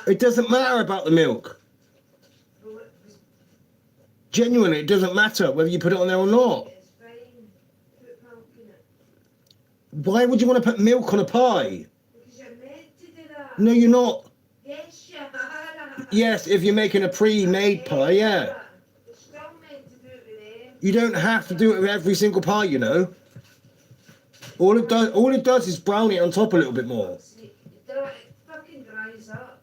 It doesn't matter about the milk. Genuinely, it doesn't matter whether you put it on there or not. Why would you want to put milk on a pie? Because you're meant to do that. No, you're not. Yes, you are. Yes, if you're making a pre-made pie, yeah. You're still meant to do it with them. You don't have to do it with every single pie, you know. All it does is brown it on top a little bit more. It fucking dries up.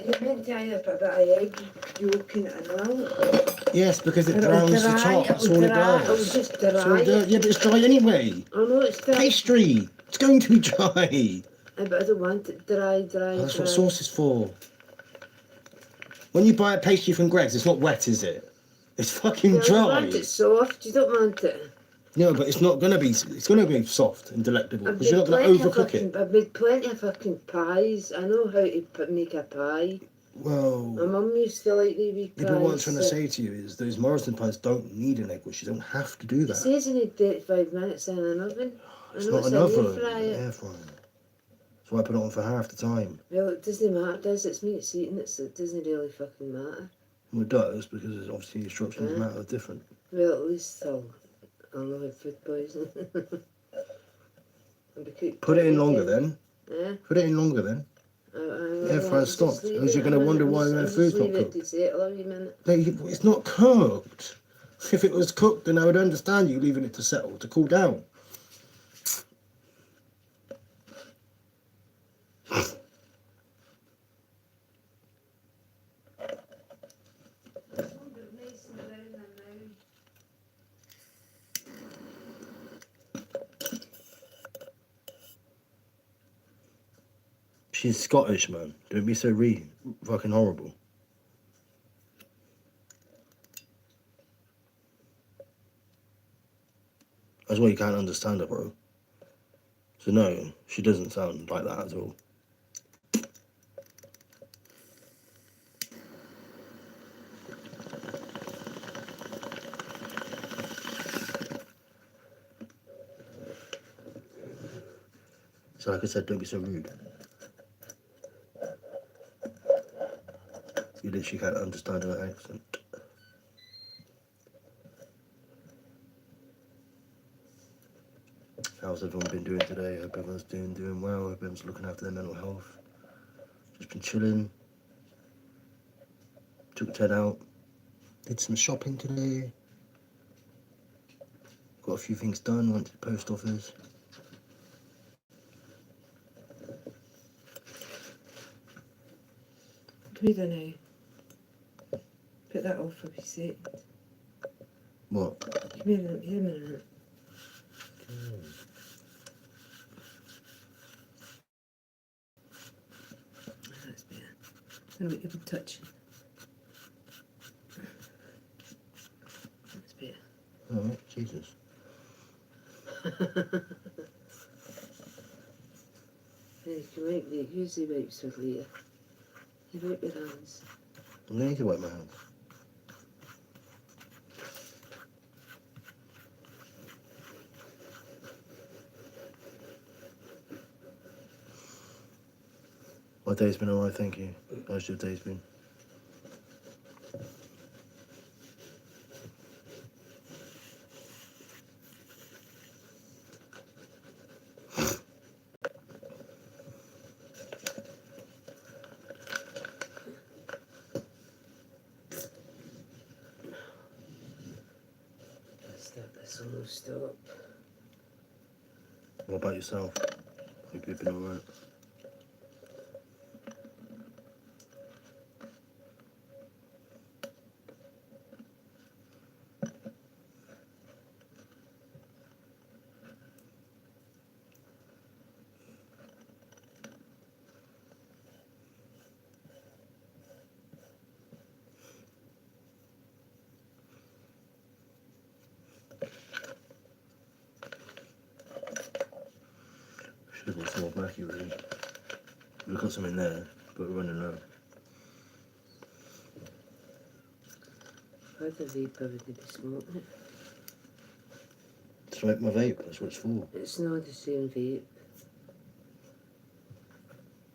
You're meant to either put a bit of egg yolk in it and milk. Yes, because it browns the top. That's all it does. It'll just dry. That's all it does. Yeah, but it's dry anyway. I know it's dry. Pastry. It's going to be dry. But I don't want it dry. That's what sauce is for. When you buy a pastry from Greggs, it's not wet, is it? It's fucking You dry. want it soft. You don't want it. No, but it's not gonna be. It's gonna be soft and delectable because you're not gonna overcook it. I've made plenty of fucking pies. I know how to make a pie. Well, My mum used to like the wee pies. yeah, but what I'm trying to say to you is those Morrison pies don't need an egg which. You don't have to do It that. says you need 35 minutes in an oven. It's I know not it's enough an of air fryer. air fryer. So I put it on for half the time. Well, it doesn't matter, does it? It's me that's eating it, so it doesn't really fucking matter. Well, it does because it's obviously instructions matter different. Well, at least I'll not have food poisoning. Put it in longer then. Yeah. Put it in longer then. Air fryer stopped. Because you're going to wonder why the food's not cooked. It's not cooked. If it was cooked, then I would understand you leaving it to settle, to cool down. She's Scottish, man. Don't be so fucking horrible. That's why you can't understand her, bro. So no, she doesn't sound like that at all. So like I said, don't be so rude. You literally can't understand her accent. How's everyone been doing today? Hope everyone's doing well. Hope everyone's looking after their mental health. Just been chilling. Took Ted out. Did some shopping today. Got a few things done. Went to the post office. Come here now. Put that off for a sec. What? Come here a minute. That's better. I don't know what you've been touching. That's better. Oh, Jesus. You can wipe use the wipes with later. You wipe your hands. I need to wipe my hands. My day's been alright, thank you. How's your day's been? Stop. What about yourself? Hope you've been alright. Should have got some more Mackie really. We've got some in there, but we're running low. How the vape would be smoking it? It's smoke my vape. That's what it's for. It's not the same vape.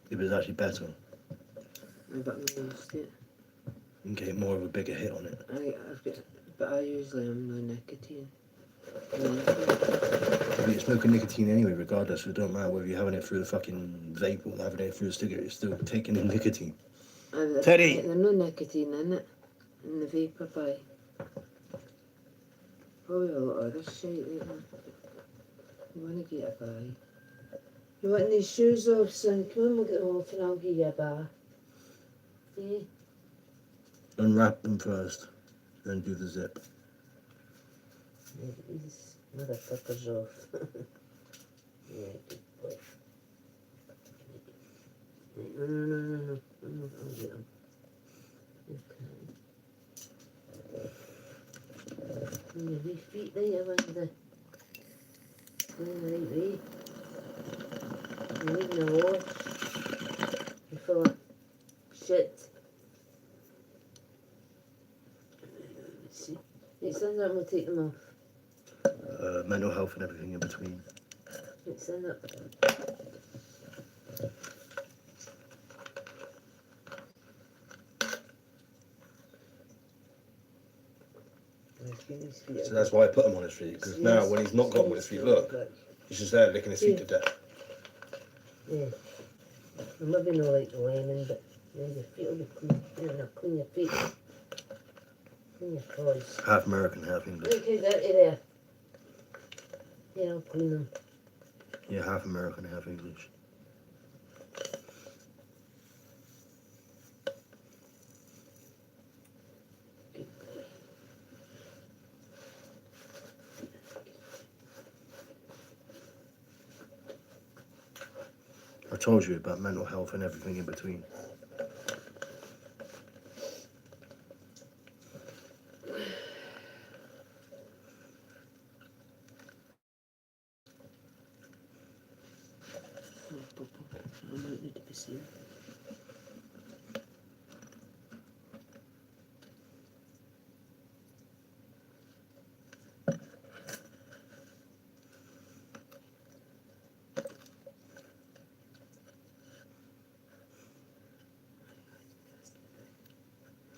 It was actually better. But I'm used to it. You can get more of a bigger hit on it. But I usually am no nicotine. But you're smoking nicotine anyway, regardless. So it don't matter whether you're having it through the fucking vape or having it through a cigarette. You're still taking in nicotine. Teddy! There's no nicotine in it. In the vape I buy. Probably a lot of other shit like that. You want to get a buy. You want these shoes off, son? Come on, we'll get them off and I'll give you a bar. Yeah. Unwrap them first, then do the zip. Yeah, get these motherfuckers off. Yeah, good boy. No, I'll get them. Okay. And your wee feet there, you want the right way. You're needing a wash. You're full of shit. Let's see. Stand up and we'll take them off. Mental health and everything in between. Stand up. So that's why I put him on his feet, because now when he's not got him on his feet, look, he's just there licking his feet to death. Yeah. I'm maybe not like the lemon, but yeah, your feet will be clean. Yeah, now clean your feet. Clean your toes. Half American, half English. Look who's out there. Yeah, I'll clean them. Yeah, half American, half English. I told you about mental health and everything in between. I might need to be seen.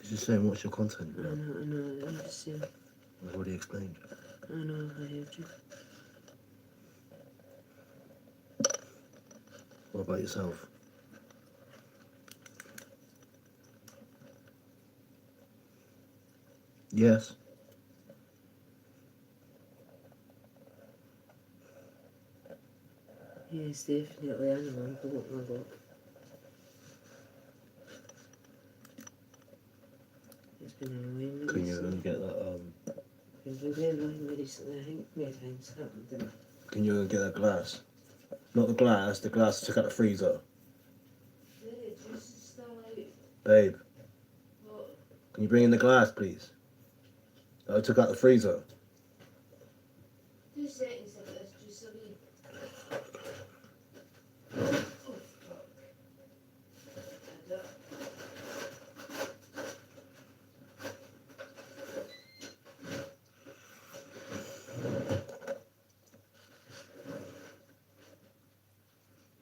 Just saying, what's your content? I know, I'm just saying. I've already explained. I know, I heard you. What about yourself? Yes. Yes, definitely. I know, I'm broke my luck. It's been annoying me Can you recently. get that? It's been very annoying me recently. I think many things happened to me. Can you get that glass? Not the glass. The glass took out the freezer. The juice is still out. Babe, What? can you bring in the glass, please? I took out the freezer. 2 seconds of this juice away. Oh, fuck.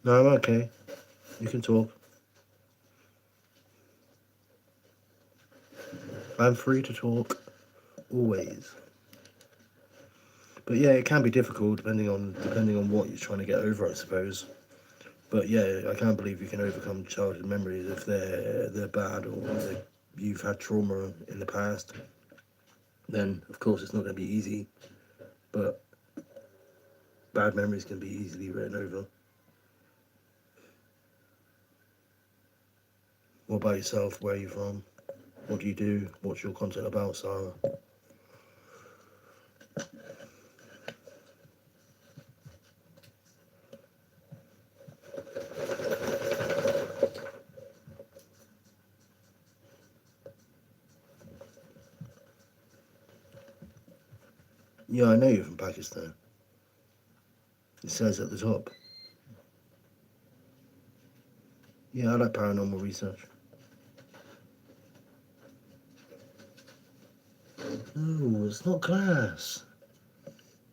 No, I'm okay. You can talk. I'm free to talk. Always. But yeah, it can be difficult depending on what you're trying to get over, I suppose. But yeah, I can't believe you can overcome childhood memories if they're bad or you've had trauma in the past. Then of course it's not going to be easy. But bad memories can be easily written over. What about yourself? Where are you from? What do you do? What's your content about, Sarah? Yeah, I know you're from Pakistan. It says at the top. Yeah, I like paranormal research. No, it's not glass.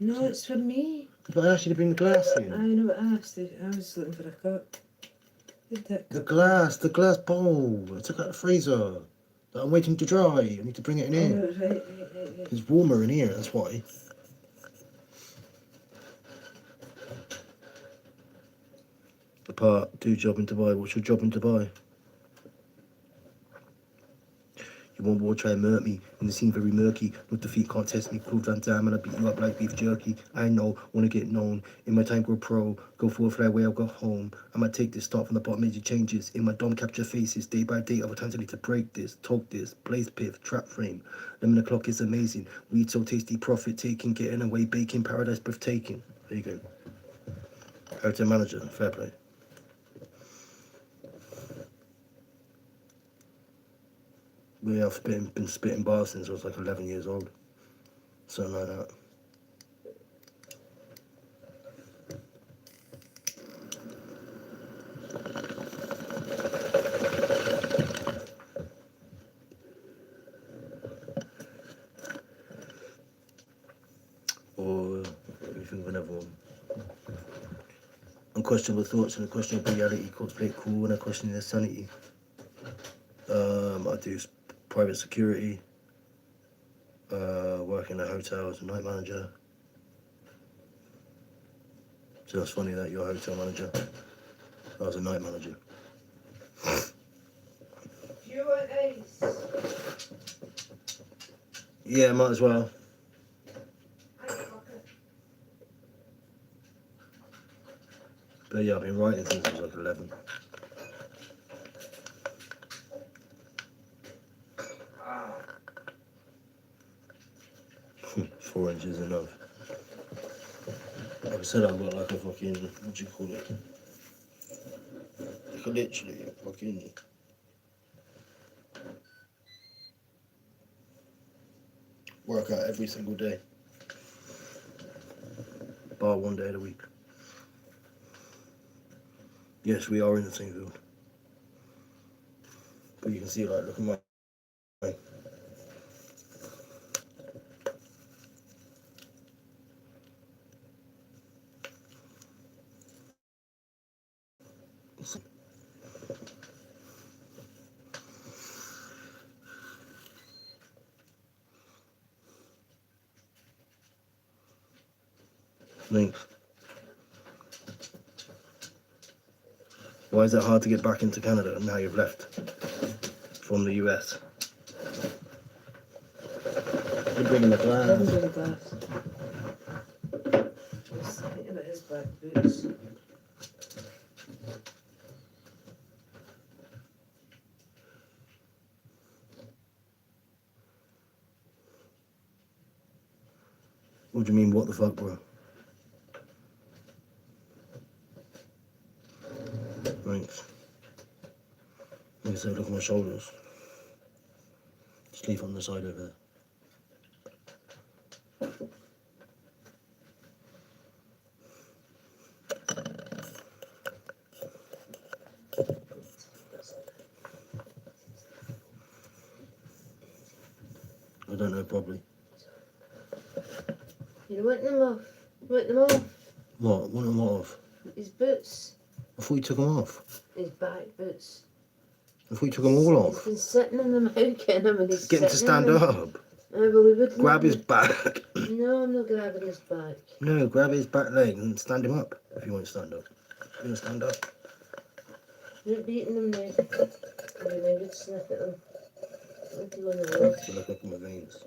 No, it's for me. But I asked you to bring the glass I in. know what I asked. I was looking for a cup. Where'd that The cup glass bowl. I took out the freezer. I'm waiting to dry. I need to bring it in go? here. Oh, right. It's warmer in here, that's why. Apart, do job in Dubai. What's your job in Dubai? You won't war try and murk me, and it seemed very murky. No defeat can't test me, Claude Van Damme, and I beat you up like beef jerky. I know, wanna get known. In my time, go pro. Go for a fly away, I'll go home. I might take this, start from the bottom, major changes. In my dome, capture faces, day by day. Other times I need to break this, talk this, blaze piff, trap frame. 11 o'clock is amazing. Weed so tasty, profit taking, getting away, baking, paradise breathtaking. There you go. Hotel manager, fair play. Yeah, I've been spitting bars since I was like 11 years old. Something like that. Or let me think of another one. Unquestionable thoughts and unquestionable reality, play it cool and unquestioning their sanity. I do private security, work in a hotel as a night manager. So it's funny that you're a hotel manager. I was a night manager. Do you want ice? Yeah, might as well. But yeah, I've been writing since I was like 11. Four inches enough. Like I said, I've got like a fucking, what do you call it? Like literally a fucking work out every single day. Bar one day of the week. Yes, we are in the same field. But you can see, like, look at my. Thanks. Why is it hard to get back into Canada now you've left from the US? You're bringing the glass. Let him bring a glass. He's thinking about his black boots. What do you mean, what the fuck, bro? Thanks. Like I said, look at my shoulders. Sleep on the side over there. I don't know, probably. You want them off? You want them off? What? Want them off? His boots. I thought you took them off. His back boots. I thought you took them all He's off. been sitting in them, out getting them, and he's Get him to sitting in stand them. up. Well, he wouldn't. Grab his back. No, I'm not grabbing his back. No, grab his back leg and stand him up if you want to stand up. You want to stand up? You're beating them now. You maybe sniff at them. Look you on the I wash. have to look up at my veins.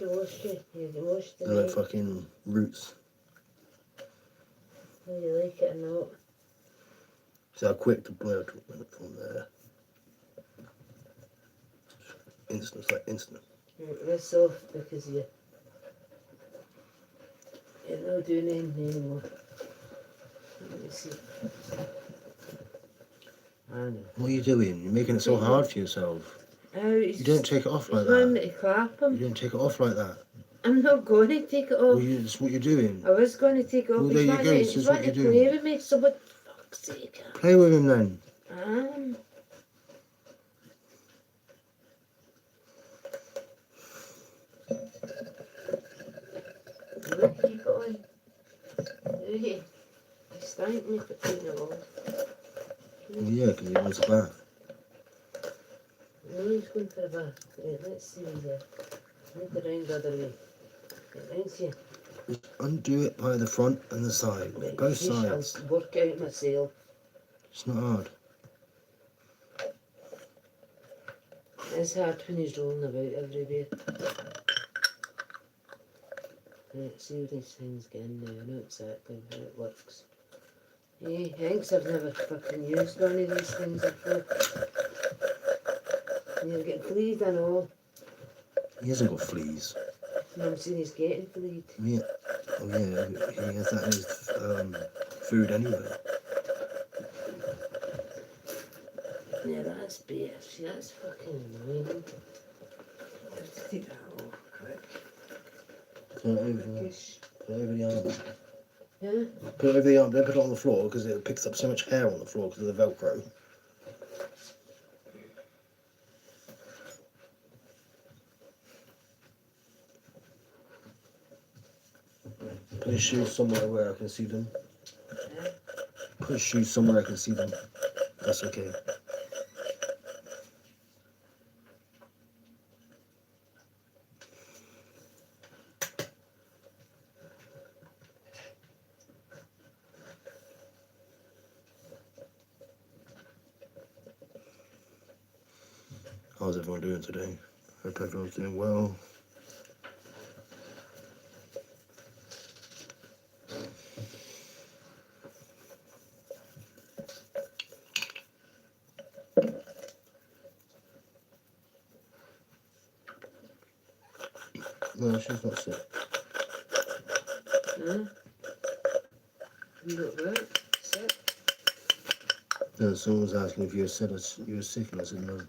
You can wash you. You can wash the They're like night. fucking roots. Whether you like it or not. See how quick the blood went from there. Instant, it's like instant. You're soft because you're not doing anything anymore. Let me see. I know. What are you doing? You're making it so hard for yourself. Oh, You don't take it off like he's wanting me that. to clap You him. don't take it off like that. I'm not going to take it off. Well, that's what you're doing. I was going to take it off. Well, there you go, this He's is what wanting to you're play doing. with me, so what the fuck's sake? Play with him then. No, keep it on. Okay. It's time to make it clean it all. Yeah, because he wants a bath. No, he's going for a bath. Right, let's see there. Move the round the other way. Right, round here. Just undo it by the front and the side. Right, Both sheesh, sides. I'll work out myself. It's not hard. It's hard when he's rolling about everywhere. Right, see how these things get in now. I know exactly how it works. Hey, thanks, I've never fucking used one of these things before. And you're getting fleed and all. He hasn't got fleas. And I'm saying he's getting fleed. Yeah. Oh yeah, he has that in his food anyway. Yeah, that's beer. See, that's fucking annoying. I have to take that off quick. Put it over the arm. Yeah? Put it over the arm, don't put it on the floor because it picks up so much hair on the floor because of the Velcro. Put his shoes somewhere where I can see them. Yeah? Put his shoes somewhere I can see them. That's okay. How's everyone doing today? Hope everyone's doing well. No, she's not sick. Huh? You got what? Sick? No, someone was asking if you were sick and I said no.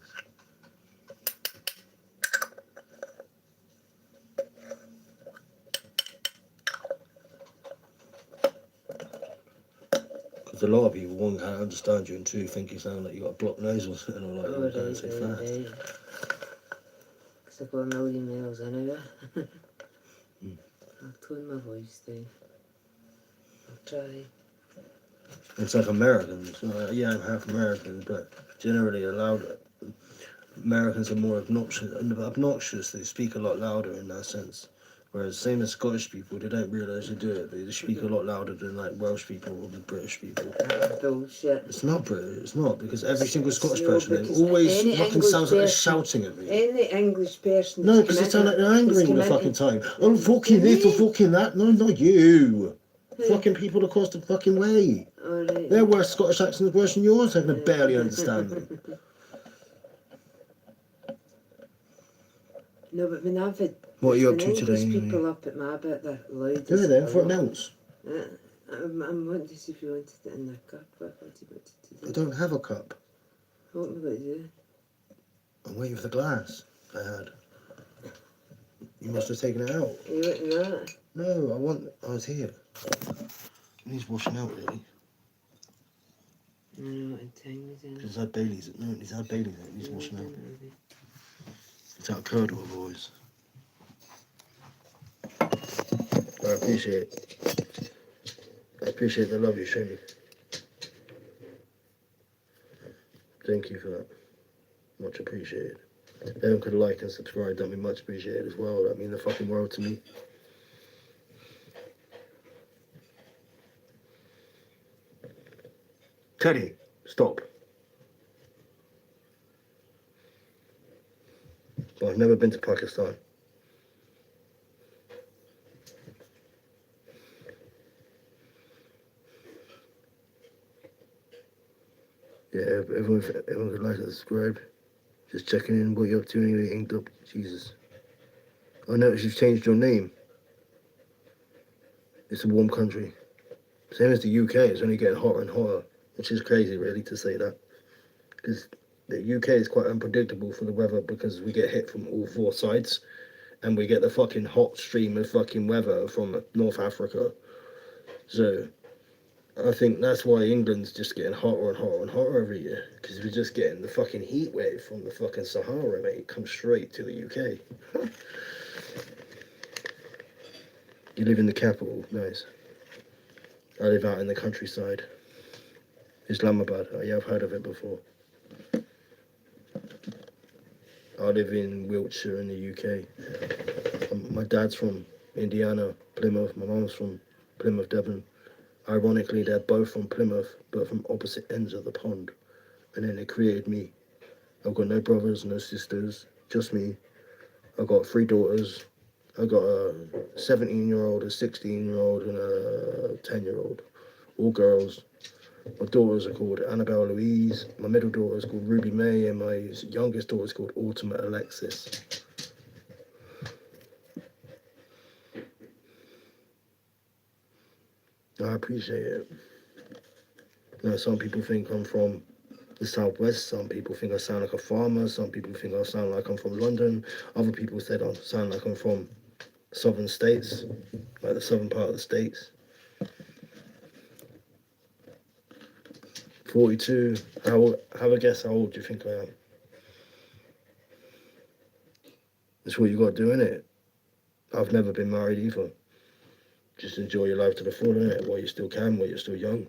Because a lot of people, one, can't understand you, and two, think you sound like you got a blocked nose or something, or like Oh, you're going so fast. right. Because I've got a million miles an hour. I'll tone my voice down. I'll try. It's like Americans. Yeah, I'm half American, but generally Americans are more obnoxious. They speak a lot louder in that sense. Whereas same as Scottish people, they don't realise they do it. They just speak a lot louder than like Welsh people or the British people. Bullshit. It's not British. It's not because every single Scottish No, person they because always any fucking English sounds like they're person- shouting at me. Any English person. No, that's because they come sound in like they're angry that's all the come fucking in- time. Oh, fucking this or fucking that. No, not you. Who? Fucking people across the fucking way. Oh, right. Their worst Scottish accents worse than yours. I can barely understand them. No, but when I've had What are you up when to English today, anyway? people up at my bit, they're loud. Do as it then, hell. for it else. I'm wanting to see if you wanted it in the cup. What do you want to I do? don't have a cup. What am I going to do? I'm waiting for the glass I had. You must have taken it out. Are you wanting that? No, I was here. It needs washing out, really. I don't know what time is in. It's had Bailey's. No, it's had Bailey's. It needs washing out. It's out of Curdle, boys. I appreciate the love you show me. Thank you for that. Much appreciated. If anyone could like and subscribe, that'd be much appreciated as well. That'd mean the fucking world to me. Teddy, stop. I've never been to Pakistan. Yeah, everyone could like and subscribe. Just checking in what you're up to anyway, inked up. Jesus. I noticed you've changed your name. It's a warm country. Same as the UK, it's only getting hotter and hotter, which is crazy really to say that. Because the UK is quite unpredictable for the weather because we get hit from all four sides and we get the fucking hot stream of fucking weather from North Africa. So I think that's why England's just getting hotter and hotter and hotter every year, because we're just getting the fucking heat wave from the fucking Sahara, mate. It comes straight to the UK. You live in the capital, nice. I live out in the countryside. Islamabad, yeah, I've heard of it before. I live in Wiltshire in the UK. My dad's from Indiana, Plymouth. My mum's from Plymouth, Devon. Ironically, they're both from Plymouth, but from opposite ends of the pond. And then it created me. I've got no brothers, no sisters, just me. I've got 3 daughters. I've got a 17-year-old, a 16-year-old, and a 10-year-old. All girls. My daughters are called Annabelle Louise. My middle daughter is called Ruby May, and my youngest daughter is called Ultimate Alexis. I appreciate it. You know, some people think I'm from the southwest. Some people think I sound like a farmer. Some people think I sound like I'm from London. Other people said I sound like I'm from southern states, like the southern part of the states. 42. Have a guess how old do you think I am? That's what you got to do, innit? I've never been married either. Just enjoy your life to the full, innit? While you still can, while you're still young.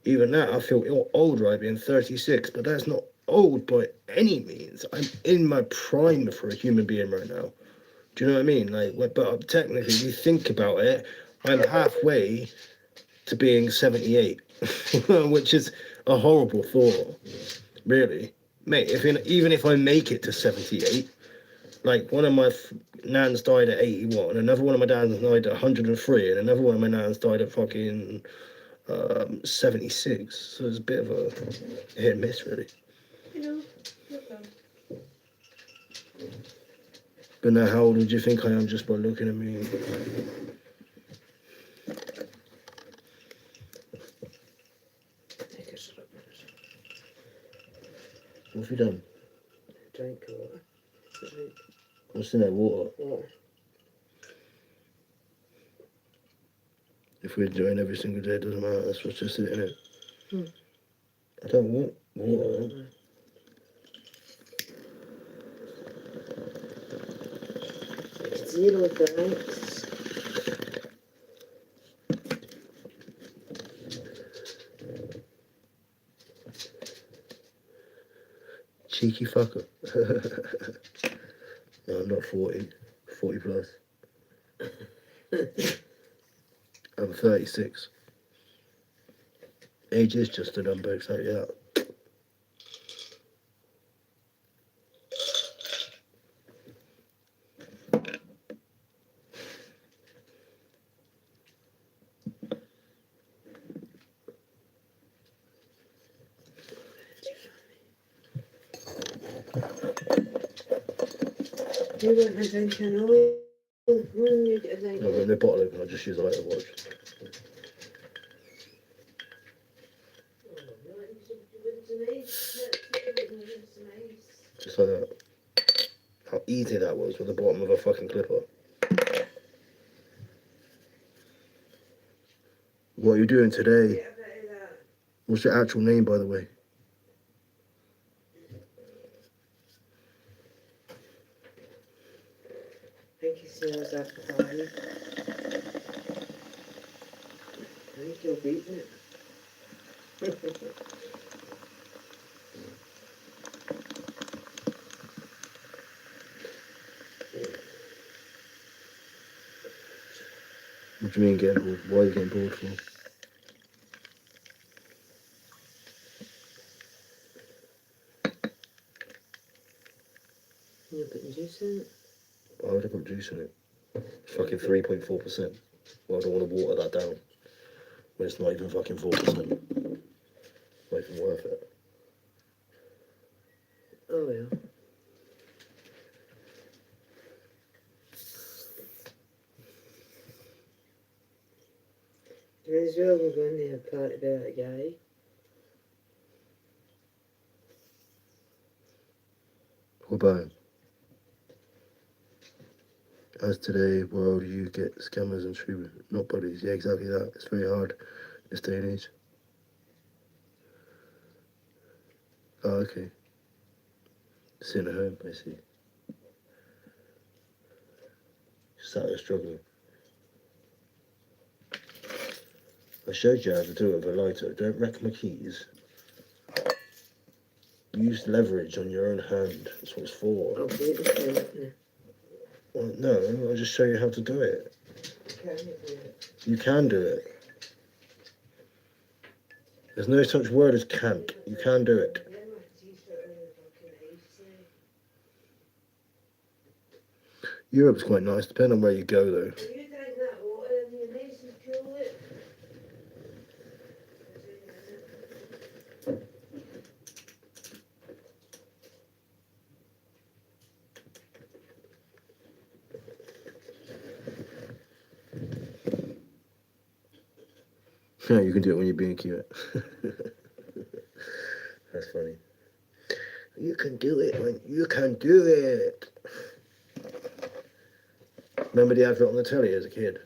Even that, I feel old, right, being 36, but that's not old by any means. I'm in my prime for a human being right now. Do you know what I mean? Like, but technically, you think about it, I'm halfway to being 78, which is a horrible thought, really. Mate, even if I make it to 78, like one of my nans died at 81, another one of my dads died at 103, and another one of my nans died at fucking 76. So it's a bit of a hit and miss, really. You know, not bad. But now, how old would you think I am just by looking at me? Take a slip. What have you done? Drink water. Drink What's in that water? water. If we're doing every single day, it doesn't matter. That's what's just in it. Hmm. I don't want water. Zero thanks. Cheeky fucker. No, I'm not 40. 40 plus. I'm 36. Age is just a number, exactly that. You want a drink and oil? When you get a drink? No, when the bottle open, I just use a lighter watch. Just like that. How easy that was with the bottom of a fucking clipper. What are you doing today? What's your actual name, by the way? I think he smells like a party. I think you're beating it. What do you mean getting bored? Why are you getting bored for? You're putting juice in it? Why would I put juice in it? It's fucking 3.4%. Well, I don't want to water that down when it's not even fucking 4%. Not even worth it. Oh well. As well, we're going to have a party about a guy. What about him? As today, world, you get scammers and true, not buddies. Yeah, exactly that. It's very hard this day and age. Oh, okay. Sitting at home, I see. Just out there struggling. I showed you how to do it with a lighter. Don't wreck my keys. Use leverage on your own hand. That's what it's for. I'll do it. Well, no, I'll just show you how to do it. Can you do it? You can do it. There's no such word as can't. You can do it. Europe's quite nice, depending on where you go though. You drink that water and you nice and cool it. Yeah, you can do it when you're being cute. That's funny. You can do it when you can do it. Remember the advert on the telly as a kid?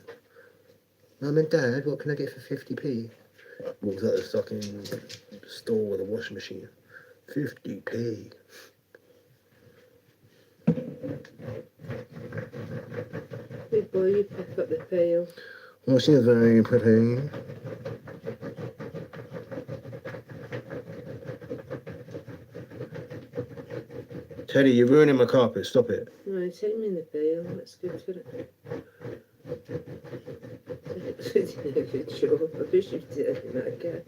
Mum and Dad, what can I get for 50p? Walks out of the fucking store with a washing machine. 50p. Big boy, you pick up the pail. Oh, she's very pretty. Teddy, you're ruining my carpet. Stop it. No, take me in the pail. That's good for it. Good job. I wish you'd taken that again.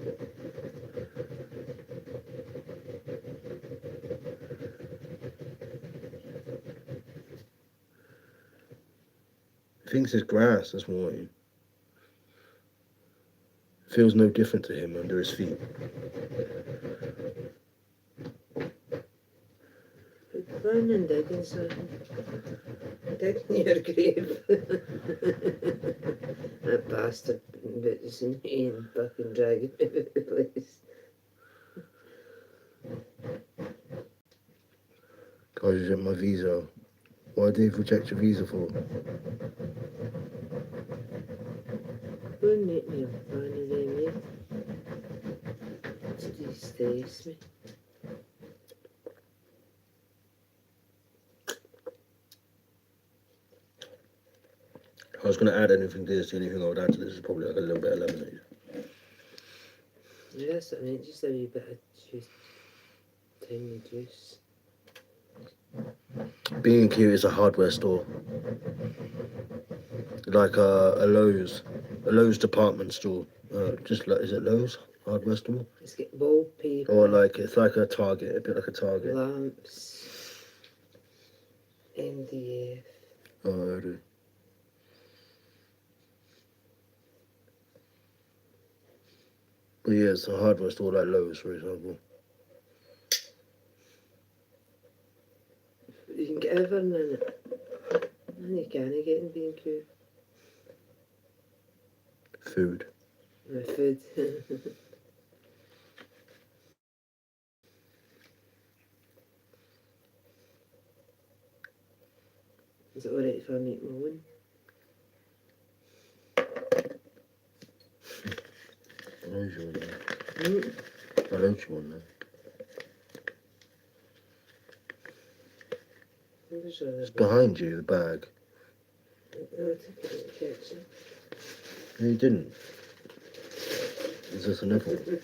He thinks it's grass this morning. Feels no different to him under his feet. Run and digging something. Digging your grave. That bastard bits in me and fucking dragging me out of the place. Guys, reject my visa. Why did they reject your visa for? Wouldn't it be funny then, yeah? It stays me. I was going to add anything to this. The only thing I would add to this is probably like a little bit of lemonade. Yes, I mean, just a wee bit of juice. Tiny juice. B&Q is a hardware store. Like a Lowe's department store. Just like, is it Lowe's hardware store? It's got wallpaper. Or like, it's like a Target, a bit like a Target. Lamps. MDF. Oh, I do. But yeah, it's a hardware store like Lowe's, for example. You can get everything in it. And you can't get in B&Q. Food. Food. Is it alright if I make my own? I know you want that. Mm. I know you want that. It's behind you, the bag. Oh, I took it in the kitchen. No, you didn't. Is this a nipple? Good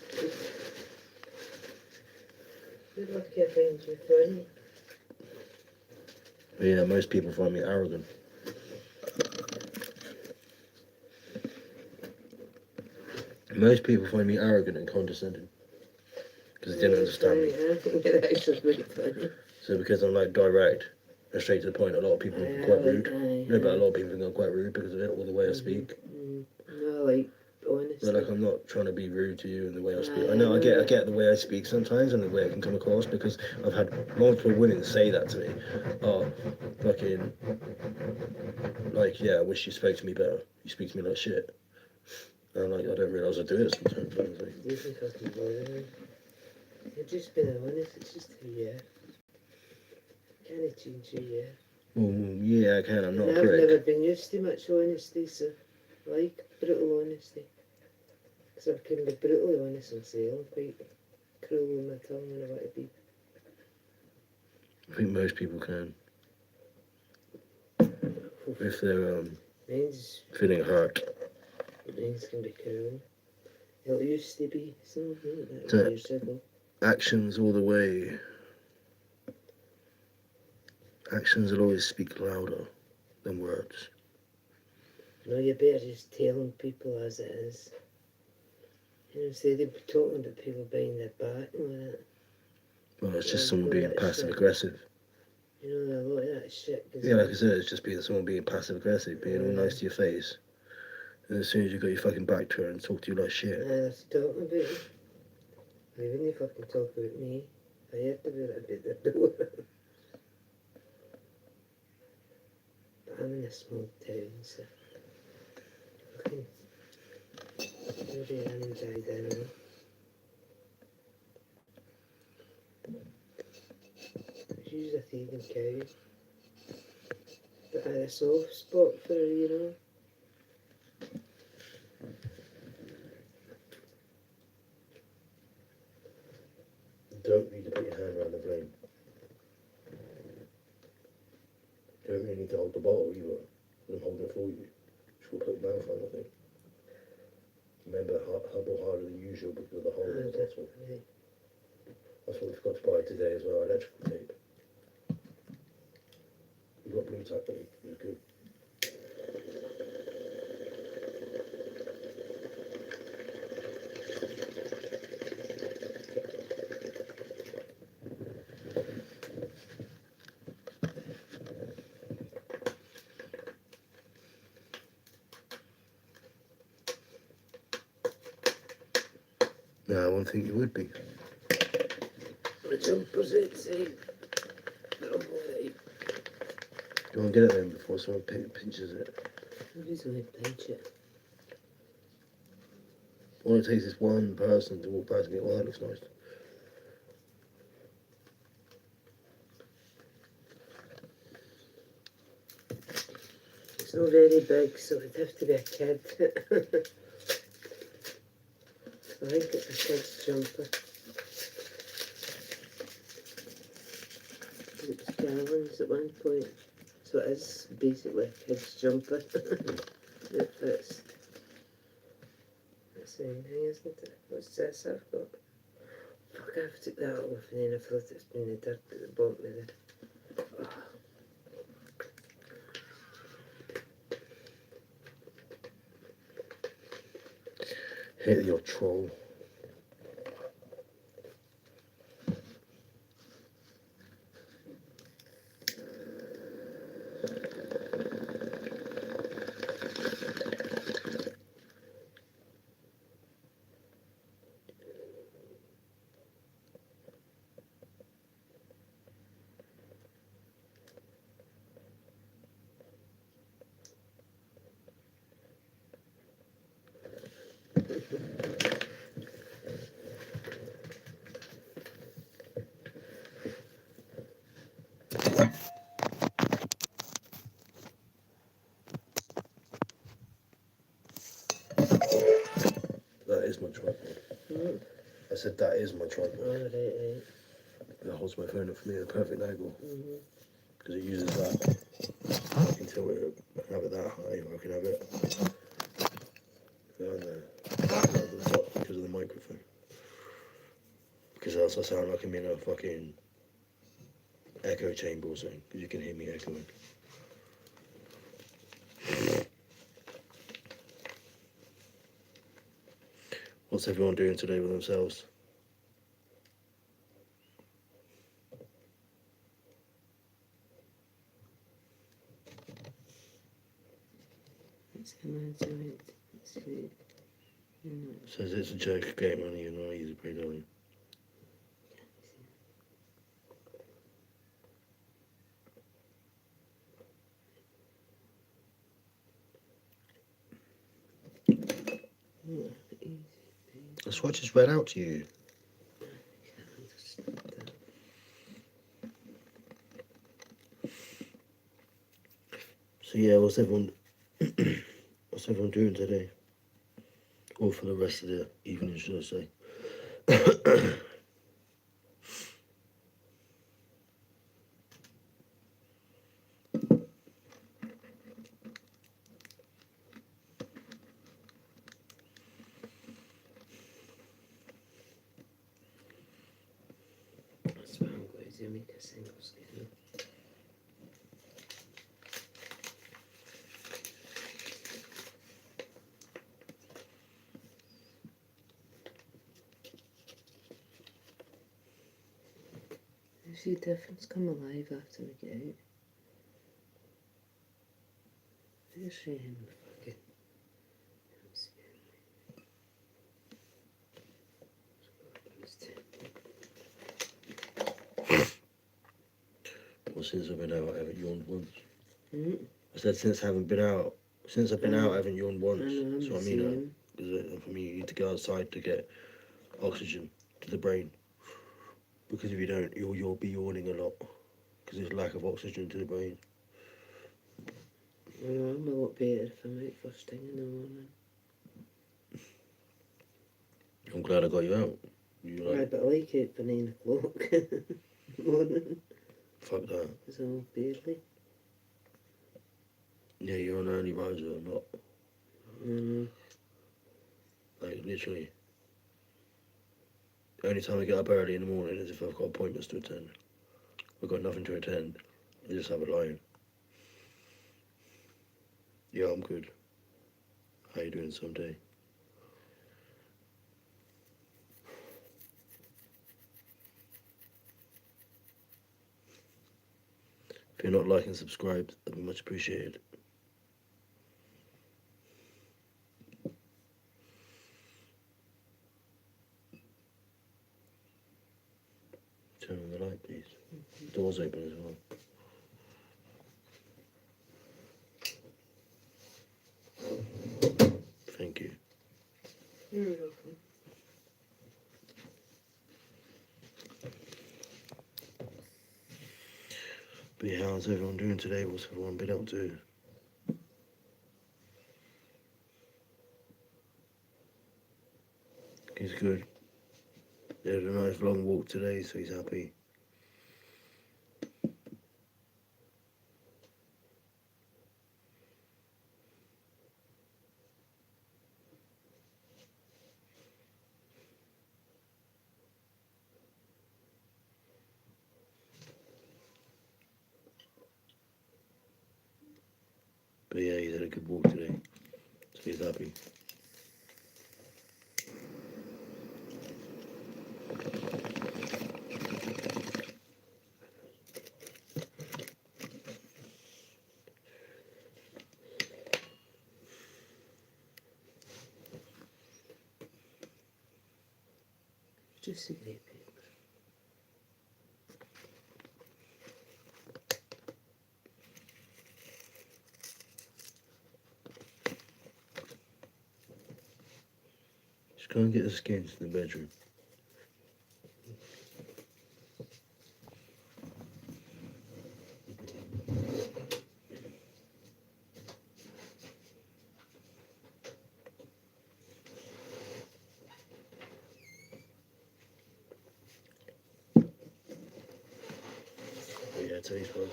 luck if I find you funny. Yeah, most people find me arrogant. Most people find me arrogant and condescending. Because they didn't understand me. I think that actually really funny. So because I'm like direct and straight to the point, a lot of people think I'm quite rude. No, but a lot of people think I'm quite rude because of it, or the way I speak. No, like, honestly. But like, I'm not trying to be rude to you in the way I speak. I know I get the way I speak sometimes and the way I can come across, because I've had multiple women say that to me. Oh, fucking, like, yeah, I wish you spoke to me better. You speak to me like shit. And I'm like, I don't realise I do it sometimes. Honestly. Do you think I can bother him? You're just being honest, it's just who you are. Can I change who you are? Well, yeah, I can. I'm not And a I've prick. never been used to much honesty, so I like brutal honesty. Because I can be brutally honest and say I'm quite cruel with my tongue when I want to be. I think most people can. If they're Mine's, feeling hurt. mine's can be cruel. It used to be something like So- years ago. Actions all the way. Actions will always speak louder than words. No, you better just telling people as it is. You know, say they be talking about people behind their back and all that. Well, it's just Yeah, someone all being that passive shit. aggressive. You know, a lot of that shit goes Yeah, like on. I said, it's just being someone being passive aggressive, being all nice to your face. And as soon as you got your fucking back to her and talk to you like shit. They're talking about you. They wouldn't fucking talk about me. I had to be about the door. But I'm in a small town, so fucking nobody ran and died anyway. She's a thieving cow. But I had a soft spot for her, you know. Don't need to put your hand around the flame. Don't really need to hold the bottle either. I'm holding it for you. Just will put your mouth on, I think. Remember, hubble harder than usual because of the hole in the bottle. Definitely. That's what we forgot to buy today as well, electrical tape. You got blue tape, it was good. No, I wouldn't think you would be. The jumper's outside. Oh boy. You want to get it then before someone pinches it. Nobody's going to pinch it. All it takes is one person to walk past and go, well, that looks nice. It's not very big, so it'd have to be a kid. I think it's a kid's jumper. It was gallons at one point, so it is basically a kid's jumper. It fits. That's the main thing, isn't it? What's this I've got? Fuck, I have to take that off and then I thought it's been the dirt at the bottom of the... Hit your troll. That is my tripod. I said that is my tripod. Right. That holds my phone up for me at a perfect angle. Mm-hmm. Because it uses that. I can tilt it, I can have it that high, or I can have it down there, at the top because of the microphone. Because else I sound like I'm in a fucking echo chamber or something, because you can hear me echoing. What's everyone doing today with themselves? Let's come into it. Let's see. Says it's a joke game, only you know, easy play, darling. That's what I just read out to you. So yeah, what's everyone doing today? Or for the rest of the evening, should I say? to make a single skin. You see difference come alive after we get out. There's him fucking. Well, since I've been out, I haven't yawned once. Hmm? I said since I've been out, I haven't yawned once. I know, I'm So I the mean, same. because for me, you need to go outside to get oxygen to the brain. Because if you don't, you'll be yawning a lot. Because there's lack of oxygen to the brain. I know, I'm a lot better if I'm out first thing in the morning. I'm glad I got you out. You Right, like, but I like it for 9 o'clock morning. fuck that. So barely. Yeah, you're an early riser or not. Like, literally. The only time I get up early in the morning is if I've got appointments to attend. I've got nothing to attend. I just have a line. Yeah, I'm good. How you doing someday? If you're not liking and subscribed, that'd be much appreciated. Turn on the light, please. Door's open as well. Thank you. You're welcome. But yeah, how's everyone doing today? What's everyone been up to? He's good. They had a nice long walk today, so he's happy. But yeah, he's had a good walk today, so he's happy. Just a great paper. Just go and get the skins in the bedroom. But yeah, today's fun.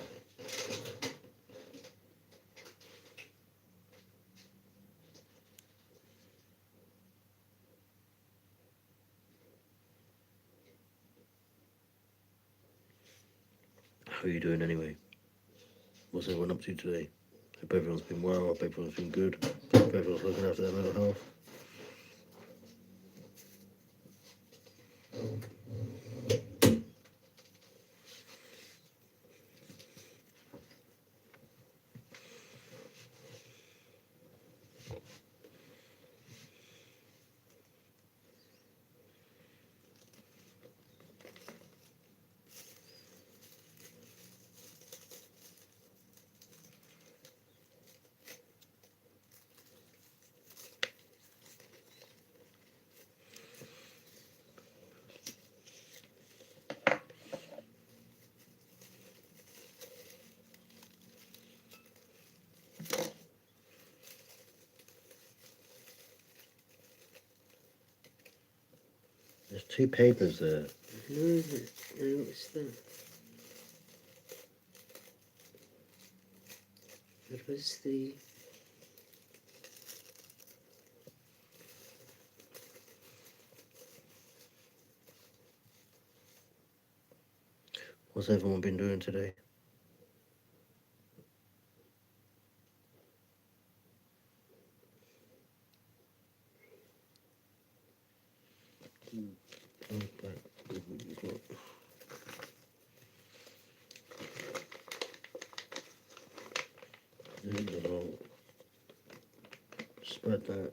How are you doing anyway? What's everyone up to today? Hope everyone's been well, hope everyone's been good. Hope everyone's looking after their mental health. There's 2 papers there. No, I noticed that. There was 3. What's everyone been doing today? Spread that.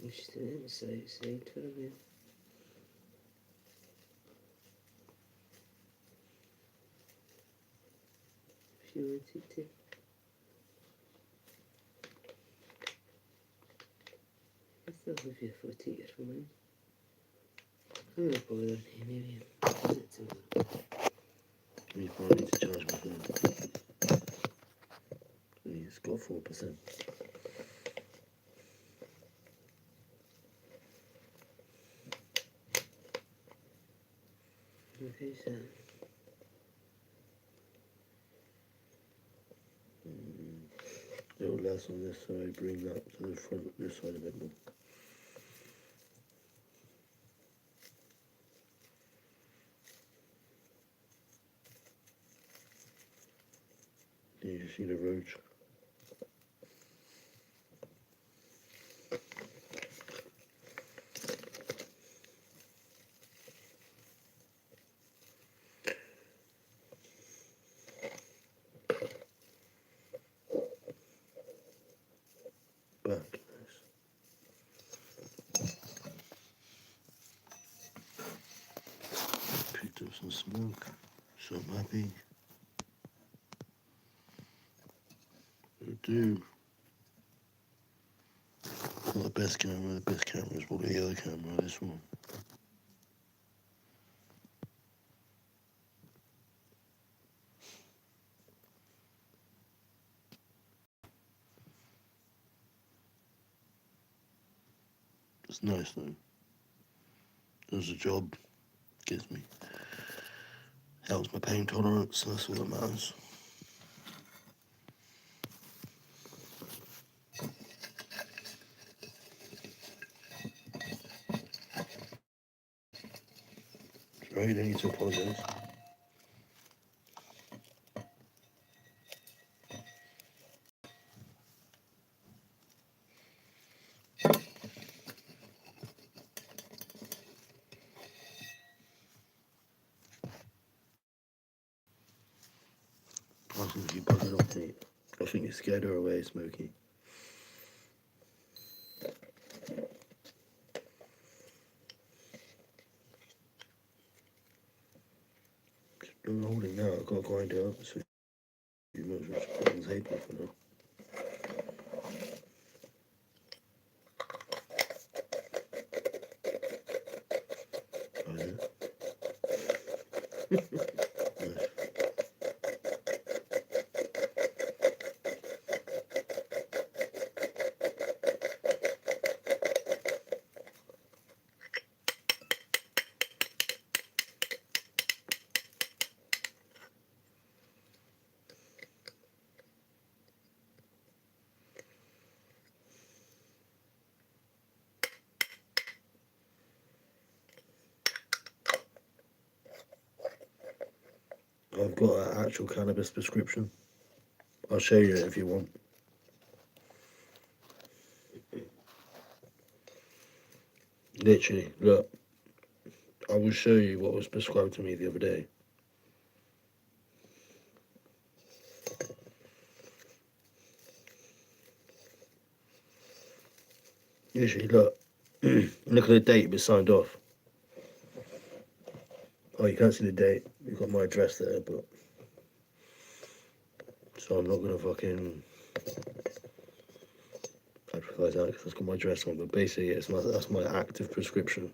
İşte say tabii. If you wanted to. I thought if you for teacher for me. I'm not bothered maybe. You probably need to charge my phone. He's got 4%. Okay, so. Little less on this side, bring that to the front, this side a bit more. Do you see the roach? Back. Picked up some smoke, so I'm happy. I do. Not the best camera is probably the other camera, this one. It's nice though. Does the job, gives me, helps my pain tolerance, that's all that matters. Right, I need to apologise. I think you buggered off, mate. I think you scared her away, Smokey. I'm holding now, I've got to grind it up, so you might as well just put the tape off for now. Oh yeah? Nice. I've got an actual cannabis prescription. I'll show you it if you want. Literally, look. I will show you what was prescribed to me the other day. Literally, look. Look at the date it was signed off. Oh, you can't see the date. You've got my address there, but... So I'm not going to fucking... advertise that because that's got my address on, but basically that's my active prescription.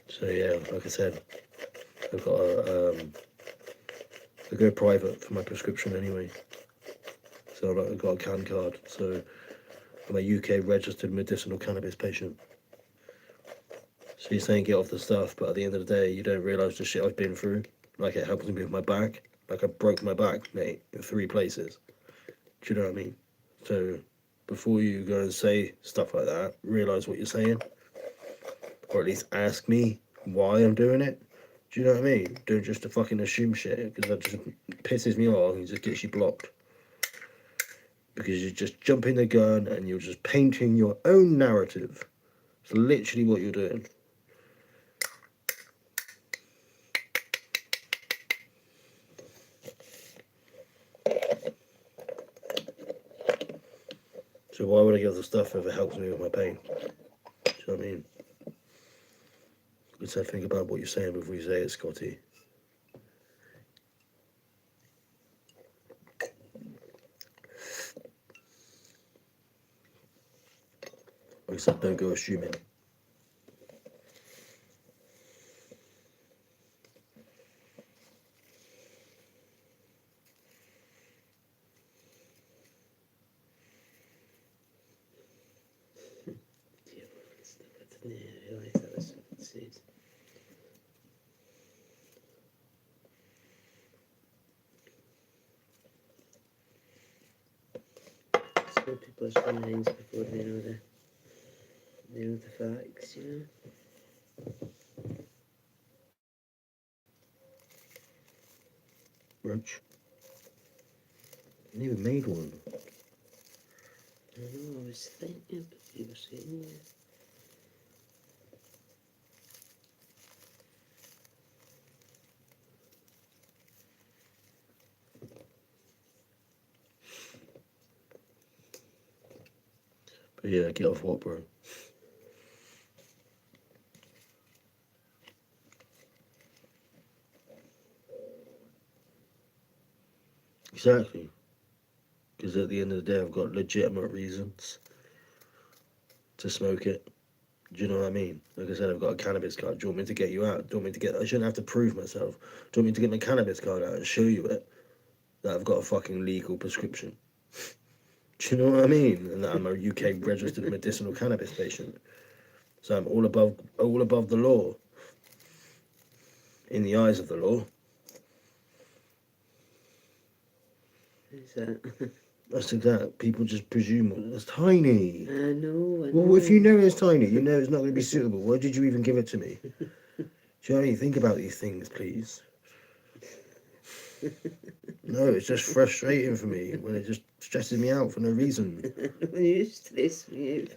So yeah, like I said, I've got a I go private for my prescription anyway. So like, I've got a CAN card. So I'm a UK registered medicinal cannabis patient. So you're saying get off the stuff, but at the end of the day, you don't realise the shit I've been through. Like it helps me with my back. Like I broke my back, mate, in 3 places. Do you know what I mean? So before you go and say stuff like that, realise what you're saying. Or at least ask me why I'm doing it. Do you know what I mean? Don't just to fucking assume shit, because that just pisses me off and just gets you blocked. Because you're just jumping the gun and you're just painting your own narrative. It's literally what you're doing. So why would I give the stuff if it helps me with my pain? Do you know what I mean? Let's think about what you're saying before you say it, Scotty. Like I said, don't go assuming. I didn't realise that was what it said. Some people are showing things before they know the facts, you know. Roach. I never made one. I know, I was thinking, but you were saying that. But yeah, get off what, bro? Exactly. Because at the end of the day, I've got legitimate reasons to smoke it. Do you know what I mean? Like I said, I've got a cannabis card. Do you want me to get you out? Do you want me to get... I shouldn't have to prove myself. Do you want me to get my cannabis card out and show you it? That I've got a fucking legal prescription. Do you know what I mean? And that I'm a UK registered medicinal cannabis patient. So I'm all above the law. In the eyes of the law. Is that? That's that. People just presume it's tiny. I know. Well, if you know it's tiny, you know it's not going to be suitable. Why did you even give it to me? Do you know what I mean? Think about these things, please. No, it's just frustrating for me when it just stresses me out for no reason. You stress me out.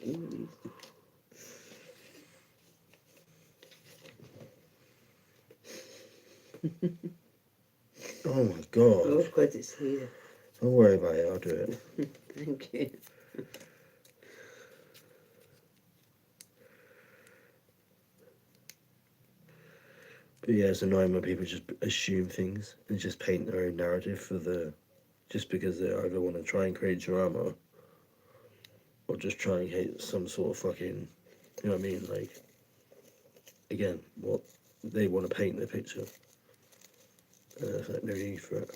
Oh my god. Oh, God, it's here. Don't worry about it, I'll do it. Thank you. But yeah, it's annoying when people just assume things and just paint their own narrative for the... Just because they either want to try and create drama or just try and hate some sort of fucking... You know what I mean? Like, again, what they want to paint their picture. There's like no need for it.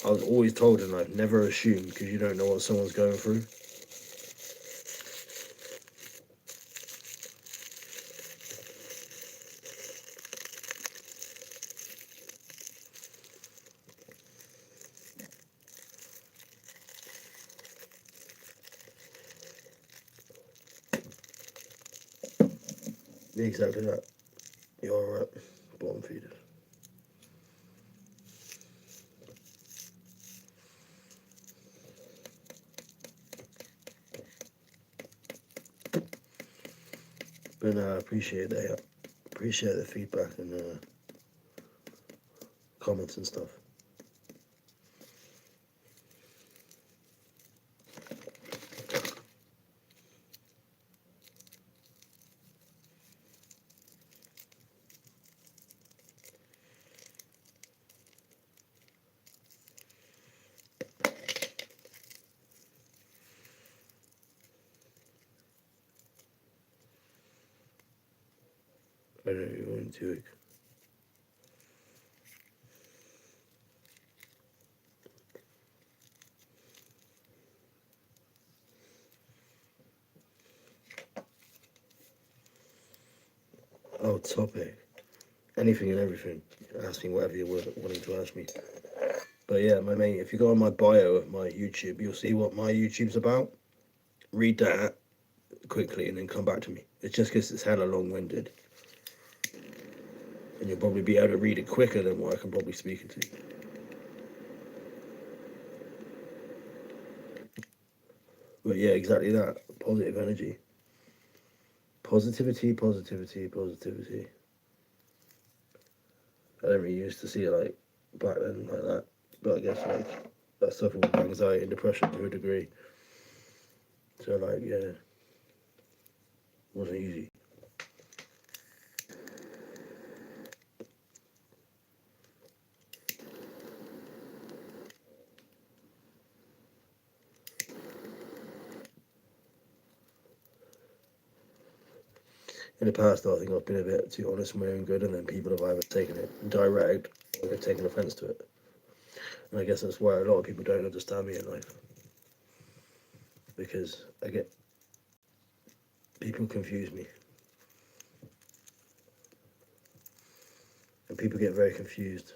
I was always told in life, never assume, because you don't know what someone's going through. Yeah, exactly that. You're alright. Bottom feeder. But no, I appreciate that. Appreciate the feedback and comments and stuff. I don't know you're into it. Oh, topic. Anything and everything. Ask me whatever you're wanting to ask me. But yeah, my mate, if you go on my bio of my YouTube, you'll see what my YouTube's about. Read that quickly and then come back to me. It's just because it's hella long-winded. And you'll probably be able to read it quicker than what I can probably speak into. But yeah, exactly that. Positive energy. Positivity, positivity, positivity. I don't really used to see it like back then like that. But I guess like I suffered with anxiety and depression to a degree. So like yeah, it wasn't easy. In the past, I think I've been a bit too honest with my own good, and then people have either taken it direct or they've taken offence to it. And I guess that's why a lot of people don't understand me in life. Because I get people confuse me. And people get very confused.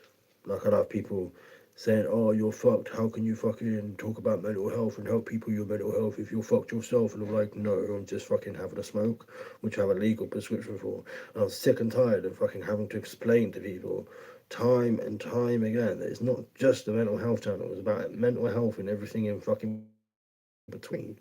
Like I'd have people saying, oh, you're fucked. How can you fucking talk about mental health and help people with your mental health if you're fucked yourself? And I'm like, no, I'm just fucking having a smoke, which I have a legal prescription for. And I'm sick and tired of fucking having to explain to people time and time again that it's not just the mental health channel. It's about mental health and everything in fucking between.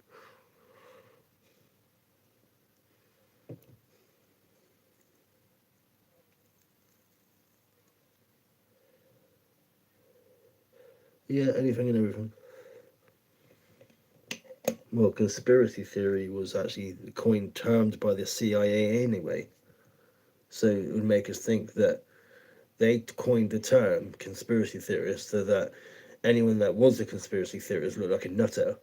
Yeah, anything and everything. Well, conspiracy theory was actually coined terms by the CIA anyway. So it would make us think that they coined the term conspiracy theorist so that anyone that was a conspiracy theorist looked like a nutter.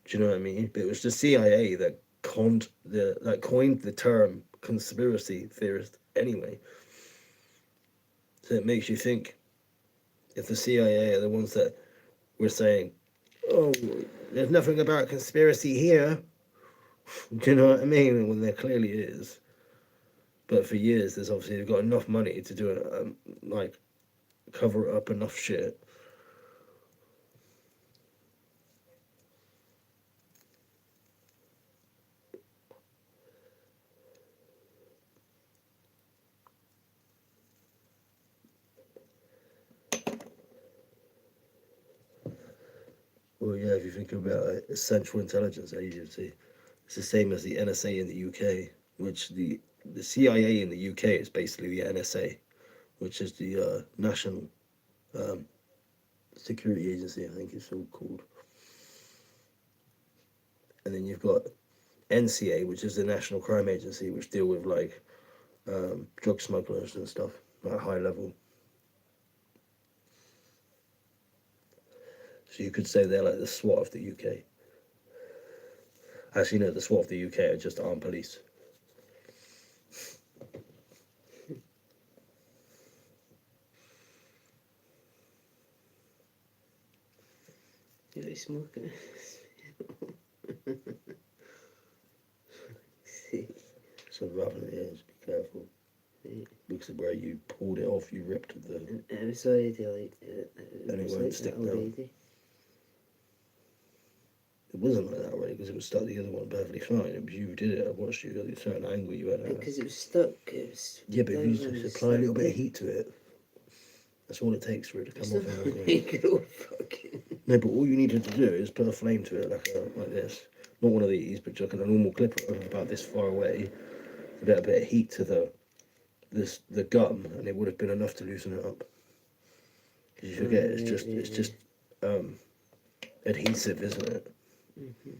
Do you know what I mean? But it was the CIA that coined the term conspiracy theorist anyway. So it makes you think if the CIA are the ones that were saying, oh, there's nothing about conspiracy here. Do you know what I mean? When there clearly is. But for years, there's obviously got enough money to do it, like cover up enough shit. Well, yeah, if you think about it, Central Intelligence Agency, it's the same as the NSA in the UK, which the CIA in the UK is basically the NSA, which is the National Security Agency, I think it's all called. And then you've got NCA, which is the National Crime Agency, which deal with like drug smugglers and stuff at high level. So you could say they're like the SWAT of the UK. Actually, no, the SWAT of the UK are just armed police. You're smoking. See. So rough in the edge, be careful. Yeah. Because of where you pulled it off, you ripped the. It was already like. And it won't like stick that down. already. It wasn't like that, right? Because it was stuck the other one perfectly fine. It was you who did it. I watched you at a certain angle you had. Because it was stuck. It was Yeah, but if you down and just apply a little bit of stuck. heat to it, that's all it takes for it to come It's off. not And like no fucking. no, but all you needed to do is put a flame to it, like this. Not one of these, but just like a normal clipper about this far away. A bit of heat to the gum, and it would have been enough to loosen it up. Because you forget, it's just adhesive, isn't it? Mm-hmm.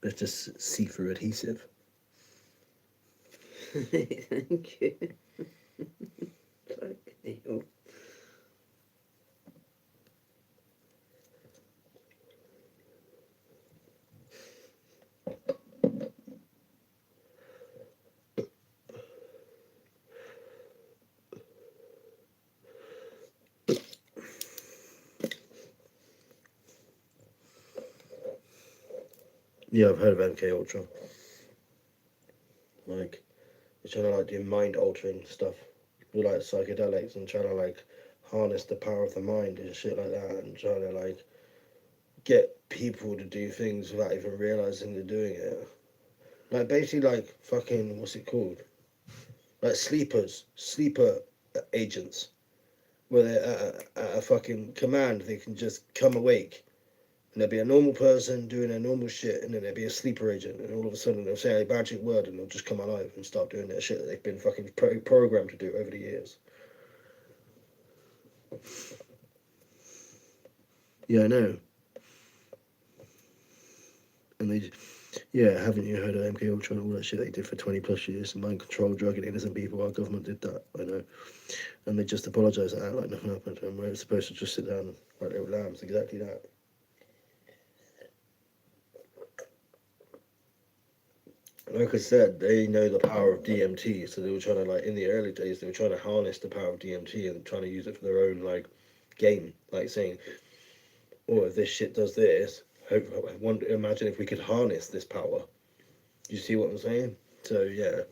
It's just see-through adhesive. Thank you. Fuck you. Yeah, I've heard of MK Ultra. Like, They're trying to like do mind altering stuff with like psychedelics and trying to like harness the power of the mind and shit like that, and trying to like get people to do things without even realizing they're doing it. Like basically like fucking what's it called? Like sleeper agents, where they're at a fucking command, they can just come awake. And there'll be a normal person doing their normal shit, and then there'll be a sleeper agent, and all of a sudden they'll say a magic word and they'll just come alive and start doing their shit that they've been fucking programmed to do over the years. Yeah, I know. And they, yeah, haven't you heard of MK Ultra and all that shit they did for 20 plus years? Mind control, drugging innocent people. Our government did that, I know. And they just apologise and act like nothing happened to them. We're supposed to just sit down like little lambs, exactly that. Like I said, they know the power of DMT, so they were trying to like in the early days they were trying to harness the power of DMT and trying to use it for their own like game, like saying, "Oh, if this shit does this, imagine if we could harness this power." You see what I'm saying? So yeah.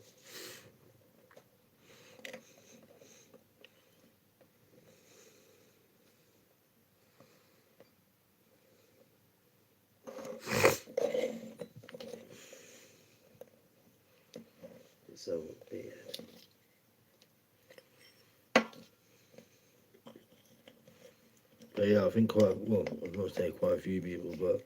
So bad. But yeah, I think quite well. I'm not saying quite a few people, but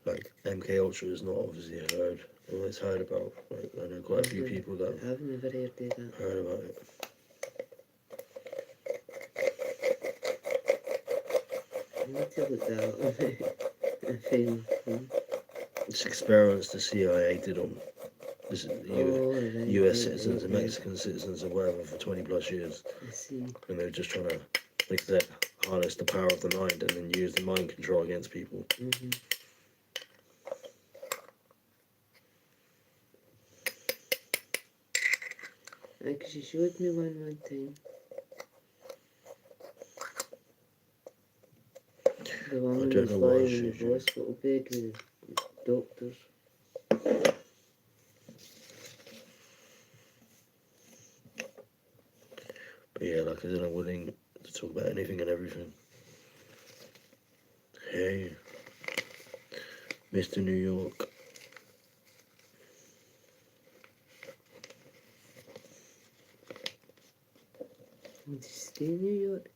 like MK Ultra is not obviously heard. Always heard about. Like I know quite a few people that I've never heard of that. heard about it. I need to look that up. I feel. It's experiments the CIA did on this US citizens and Mexican citizens or whatever for 20 plus years. I see. And they're just trying to, like that, harness the power of the mind and then use the mind control against people. Mm-hmm. Because she showed me one time. The woman was lying in the hospital bed with doctors. But yeah, like I said, I'm willing to talk about anything and everything. Hey, Mr. New York. Want to stay in New York?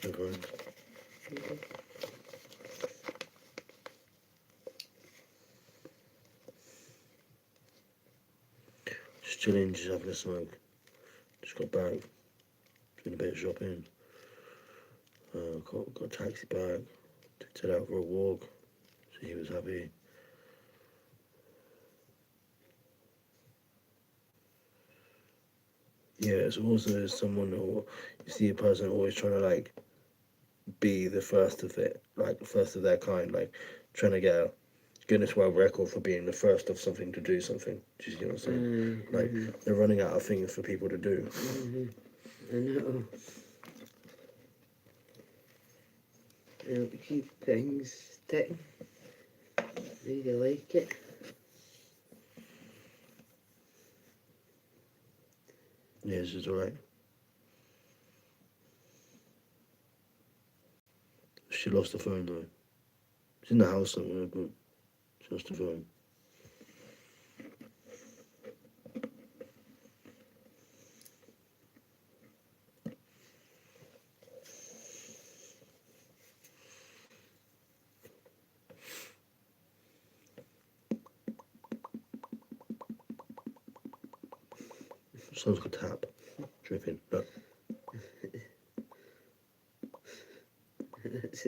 Okay. Just chilling, just having a smoke. Just got back. Doing a bit of shopping. Got a taxi back. Took Ted out for a walk. So he was happy. Yeah, it's also someone who you see a person always trying to like be the first of it, like the first of their kind, like trying to get a Guinness World Record for being the first of something to do something. Do you see what I'm saying? Mm-hmm. Like they're running out of things for people to do. Mm-hmm. I know. They'll keep things sticking. Really like it. Yeah, it's just alright. She lost the phone though. It's in the house somewhere, but she lost the phone. Sounds like a tap dripping. Look. Just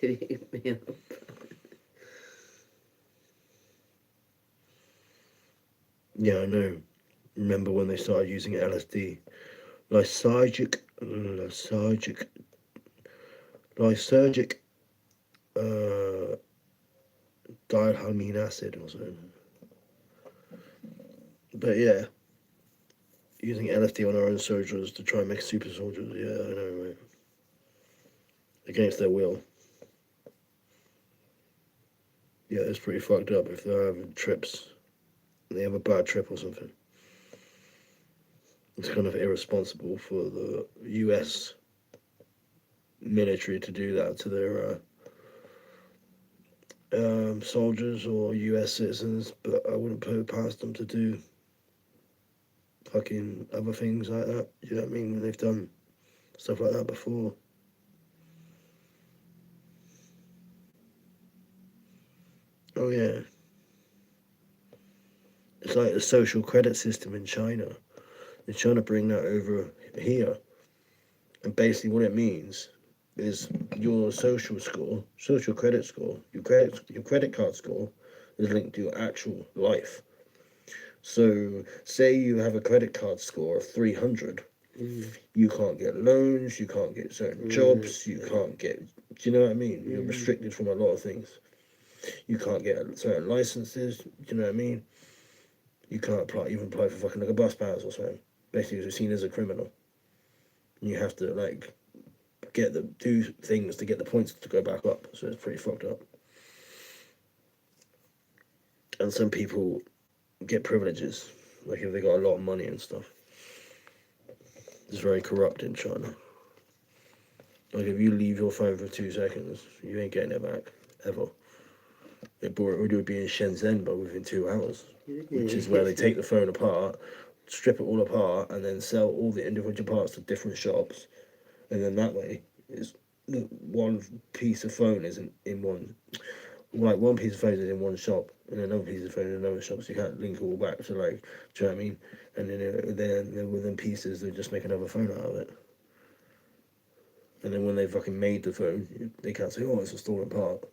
to wake me up. Yeah, I know. Remember when they started using LSD? Lysergic, diethylamine acid or something. But yeah, using LSD on our own soldiers to try and make super soldiers. Yeah, I know, right? Against their will. Yeah, it's pretty fucked up if they're having trips. They have a bad trip or something. It's kind of irresponsible for the US military to do that to their soldiers or US citizens, but I wouldn't put it past them to do fucking other things like that. You know what I mean? When they've done stuff like that before. Oh yeah. It's like the social credit system in China. They're trying to bring that over here. And basically what it means is your social credit score, your credit card score is linked to your actual life. So say you have a credit card score of 300, you can't get loans, you can't get certain jobs, you can't get, do you know what I mean? You're restricted from a lot of things. You can't get certain licenses, do you know what I mean? You can't even apply for fucking like a bus pass or something. Basically, you're seen as a criminal. And you have to like do things to get the points to go back up. So it's pretty fucked up. And some people get privileges, like if they got a lot of money and stuff. It's very corrupt in China. Like if you leave your phone for 2 seconds, you ain't getting it back ever. It would be in Shenzhen, but within 2 hours, which is where they take the phone apart, strip it all apart, and then sell all the individual parts to different shops, and then that way is one piece of phone isn't in one. Like one piece of phone is in one shop, and another piece of phone in another shop, so you can't link it all back. So like, do you know what I mean? And then within pieces, they just make another phone out of it. And then when they fucking made the phone, they can't say, oh, it's a stolen part.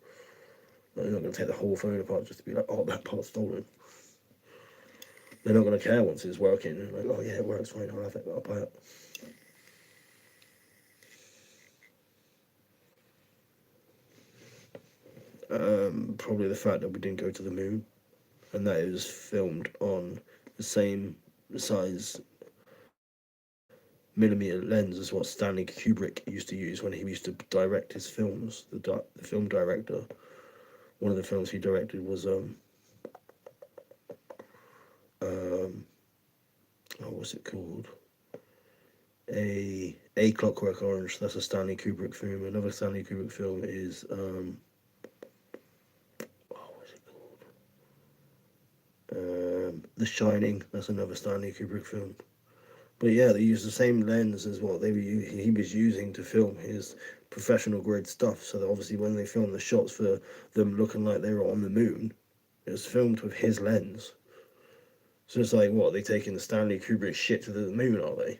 They're not going to take the whole phone apart just to be like, oh, that part's stolen. They're not going to care once it's working. They're like, oh yeah, it works fine, I'll have it, I'll buy it. Probably the fact that we didn't go to the moon, and that it was filmed on the same size millimeter lens as what Stanley Kubrick used to use when he used to direct his films. The film director, one of the films he directed was what's it called? A Clockwork Orange. That's a Stanley Kubrick film. Another Stanley Kubrick film is what's it called? The Shining. That's another Stanley Kubrick film. But yeah, they use the same lens as what he was using to film his professional grade stuff. So that obviously when they filmed the shots for them looking like they were on the moon, it was filmed with his lens. So it's like, what, they taking the Stanley Kubrick shit to the moon, are they?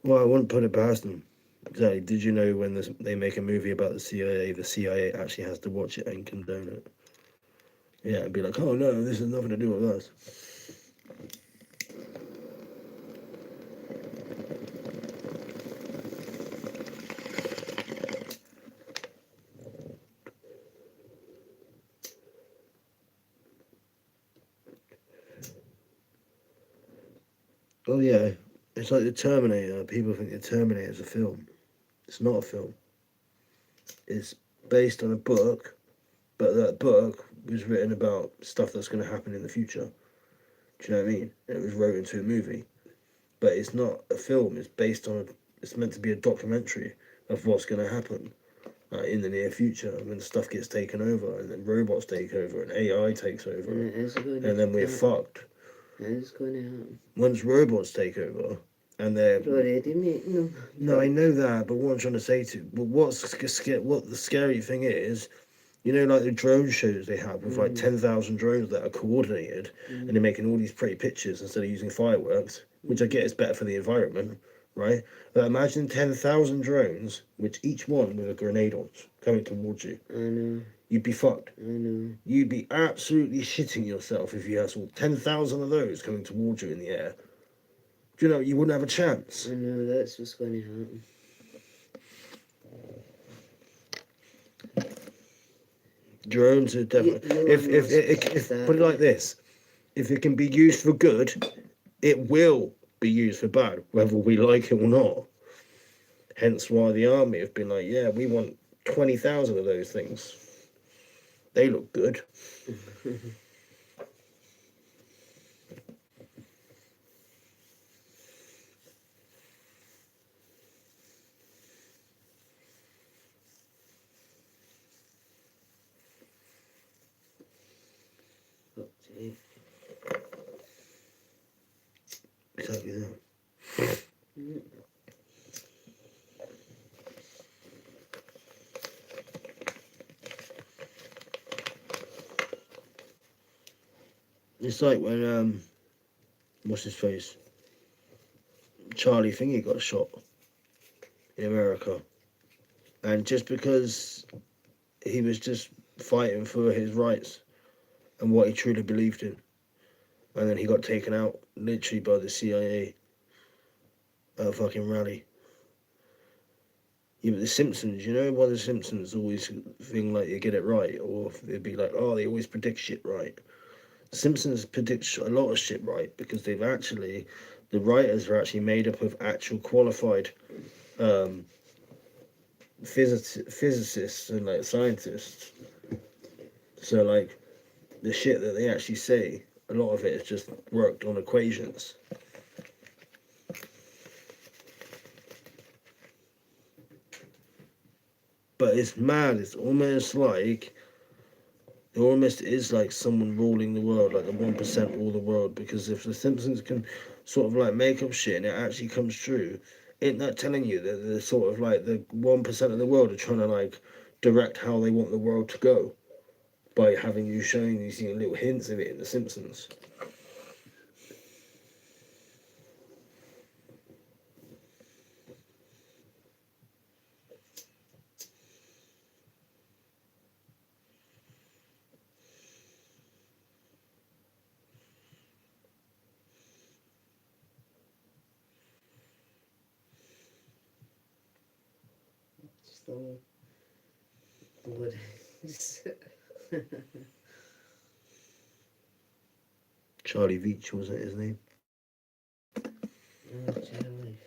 Well, I wouldn't put it past them. Exactly. Did you know when they make a movie about the CIA actually has to watch it and condone it? Yeah, and be like, oh no, this has nothing to do with us. Oh yeah, it's like the Terminator. People think the Terminator is a film. It's not a film. It's based on a book, but that book was written about stuff that's going to happen in the future. Do you know what I mean? And it was wrote into a movie, but it's not a film. It's based on. It's meant to be a documentary of what's going to happen in the near future when stuff gets taken over, and then robots take over, and AI takes over, and then we're fucked. It's going to happen. Once robots take over, and they're already making them. No, I know that, but what I'm trying to say what the scary thing is, you know, like the drone shows they have with like 10,000 drones that are coordinated, and they're making all these pretty pictures instead of using fireworks, which I get is better for the environment, right? But imagine 10,000 drones, which each one with a grenade on coming towards you. I know. You'd be fucked. I know. You'd be absolutely shitting yourself if you had 10,000 of those coming towards you in the air. Do you know, you wouldn't have a chance. I know, that's what's going to happen. Drones are definitely. If put it like this, if it can be used for good, it will be used for bad, whether we like it or not. Hence why the army have been like, yeah, we want 20,000 of those things. They look good. Exactly that. It's like when what's his face? Charlie Thingy got shot in America. And just because he was just fighting for his rights and what he truly believed in. And then he got taken out literally by the CIA at a fucking rally. Yeah, but the Simpsons, you know why the Simpsons always think like they get it right, or they'd be like, oh, they always predict shit right. The Simpsons predict a lot of shit right because the writers are actually made up of actual qualified physicists and like scientists. So like the shit that they actually say, a lot of it is just worked on equations. But it's mad. It almost is like someone ruling the world, like the 1% rule the world. Because if the Simpsons can sort of like make up shit and it actually comes true, ain't that telling you that the sort of like the 1% of the world are trying to like direct how they want the world to go by having you showing these little hints of it in the Simpsons? So, what is Charlie Veach, wasn't his name? Oh, Charlie.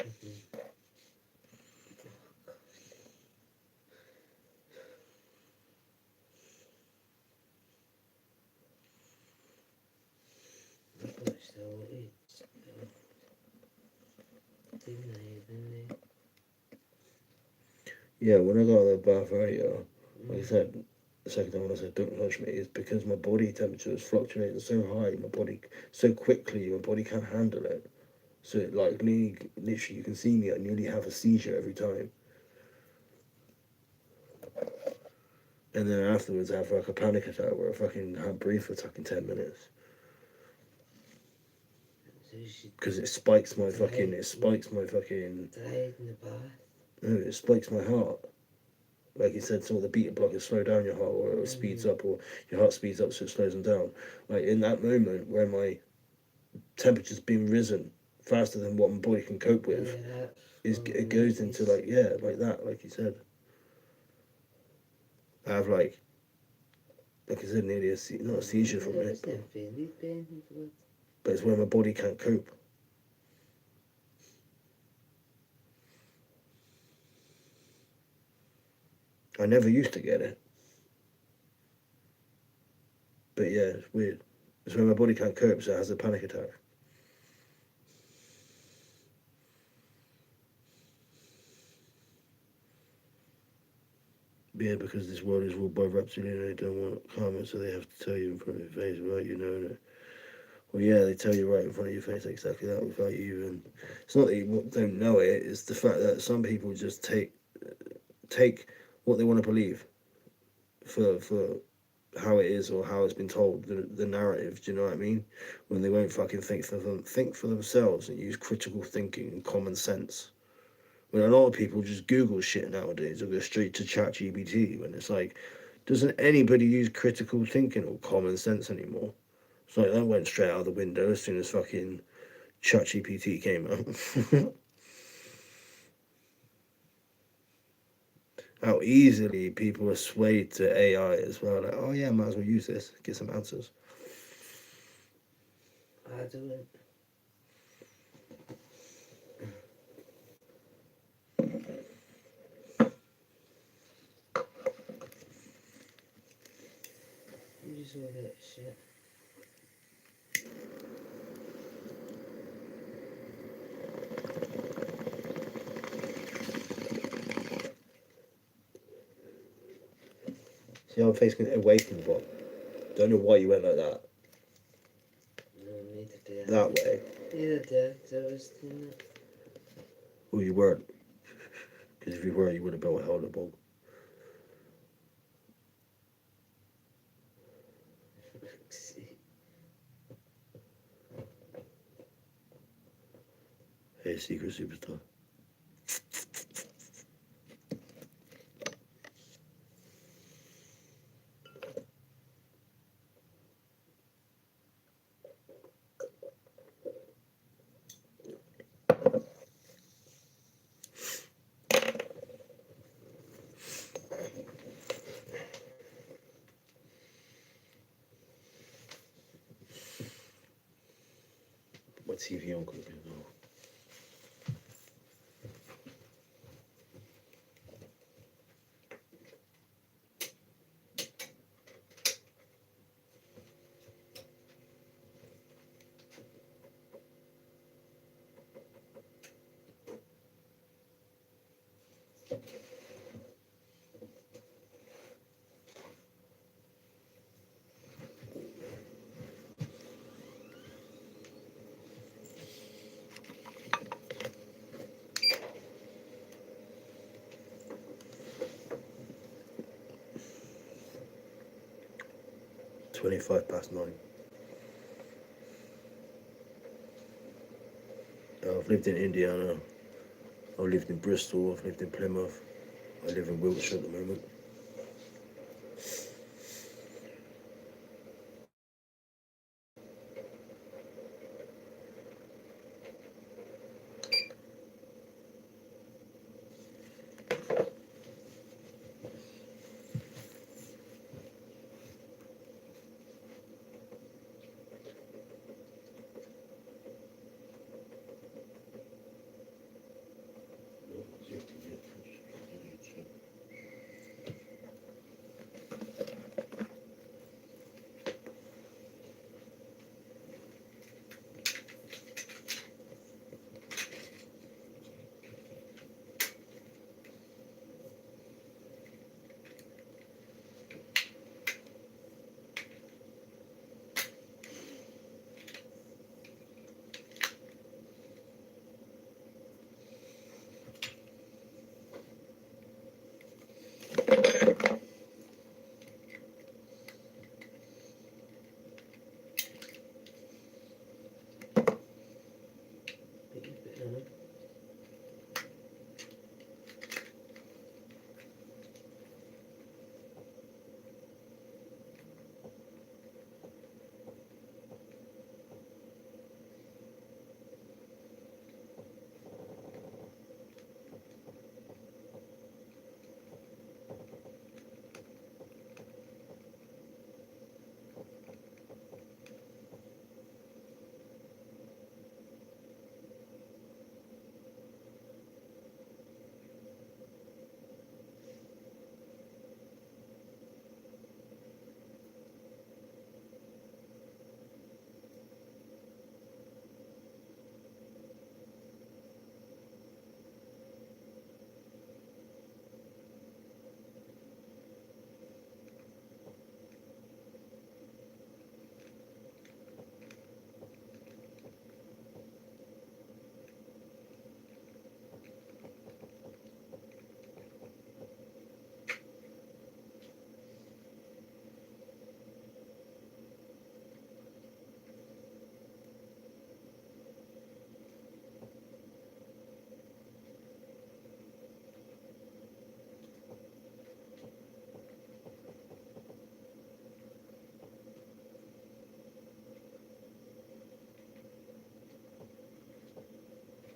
Yeah, when I got out of the bath earlier, like I said, the second time when I said don't touch me, is because my body temperature is fluctuating so high, my body so quickly, my body can't handle it. So it like literally, you can see me. I nearly have a seizure every time, and then afterwards I have like a panic attack where I fucking can't breathe for fucking 10 minutes because it spikes my fucking. It spikes my fucking. No, it spikes my heart. Like you said, some of the beta blockers slow down your heart, or it speeds up, or your heart speeds up, so it slows them down. Like in that moment where my temperature's been risen faster than what my body can cope with, it goes into like like that, like you said. I have like I said, nearly not a seizure from it, but it's where my body can't cope. I never used to get it, but yeah, it's weird. It's when my body can't cope, so it has a panic attack. Yeah, because this world is ruled by reptilians and they don't want karma, so they have to tell you in front of your face without you knowing it. Well, yeah, they tell you right in front of your face exactly that without you even. It's not that you don't know it; it's the fact that some people just take what they want to believe for how it is or how it's been told, the narrative. Do you know what I mean? When they won't fucking think for themselves and use critical thinking and common sense. When a lot of people just Google shit nowadays or go straight to ChatGPT when it's like, doesn't anybody use critical thinking or common sense anymore? It's like that went straight out the window as soon as fucking ChatGPT came out. how easily people are swayed to AI as well. Like, oh yeah, might as well use this, get some answers. I do it. Use all that shit. See how I'm facing away from the bot. Don't know why you went like that. No, neither did I. That way. Neither did I, 'cause I was doing it. Well, you weren't. Because if you were, you would have built a hell of a ball. See. Hey, secret superstar. My TV on quickly as well. (25 past 9). I've lived in Indiana. I've lived in Bristol. I've lived in Plymouth. I live in Wiltshire at the moment.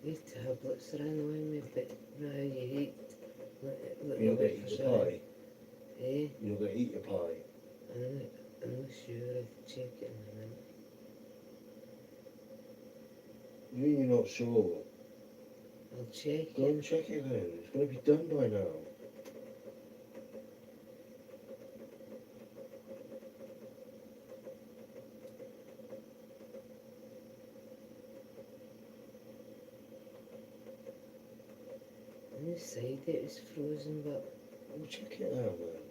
These tablets are annoying me, but now you hate. Look, You're not going to eat your pie. Eh? You're not going to eat your pie. I'm not sure. I can check it in a minute. You mean you're not sure? I'll check Go it. and check it then. It's going to be done by now. Inside it is frozen, but Well, check it out, man.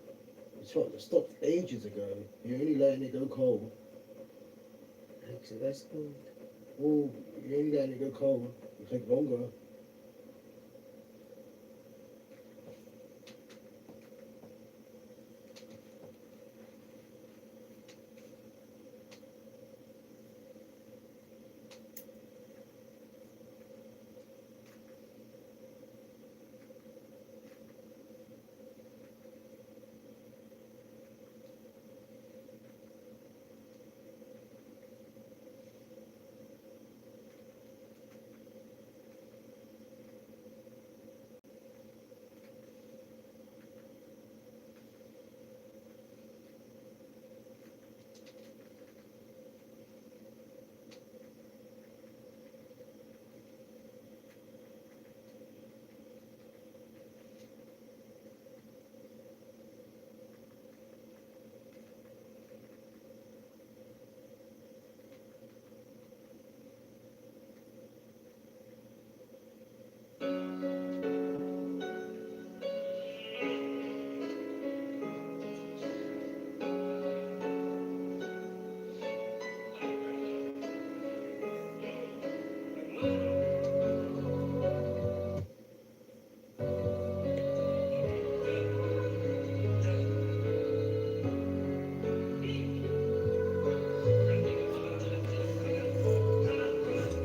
It stopped ages ago. You're only letting it go cold. actually that's cold. Well, you're only letting it go cold. It'll take longer.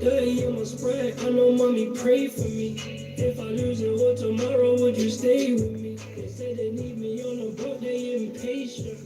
Dirty on my spread, I know mommy pray for me. If I lose it all tomorrow, would you stay with me? They say they need me on the boat, they impatient.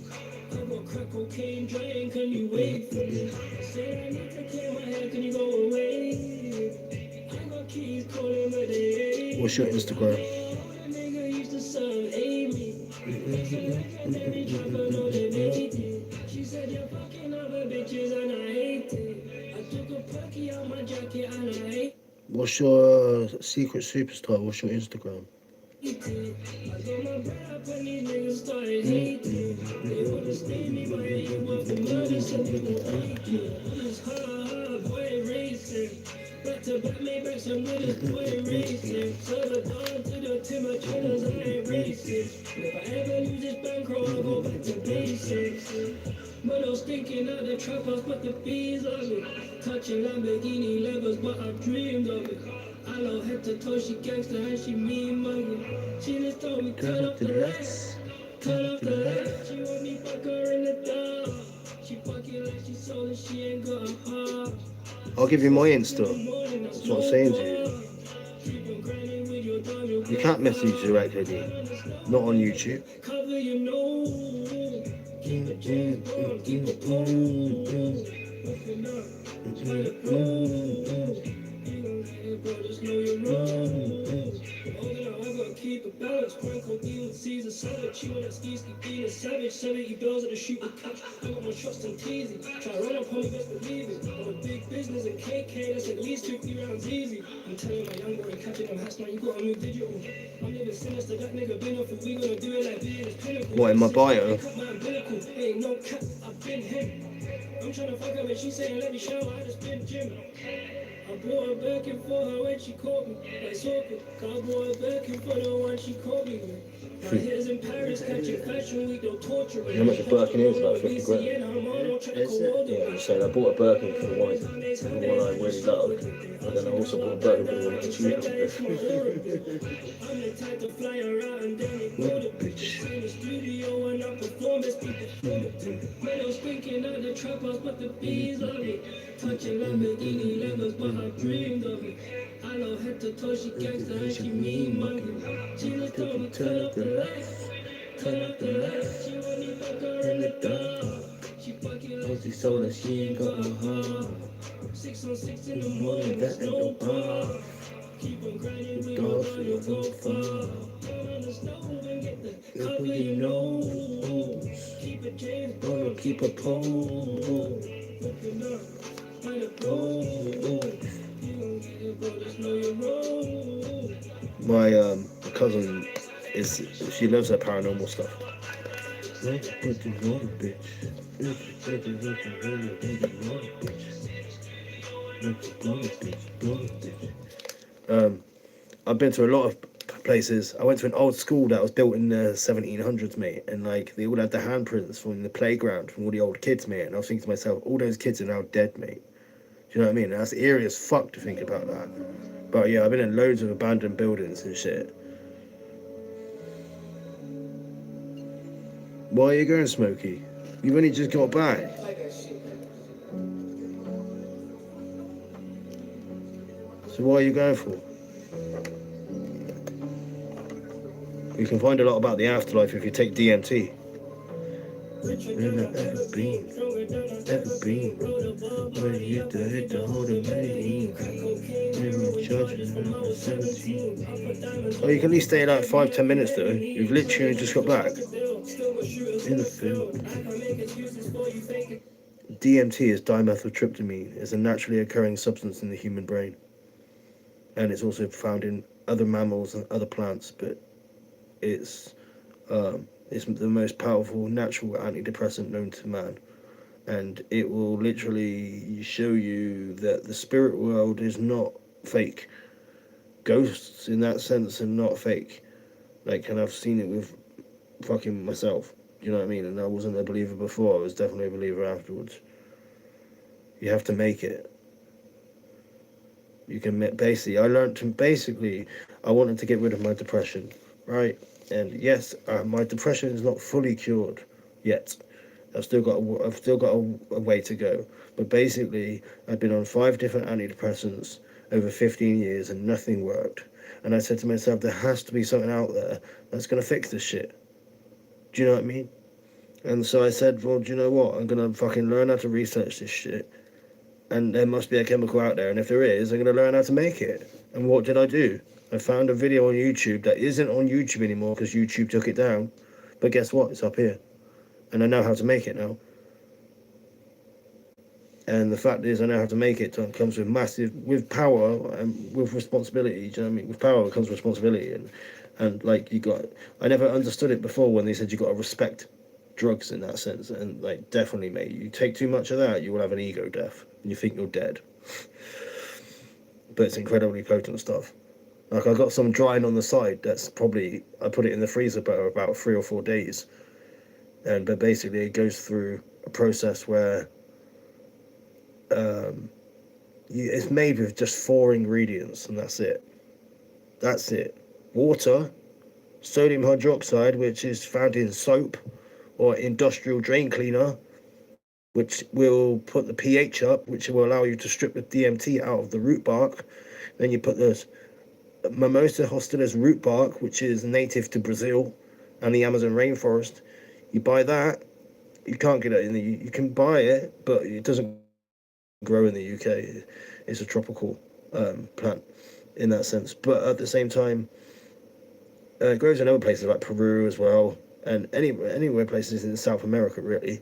I got crack cocaine drying, can you wait for me? I say I need to clear my head, can you go away? I got keys calling, but they ain't. What's your Instagram? The nigga used to serve Amy. Legendary trapper, know they made it. She said you're fucking other bitches and I hate it. I took a perky out my jacket and I hate What's your secret superstar? What's your Instagram? it. I got my bread up and these niggas started hating. They wanna stay me, but you want for murder, so they gon' take it. It's hard, boy racing. Back to back, made back some with this boy racing. Serve a dog to the timber trailers, I ain't racing. If I ever lose this bankroll, I'll go back to basics. But I was thinking of the trap house, but the fees of it. Touching Lamborghini levels, but I dreamed of it. I know head to toe, she gangster and she mean mugging. She just told me turn up the lights, turn up the lights. She want me fuck her in the dark. She fucking like she sold and she ain't got a heart. I'll give you my Insta. That's what I'm saying to you. You can't message direct ID. Not on YouTube. Cover your nose. Keep the jeans on, keep the pose. Open up, try to close. You gon' get it, bro, just know you're wrong. I gotta keep it balanced. Point codeine with Caesar salad. Chewing that ski being a savage. 70 bills at the shoot with catch. I got no trust in teasy. Try to run up on me, best believe it. I'm a big business and KK, that's at least 50 rounds easy. I'm telling my young boy, catching them hats, now you gotta move digital. I'm living sinister, that nigga been off, and we gonna do it like being his pinnacle. What, in my bio? Cut my umbilical, ain't no cap, I've been him. I'm trying to fuck her, but she saying let me shower, I just been gym. I brought her back and for her when she caught me. Like soccer, I brought her back and for the one she caught me with. My head's in Paris, catching fashion week, don't torture me. How much a Birkin is? About 50 grand. Yeah, So I bought a Birkin for the one I really love. And then I also bought a Birkin for the one that you love. I'm the type to fly around and then it go to bitch. In the studio and I perform as people feel it. Man, I was thinking of the trap house, but the bees of it. Touching Lamborghini levels, but I dreamed of it. I know head to toe, she gangster and she mean mugging. She just told me turn up the lights, turn up the lights. She want me fuck her in the dark. She fucking like she sold her, she ain't got no heart. 6 on 6 in the morning, that's no bar. Keep on grinding, we gon' go far. On the stove, Cover your nose. Keep a chance, Gonna keep a pose. looking up. Let it blow. You gon' get it, but just know your role. My cousin she loves her paranormal stuff. I've been to a lot of places. I went to an old school that was built in the 1700s, mate, and like they all had the handprints from the playground from all the old kids, mate. And I was thinking to myself, all those kids are now dead, mate. Do you know what I mean? That's eerie as fuck to think about that. But yeah, I've been in loads of abandoned buildings and shit. Why are you going, Smokey? You've only just got back. So what are you going for? You can find a lot about the afterlife if you take DMT. Ever been, where you did the whole thing. Oh, you can at least stay like 5-10 minutes though. You've literally just got back. In the field. DMT is dimethyltryptamine. It's a naturally occurring substance in the human brain. And it's also found in other mammals and other plants, but it's the most powerful natural antidepressant known to man. And it will literally show you that the spirit world is not fake. Ghosts in that sense are not fake. Like, and I've seen it with fucking myself. You know what I mean? And I wasn't a believer before. I was definitely a believer afterwards. You have to make it. You can basically, I wanted to get rid of my depression, right? And yes, my depression is not fully cured yet. I've still got a way to go. But basically, I've been on 5 different antidepressants over 15 years and nothing worked. And I said to myself, there has to be something out there that's going to fix this shit. Do you know what I mean? And so I said, well, do you know what? I'm going to fucking learn how to research this shit. And there must be a chemical out there. And if there is, I'm going to learn how to make it. And what did I do? I found a video on YouTube that isn't on YouTube anymore because YouTube took it down. But guess what? It's up here. And I know how to make it now. And the fact is, I know how to make it. So it comes with power and with responsibility. Do you know what I mean? With power comes responsibility. And like I never understood it before when they said you got to respect drugs in that sense. And like, definitely, mate, you take too much of that, you will have an ego death. And you think you're dead. But it's incredibly potent stuff. Like, I got some drying on the side that's probably, I put it in the freezer for about 3 or 4 days. But basically it goes through a process where it's made with just 4 ingredients and that's it. That's it. Water, sodium hydroxide, which is found in soap or industrial drain cleaner, which will put the pH up, which will allow you to strip the DMT out of the root bark. Then you put the Mimosa hostilis root bark, which is native to Brazil and the Amazon rainforest. You buy that. You can't get it you can buy it, but it doesn't grow in the UK. It's a tropical plant in that sense. But at the same time, it grows in other places like Peru as well, and anywhere places in South America really.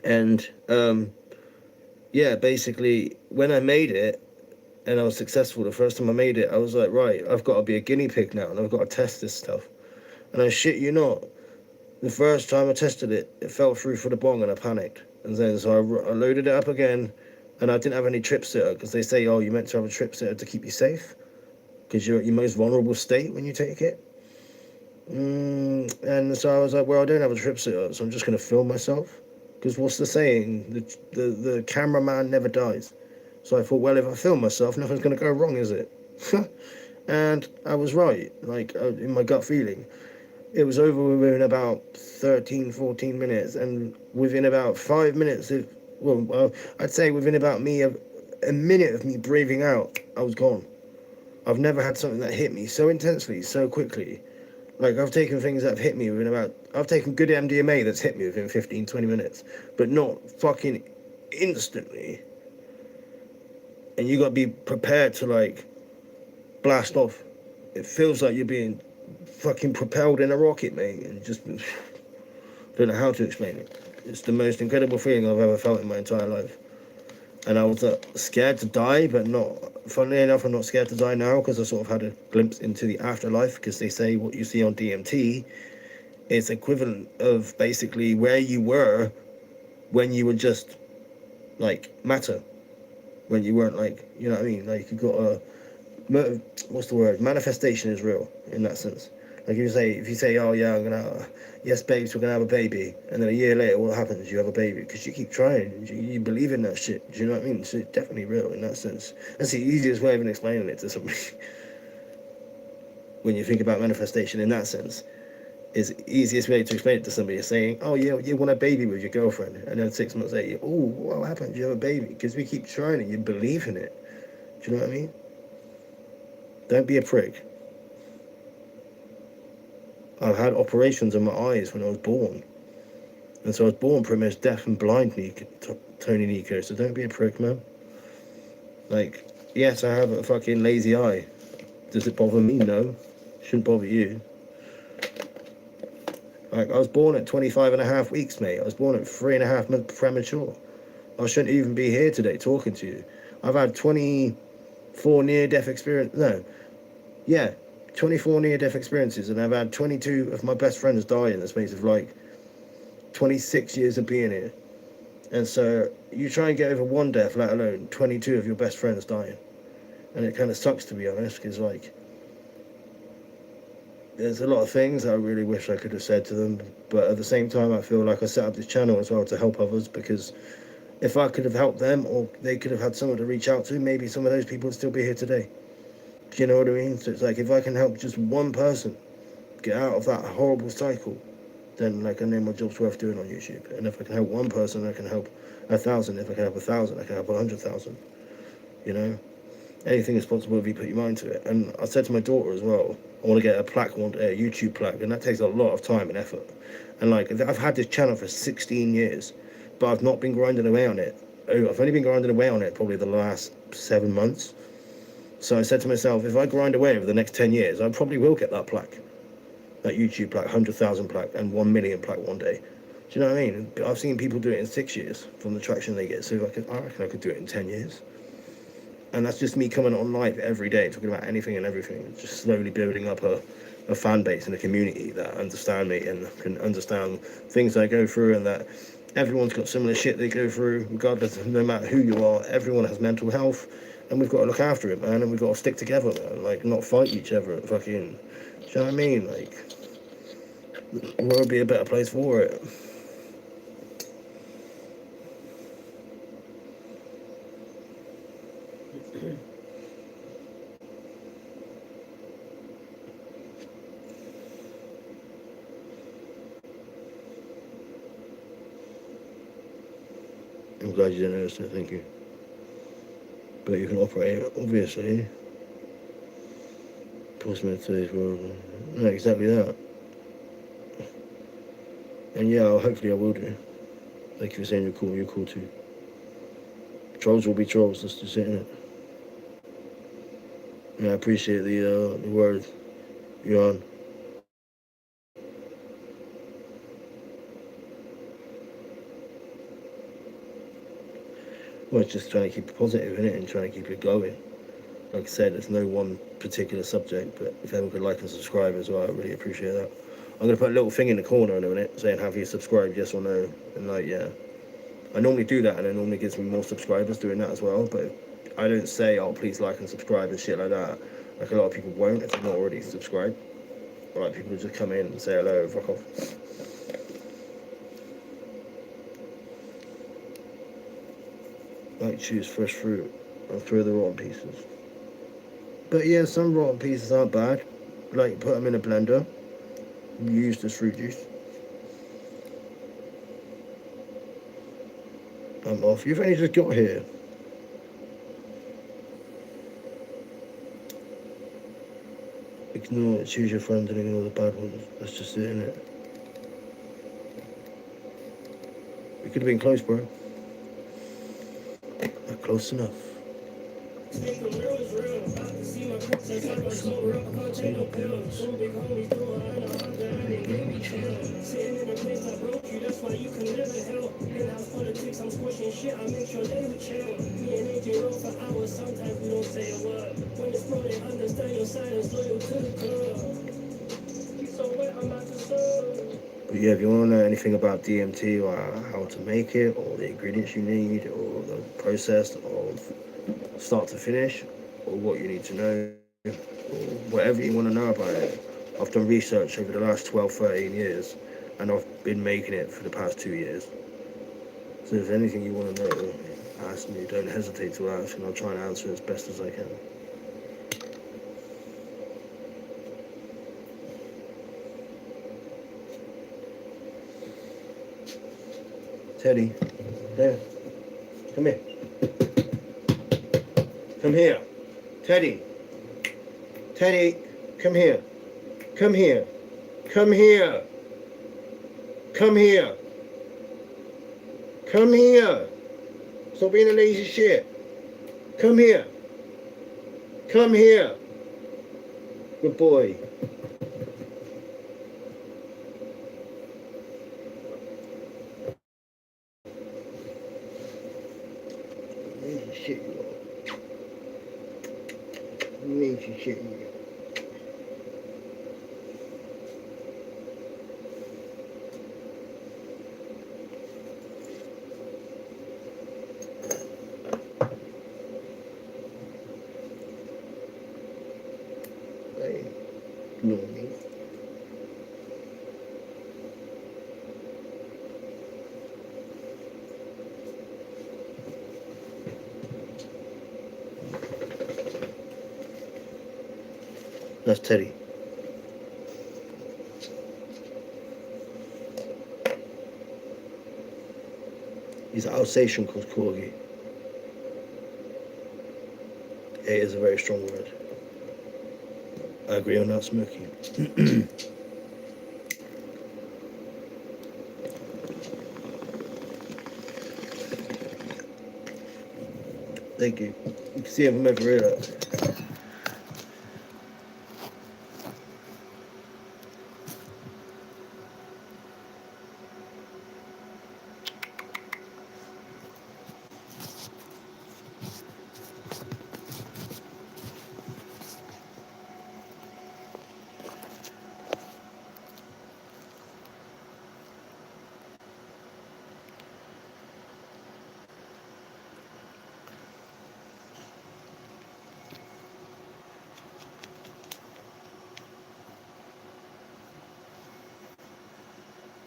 And basically when I made it and I was successful the first time I made it, I was like, right, I've got to be a guinea pig now and I've got to test this stuff. And I shit you not, the first time I tested it, it fell through for the bong and I panicked. And then so I loaded it up again and I didn't have any trip sitter because they say, oh, you're meant to have a trip sitter to keep you safe because you're at your most vulnerable state when you take it. And so I was like, well, I don't have a trip sitter, so I'm just going to film myself. Because what's the saying? The cameraman never dies. So I thought, well, if I film myself, nothing's going to go wrong, is it? And I was right, like, in my gut feeling. It was over within about 13, 14 minutes. And within about 5 minutes, I'd say within about a minute of me breathing out, I was gone. I've never had something that hit me so intensely, so quickly. Like, I've taken things that have hit me I've taken good MDMA that's hit me within 15, 20 minutes, but not fucking instantly. And you got to be prepared to, like, blast off. It feels like you're being fucking propelled in a rocket, mate, and just don't know how to explain it. It's the most incredible feeling I've ever felt in my entire life. And I was scared to die, but not. Funnily enough, I'm not scared to die now because I sort of had a glimpse into the afterlife. Because they say what you see on DMT is equivalent of basically where you were when you were just like matter, when you weren't like, you know what I mean? Like you got a, what's the word? Manifestation is real in that sense. Like if you say, oh yeah, yes, babes, we're gonna have a baby, and then a year later, what happens? You have a baby because you keep trying. You believe in that shit. Do you know what I mean? So it's definitely real in that sense. That's the easiest way of explaining it to somebody. When you think about manifestation in that sense, is the easiest way to explain it to somebody is saying, oh yeah, you want a baby with your girlfriend, and then 6 months later, oh, what happened? You have a baby because we keep trying and you believe in it. Do you know what I mean? Don't be a prick. I've had operations on my eyes when I was born. And so I was born pretty much deaf and blind, Tony Nico. So don't be a prick, man. Like, yes, I have a fucking lazy eye. Does it bother me? No. Shouldn't bother you. Like, I was born at 25 and a half weeks, mate. I was born at 3.5 months premature. I shouldn't even be here today talking to you. I've had 24 near-death experience. No. Yeah. 24 near-death experiences, and I've had 22 of my best friends die in the space of like 26 years of being here. And so you try and get over one death, let alone 22 of your best friends dying. And it kind of sucks, to be honest, because like there's a lot of things I really wish I could have said to them, but at the same time I feel like I set up this channel as well to help others, because if I could have helped them, or they could have had someone to reach out to, maybe some of those people would still be here today. Do you know what I mean? So it's like, if I can help just one person get out of that horrible cycle, then like I know my job's worth doing on YouTube. And if I can help one person, I can help 1,000. If I can help 1,000, I can help 100,000. You know, anything is possible if you put your mind to it. And I said to my daughter as well, I want to get a plaque one day, a YouTube plaque, and that takes a lot of time and effort. And like, I've had this channel for 16 years, but I've not been grinding away on it. I've only been grinding away on it probably the last 7 months. So I said to myself, if I grind away over the next 10 years, I probably will get that plaque, that YouTube plaque, 100,000 plaque, and 1 million plaque one day. Do you know what I mean? I've seen people do it in 6 years from the traction they get. So I reckon I could do it in 10 years. And that's just me coming on live every day, talking about anything and everything, just slowly building up a fan base and a community that understand me and can understand things I go through, and that everyone's got similar shit they go through, regardless of no matter who you are. Everyone has mental health. And we've got to look after it, man, and we've got to stick together, man, like, not fight each other and fucking, do you know what I mean? Like, the world would be a better place for it. I'm glad you didn't notice it, thank you. But you can operate, obviously. Postman today's world. No, exactly that. And yeah, hopefully I will do. Thank you for saying you're cool too. Trolls will be trolls, that's just it, innit? Yeah, I appreciate the word you're on. Well, it's just trying to keep it positive in it and trying to keep it going. Like I said, there's no one particular subject, but if anyone could like and subscribe as well, I really appreciate that. I'm going to put a little thing in the corner in a minute saying, have you subscribed, yes or no? And like, yeah. I normally do that, and it normally gives me more subscribers doing that as well, but I don't say, oh, please like and subscribe and shit like that. Like, a lot of people won't if they're not already subscribed. Or like, people just come in and say hello, fuck off. Like, choose fresh fruit and throw the rotten pieces. But yeah, some rotten pieces aren't bad. Like, put them in a blender, use the fruit juice. I'm off. You've only just got here. Ignore it, choose your friends and ignore the bad ones. That's just it, innit? We could have been close, bro. Not close enough. Take a real is real. About to see my princess, I got sober up, I can't take no pills. So big homies doing, I know how that they gave me chill. Sitting in a place that broke you, that's why you can live in hell. In-house politics, I'm squishing shit, I make sure they would chill. Me and AJ roll for hours, sometimes we don't say a word. When it's pro, they understand your silence, loyal to the club. He's so wet, I'm about to serve. But yeah, if you want to know anything about DMT or how to make it, or the ingredients you need, or the process of start to finish, or what you need to know, or whatever you want to know about it, I've done research over the last 12, 13 years, and I've been making it for the past 2 years. So if there's anything you want to know, ask me, don't hesitate to ask, and I'll try and answer as best as I can. Teddy, there, come here. Come here. Teddy. Teddy, come here. Come here. Come here. Come here. Come here. Stop being a lazy shit. Come here. Come here. Good boy. Lazy shit, you are. Lazy shit, you are. Normie. That's Teddy. He's an Alsatian called Corgi. It is a very strong word. I agree on that, Smokey. Thank you. You can see him from over here.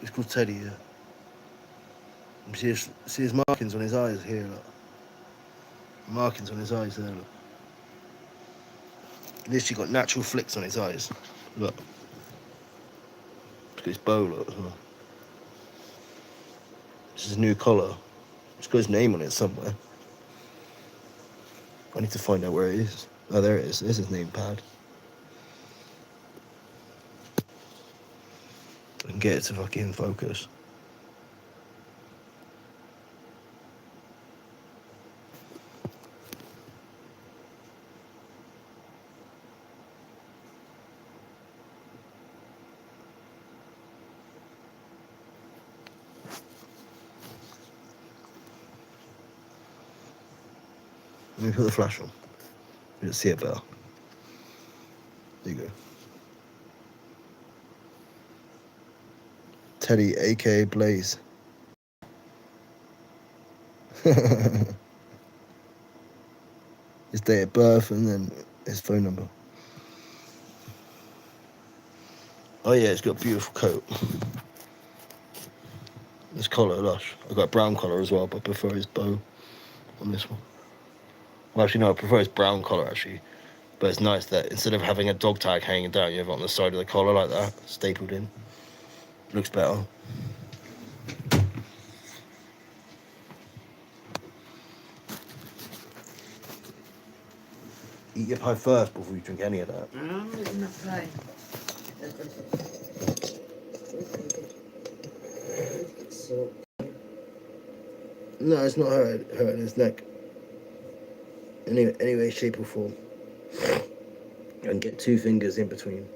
He's called Teddy, yeah. See his markings on his eyes here, look. Markings on his eyes there, look. Literally got natural flicks on his eyes. Look. Look at his bow, look, as well. This is his new collar. It's got his name on it somewhere. I need to find out where it is. Oh, there it is. There's his name pad. I can get it to fucking focus. Let me put the flash on. You can see it better. There you go. Teddy, aka Blaze. His date of birth and then his phone number. Oh yeah, it's got a beautiful coat. This collar, lush. I've got a brown collar as well, but I prefer his bow on this one. Well, actually, no, I prefer his brown collar, actually. But it's nice that instead of having a dog tag hanging down, you have it on the side of the collar like that, stapled in. Looks better. Eat your pie first before you drink any of that. I'm eating my pie. So, No, it's not hurting his neck. any way, shape or form. And get 2 fingers in between.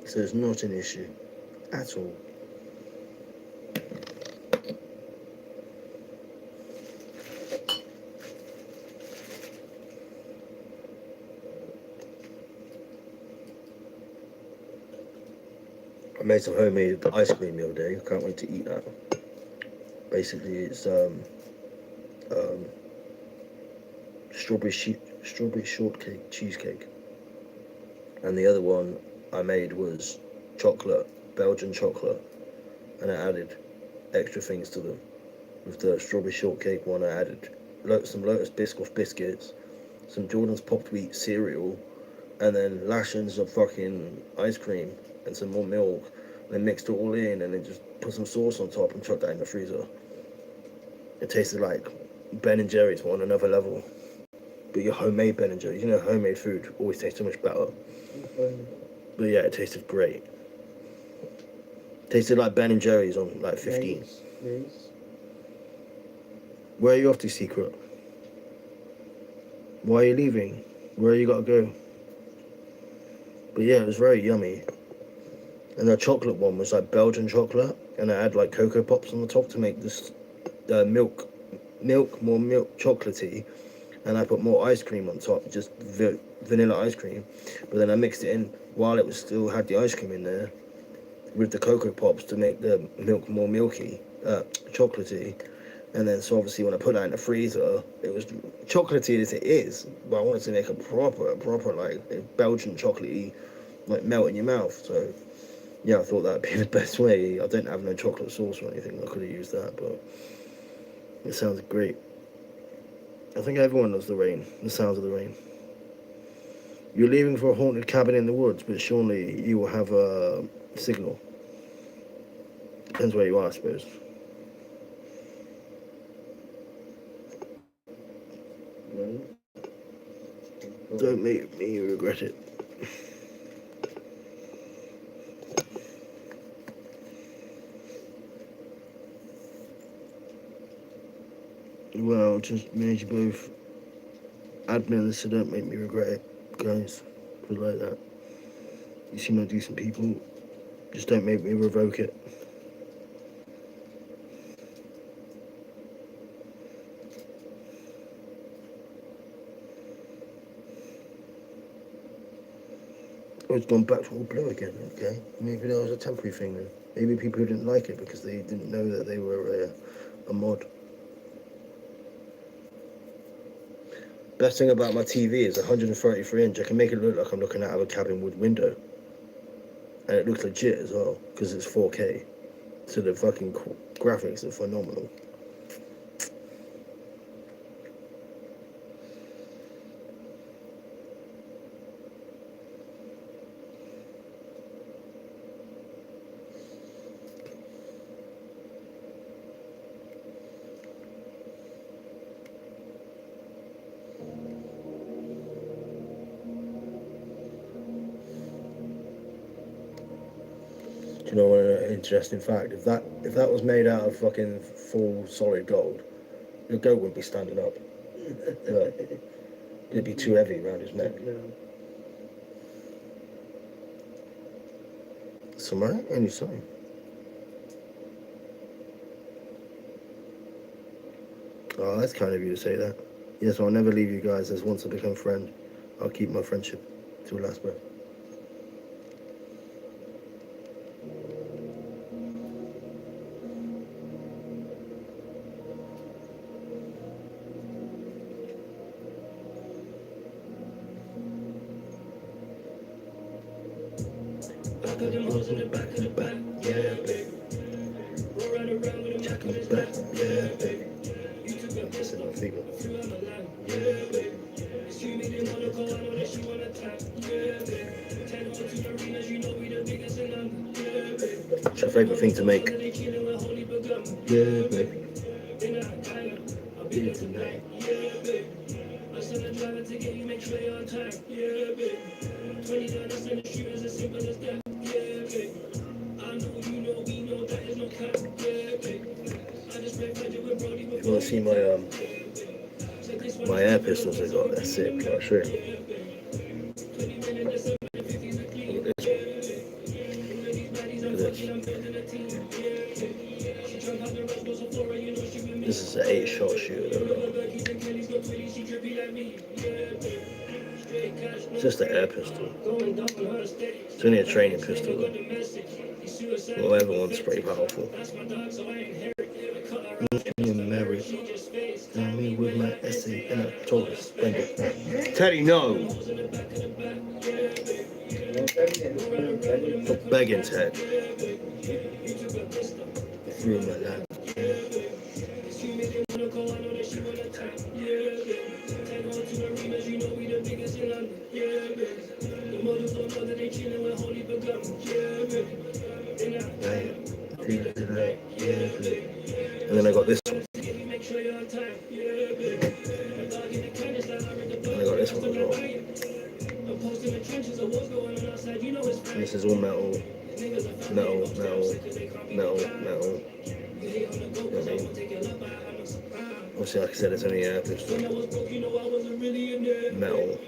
So it's not an issue at all. I made some homemade ice cream the other day. I can't wait to eat that. Basically, it's strawberry shortcake cheesecake, and the other one I made was Belgian chocolate, and I added extra things to them. With the strawberry shortcake one, I added some Lotus Biscoff biscuits, some Jordan's Popped Wheat cereal, and then lashings of fucking ice cream and some more milk, and then mixed it all in, and then just put some sauce on top and chucked that in the freezer. It tasted like Ben and Jerry's, but on another level. But your homemade Ben and Jerry's, homemade food always tastes so much better. But yeah, it tasted great. Tasted like Ben and Jerry's on like 15. Nice. Where are you off to, Secret? Why are you leaving? Where you gotta go? But yeah, it was very yummy. And the chocolate one was like Belgian chocolate, and I had like Cocoa Pops on the top to make this more milk chocolatey, and I put more ice cream on top, just vanilla ice cream. But then I mixed it in while it was still had the ice cream in there with the Cocoa Pops to make the milk more milky, chocolatey. And then so obviously when I put that in the freezer, it was chocolatey as it is, but I wanted to make a proper like a Belgian chocolatey, like melt in your mouth. So yeah, I thought that'd be the best way. I didn't have no chocolate sauce or anything. I could have used that, but it sounds great. I think everyone loves the rain, the sounds of the rain. You're leaving for a haunted cabin in the woods, but surely you will have a signal. Depends where you are, I suppose. Don't make me regret it. Well, just made you both admins, so don't make me regret it, guys. Put it like that. You seem like decent people. Just don't make me revoke it. Oh, it's gone back to all blue again, okay. Maybe that was a temporary thing then. Maybe people didn't like it because they didn't know that they were a mod. Best thing about my TV is 133 inch. I can make it look like I'm looking out of a cabin with window. And it looks legit as well, because it's 4K. So the fucking graphics are phenomenal. Do you know what an interesting fact? If that was made out of fucking full solid gold, your goat wouldn't be standing up. No. It'd be too heavy around his neck. No. Somewhere? Any sign? Oh, that's kind of you to say that. Yes, I'll never leave you guys, as once I become friend, I'll keep my friendship to the last breath. Back of them hoes in the back of the back, yeah, baby. We'll ride around with them back of his back, yeah, baby. You took a piss and I flew out my line, yeah, baby. She made it wanna go, I know that she wanna tap, yeah, baby. 10 on 2 arenas, you know we the biggest in London, yeah, baby. What's your favourite thing to make? Yeah, baby. I'll be there tonight, yeah, baby. I send a driver to get you, make sure you're on time, yeah, baby. 29, I send the shooters as simple as that. I know you know, we know that is no cap, yeah, babe. I just been friendly with Brody before. see my my air pistols I got? They're sick. I'll show you. Look at this. This is an 8-shot shooter. It's just an air pistol. It's only a training pistol though. Well, everyone's pretty powerful. Married. Me with my essay and a Taurus. Teddy, no! For begging's head. Through my life. And then I got this one. And I got this one as well. And this is all metal. Metal. You know what I mean? Obviously, like I said, it's only air pistol. Metal.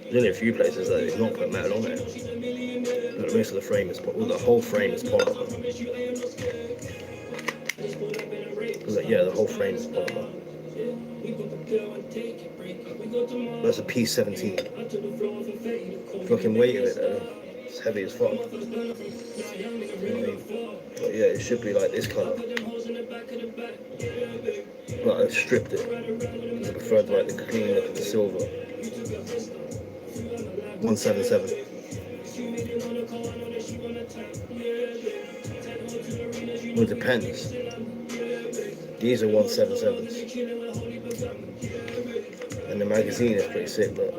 There's only a few places that they've not put metal on it. But the rest of the frame is, well, the whole frame is polymer. Yeah, the whole frame is polymer. That's a P17. Fucking weight of it though. It's heavy as fuck. You know what I mean? But yeah, it should be like this colour. But I stripped it. I preferred like the clean look of the silver. 177. Well, it depends. These are 177s. And the magazine is pretty sick, but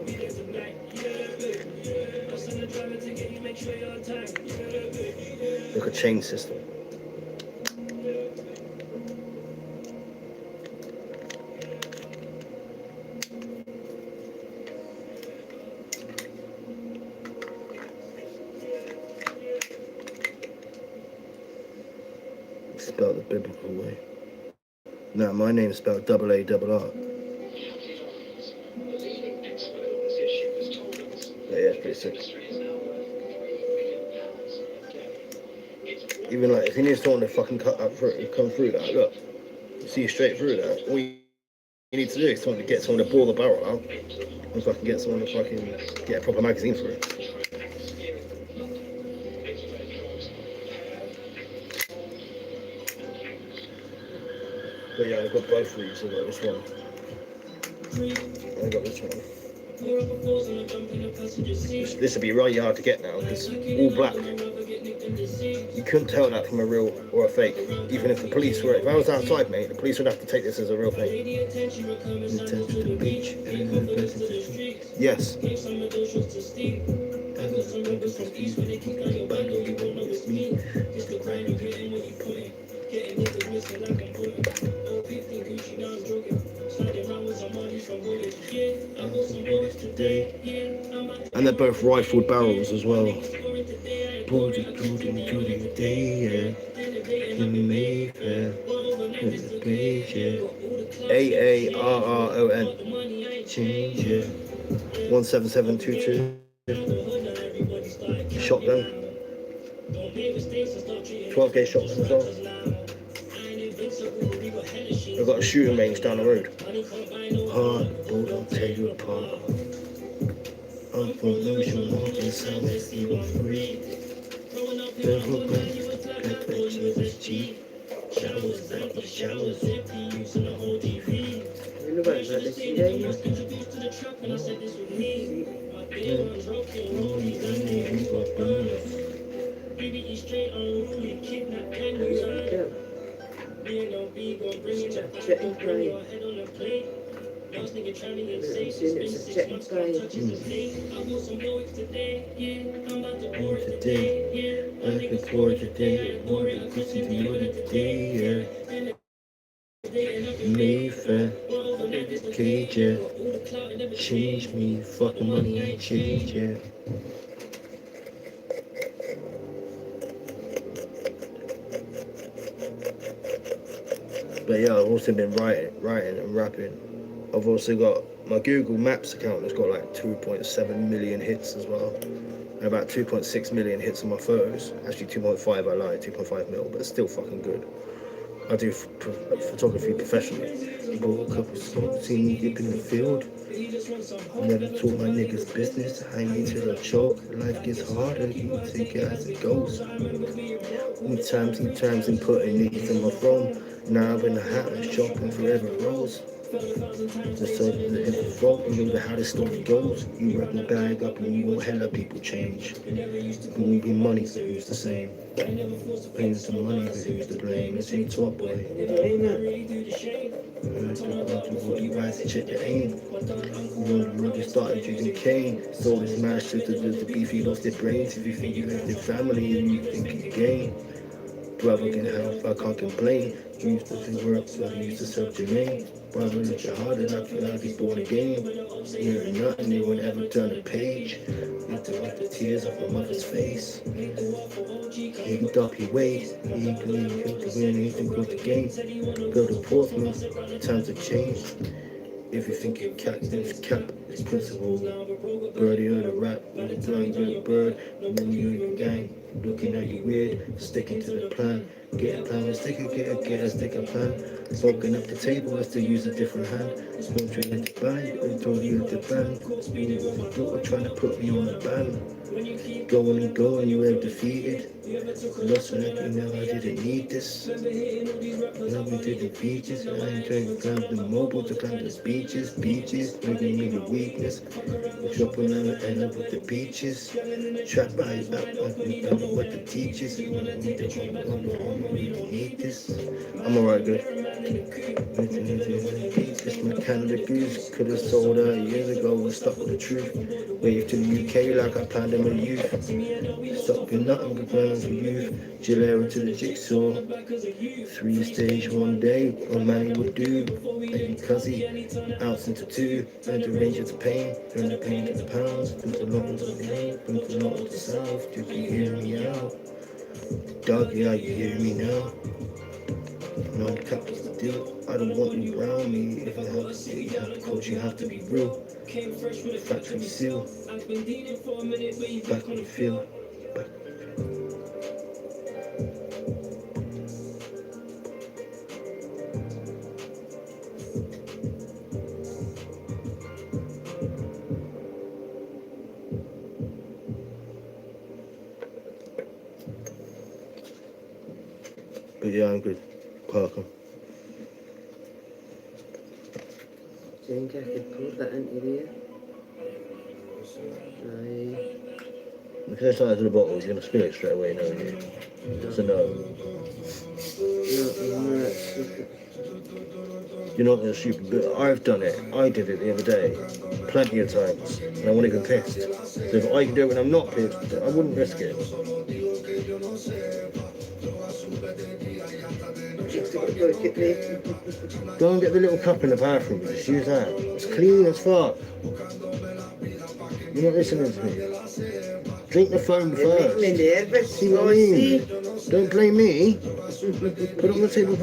look at chain system. It's spelled the biblical way. No, my name is spelled AARR. Yeah, it's pretty sick. Even like, if you need someone to fucking cut up through, come through that, look, you see straight through that. All you need to do is get someone to bore the barrel out, and fucking get someone to fucking get a proper magazine for it. But yeah, I've got both of these. I got this one. I got this one. This would be really hard to get now because all black. You couldn't tell that from a real or a fake. Even if the police were, if I was outside, mate, the police would have to take this as a real thing. Yes. And they're both rifled barrels as well. AARRON. Change it. 17722. Shotgun. 12 gauge shotgun as well. I've got a shooting range down the road. Hard, I'll tear you apart. I'm from Ocean Walking, so let's even free. The hook back, you was cheap. Showers, using the whole TV. Baby, you straight unruly, kidnap kangaroo. BNLB gon' bring it up, put your head on the plate. Last nigga trying to get safe, it's been 6 months, no touches of faith. I want some Rolex today, yeah, I'm about to pour it today, yeah. I niggas pour it today, pour it, listen to you today, yeah. Mayfair, cage, yeah. Change me, fucking money ain't change, yeah. But yeah, I've also been writing and rapping. I've also got my Google Maps account that's got like 2.7 million hits as well. And about 2.6 million hits on my photos. Actually 2.5, I lied, 2.5 mil, but it's still fucking good. I do photography professionally. Bought a couple spots, seen me dip in the field. Never taught my niggas business, hang me to the chalk. Life gets harder, you take it as it goes. New times in putting niggas on my phone. Now I'm in the hat and shopping forever rolls. Just so that if the fault, you know how the story goes. You run the bag up and you won't hella people change. It won't be money, so who's the same? Paying some money, but who's to blame? It's ain't top boy. Check the aim. When you started using cane, so this man shit the beef, he lost their brains. If you think you left their family and you think you gain. Brother can help, I can't complain. You used to work, so I used to serve Jermaine. Brother, look your heart, and I feel like he's born again. Hearing nothing, they won't ever turn a page. Used to wipe the tears off my mother's face. He looked up your ways. He ain't believe he could win, he can go the game. Go to Portsmouth, times have changed. If you think your cat is cap, it's principle. Birdie on a rap, with a blind bird, and then you in the gang. Looking at you weird, sticking to the plan. Get a plan, stick a plan. Broken up the table, I still use a different hand. Smoking at the band, I told you at the band. You were trying to put me on the band. Going and going, you were defeated. Lost when I didn't need this. Now we did the beaches, I ain't trying to climb the mobile to climb the beaches, making me the weakness. Dropping on the end up with the beaches. Trapped by what the teachers. We need this. I'm alright, good. This my Canada Goose. Could have sold her years ago and stuck with the truth. Wave to the UK like I planned in my youth. Stop being nothing but plans for youth. Gilera to the jigsaw. 3-stage one day, what Manny would do. Baby cuzzy, ounce into 2. Turn the range of the pain, turn the pain to the pounds. Put the lot into the pain, put the lot into the south. You can hear me out. Dog, yeah, you hear me now. No cap is the deal. I don't want you around me. If I have to see, you have to coach, you have to be real. Factory seal. Back on the field. Back. But yeah, I'm good. Parker. Do you think I could pull that into there? Aye. Because I started to the bottle, you're going to spill it straight away, no, you? So no. You're not going to shoot, but I've done it. I did it the other day, plenty of times, and I wasn't even pissed. So if I can do it when I'm not pissed, I wouldn't risk it. Go and get the little cup in the bathroom, just use that. It's clean as fuck. You're not listening to me. Drink the foam first. See what I mean? Don't blame me. Put it on the table.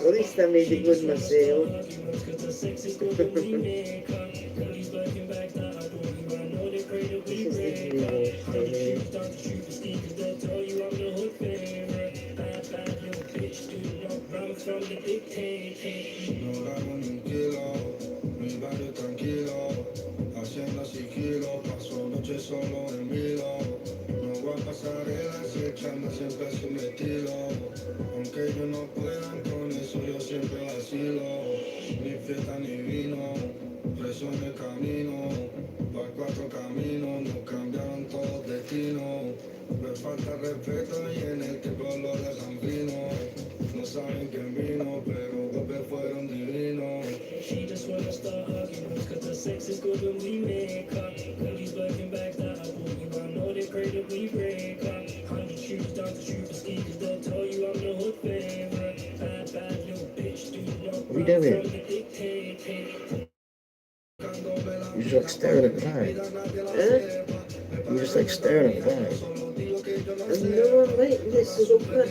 At least I made it good myself. Mi barrio tranquilo, haciendo sigilo, paso noche solo en vilo. No voy a pasarelas echando siempre su estilo. Aunque ellos no puedan con eso, yo siempre vacilo. Ni fiesta ni vino, preso en el camino. Pa' 4 caminos, nos cambiaron todos destinos. Me falta respeto y en el tipo lo dejan fino. No saben quién vino, pero golpes fueron divinos. She just wanna start arguments, cause the sex is good when we make up. Girlies lurking back that I want you, I know they're great if we break up. 100 shoes down to shoot for ski, cause they'll tell you I'm the hood favorite. Bad, bad little bitch, dude, no What are you doing? You're just like staring at the bag. You're just like staring at the bag. And no one lighting this supper.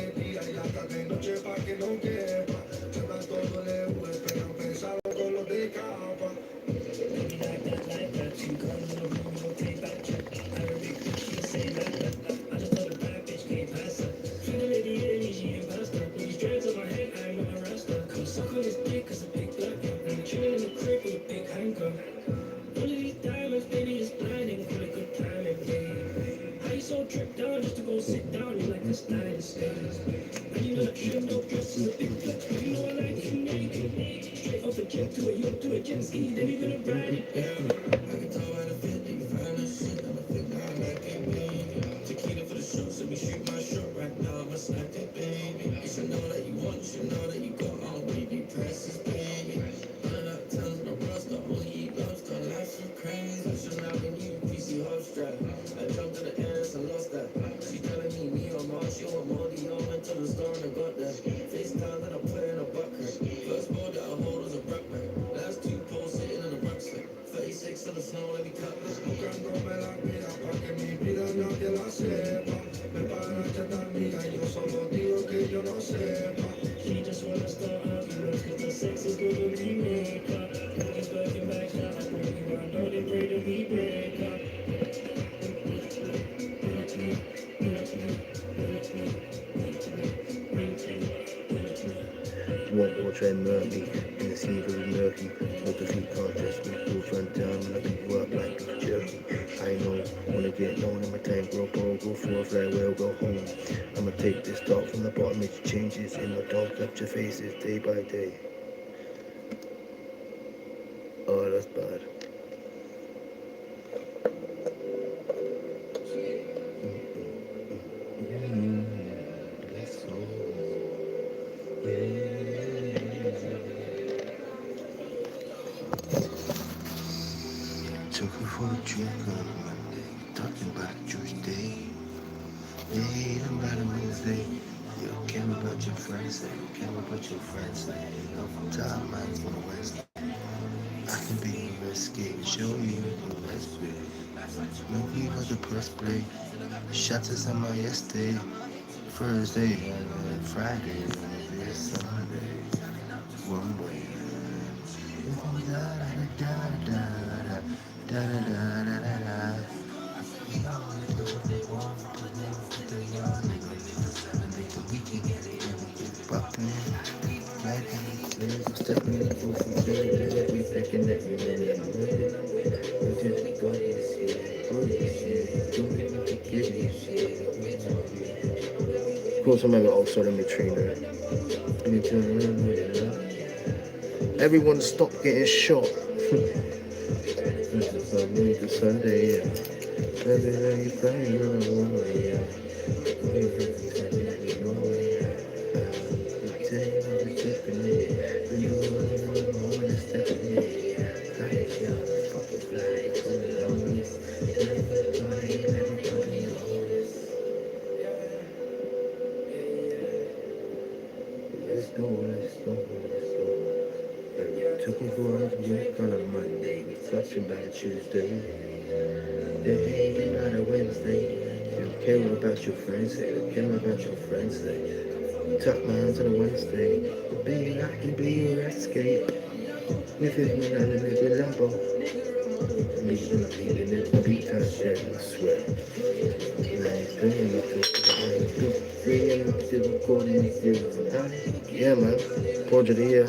So tripped down just to go sit down in like a style space. And you know that trim no dress is a big flex. You know I like you naked. Straight off a jet to a yacht to a jet ski, then you're gonna ride it. I can tell by the fit that you find that shit. I'm a fit guy like it, baby. Tequila for the show, so we shoot my shot right now. I'm snack it, baby. You should know that you want, you should know that you got all baby prices, baby. Running up tons of the rust, the only eat lobster, life's so crazy. I should not be new, PC hard strap. I jumped in the air, I lost that. She telling me or Mark, she want more Dior, went to the store and I got that. FaceTime and I put in a bucket. First ball that I hold was a Brockback. Last 2 poles sitting in a rucksack. 36 in the snow, let me cut this. Buscándome la vida pa' que mi vida nadie la sepa. Me paraste tan mía, yo solo digo que yo no sepa. She just wanna start arguments, cause the sex is gonna be made up. Niggas working back now, I know they pray to be break up. Watch them murky in the sea very murky. With the feet can't just me full front down and I beat you up like beef jerky. I know, wanna get known in my tank, grow ball, go forth, very well, go home. I'ma take this dog from the bottom, make changes in my dog, left your faces day by day. Oh, that's bad. Took her for a drink on a Monday, talking about Tuesday. Ain't about a Wednesday. You don't care about your friends, say you care about your friends, say you know from time mine's on a Wednesday. I can be risky, show you the best way. Movie was a press break. Shutters on my yesterday, Thursday, and Friday, and Sunday. One way. Da da da da da da da da da da. Of course, I remember also the Mitrina. Everyone stopped getting shot. Sunday, Took me for a week on a Monday, flashing back Tuesday. They ain't on a Wednesday. You don't care about your friends, they don't care about your friends. They tuck my hands on a Wednesday. Baby, I can be your escape. With it, man, I'm in the Lambo. Me and the beat I share, I swear. Yeah, man. Project of the year.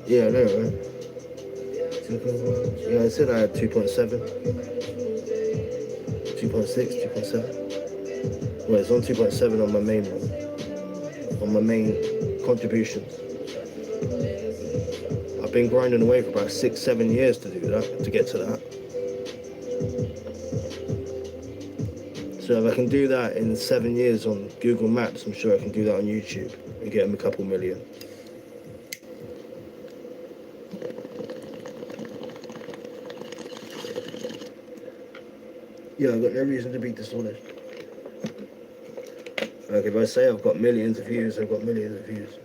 Yeah, I know, man. Yeah, I said I had 2.7, 2.6, 2.7. Well, it's on 2.7 on my main one. On my main contribution. I've been grinding away for about 6-7 years to do that, to get to that. So if I can do that in 7 years on Google Maps, I'm sure I can do that on YouTube and get them a couple million. Yeah, I've got no reason to be dishonest. Like if I say I've got millions of views, I've got millions of views.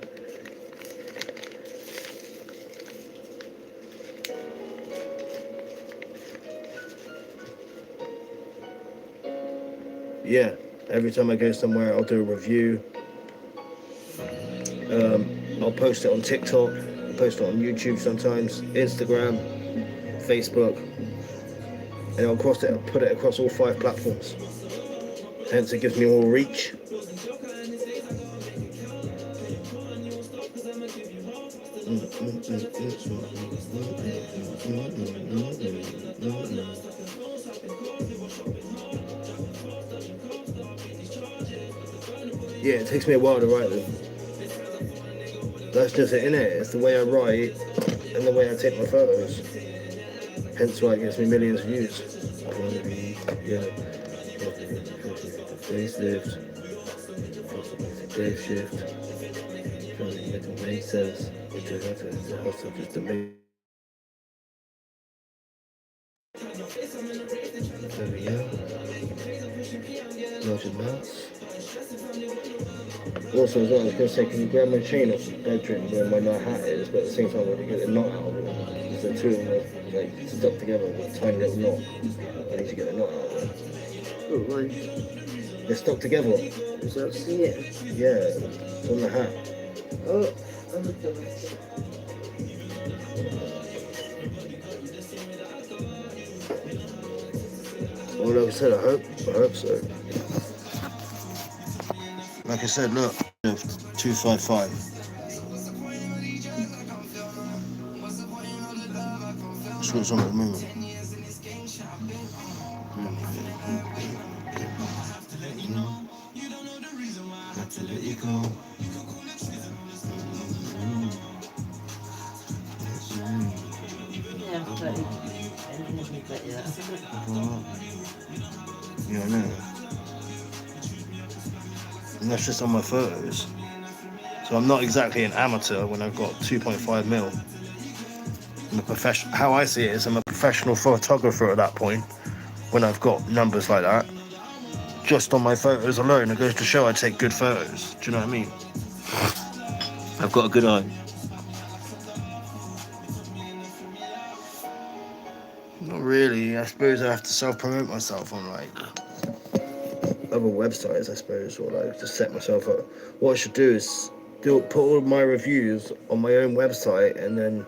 Yeah, every time I go somewhere, I'll do a review. I'll post it on TikTok, I'll post it on YouTube sometimes, Instagram, Facebook, and I'll put it across all 5 platforms. Hence, it gives me more reach. Yeah, it takes me a while to write them. That's just it, innit? It's the way I write and the way I take my photos. Hence why it gives me millions of views. Yeah. Facelift. Day shift. It makes sense. It's amazing. There we go. Large amounts. Also, as well, I was going to say, can you grab my chain off the bedroom where my hat is, but at the same time, when you get the knot out of it, because the two of them are like stuck together with a tiny little knot. I need to get the knot out of it. Oh, one. They're stuck together. You don't see it? Yeah, it's on the hat. Oh, I'm not doing it. Well, like I said, I hope so. Like I said, look, 255. That's what's on at the moment. Have to let you go. Yeah, but Yeah, I know. And that's just on my photos. So I'm not exactly an amateur when I've got 2.5 mil. I'm a professional. How I see it is I'm a professional photographer at that point when I've got numbers like that. Just on my photos alone, it goes to show I take good photos. Do you know what I mean? I've got a good eye. Not really. I suppose I have to self-promote myself on like other websites, I suppose, or like just set myself up. What I should do is put all of my reviews on my own website, and then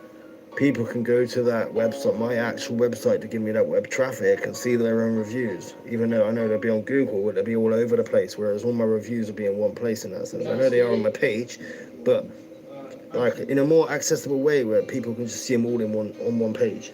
people can go to that website, my actual website, to give me that web traffic and see their own reviews. Even though I know they'll be on Google, but they'll be all over the place, whereas all my reviews will be in one place in that sense. I know they are on my page, but like in a more accessible way where people can just see them all on one page.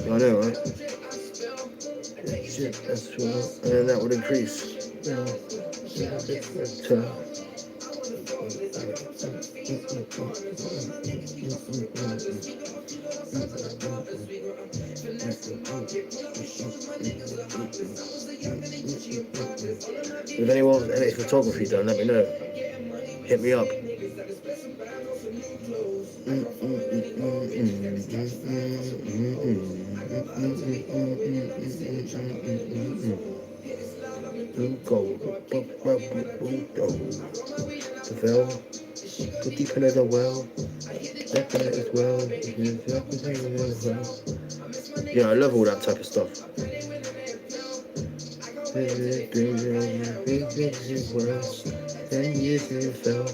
I know, right? Shit, that's true. And then that would increase. If anyone wants any photography done, let me know. Hit me up. Gold, the veil, go deep into the well, that as well. Yeah, I love all that type of stuff. 10 years it fell.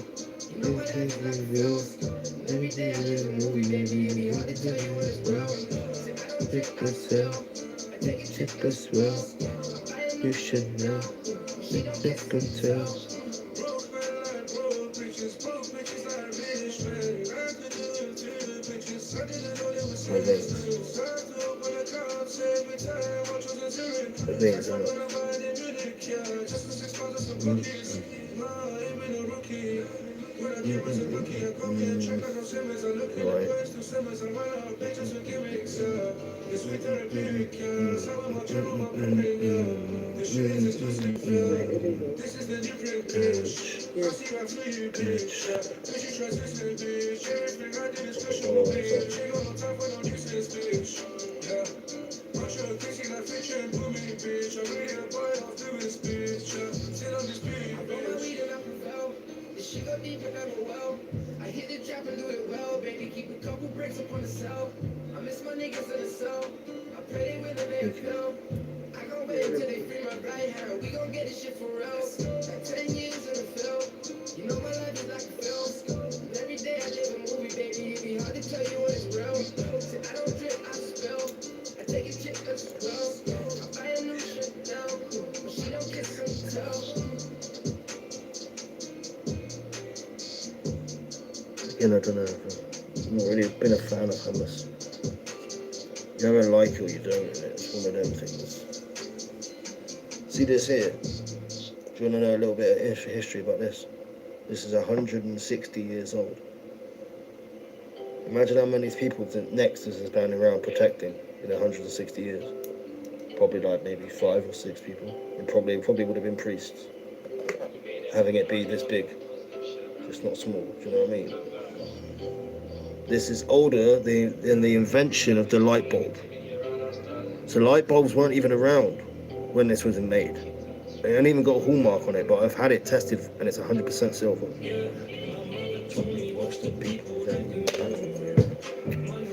Check this well. You should know. Check and tell. I hit the trap and do it well, baby. Keep a couple bricks up on the cell. I miss my niggas in the cell. I pray they win and they feel. I gon' wait until they free my right hand. We gon' get this shit for real. Like 10 years in the field. You know my life is like a film. And every day I live a movie, baby. It be hard to tell you when it's real. See, I don't drip, I spill. I take a chick that's well. I buy a new shit now. But she don't kiss and tell. I don't know. I've not really been a fan of hummus. You either like it or you don't. It's one of them things. See this here? Do you want to know a little bit of history about this? This is 160 years old. Imagine how many people next is standing around protecting in 160 years. Probably like maybe 5 or 6 people. And probably would have been priests. Having it be this big. It's not small, do you know what I mean? This is older than the invention of the light bulb. So light bulbs weren't even around when this was made. They hadn't even got a hallmark on it, but I've had it tested and it's 100% silver.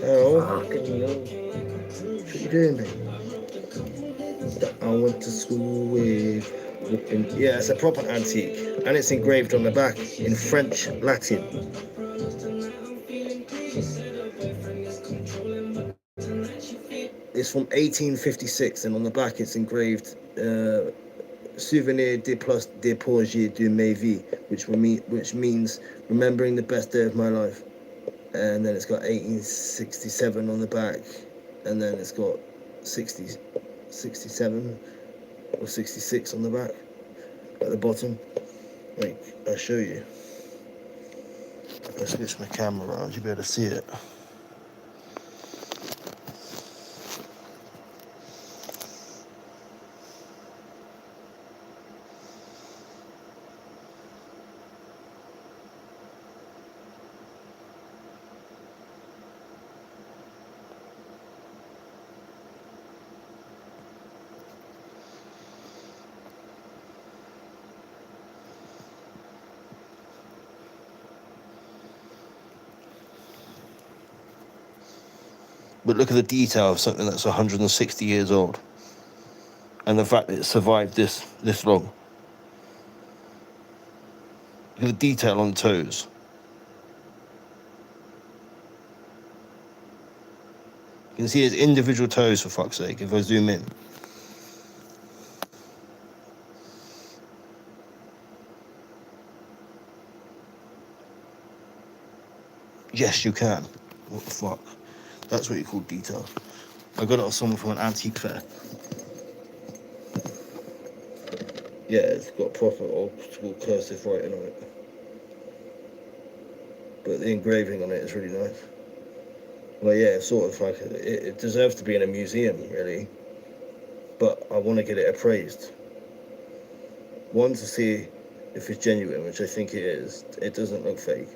Oh, what you doing, mate? That I went to school with. Yeah, it's a proper antique, and it's engraved on the back in French, Latin. It's from 1856, and on the back it's engraved Souvenir des plus des projets de ma vie, which means remembering the best day of my life. And then it's got 1867 on the back, and then it's got 67 or 66 on the back at the bottom. Wait, I'll show you. If I switch my camera around, you'll be able to see it. But look at the detail of something that's 160 years old. And the fact that it survived this long. Look at the detail on the toes. You can see its individual toes, for fuck's sake, if I zoom in. Yes, you can. What the fuck? That's what you call detail. I got it off someone from an antique fair. Yeah, it's got proper old school cursive writing on it. But the engraving on it is really nice. Well, yeah, it's sort of like, it deserves to be in a museum, really. But I want to get it appraised. One, to see if it's genuine, which I think it is. It doesn't look fake.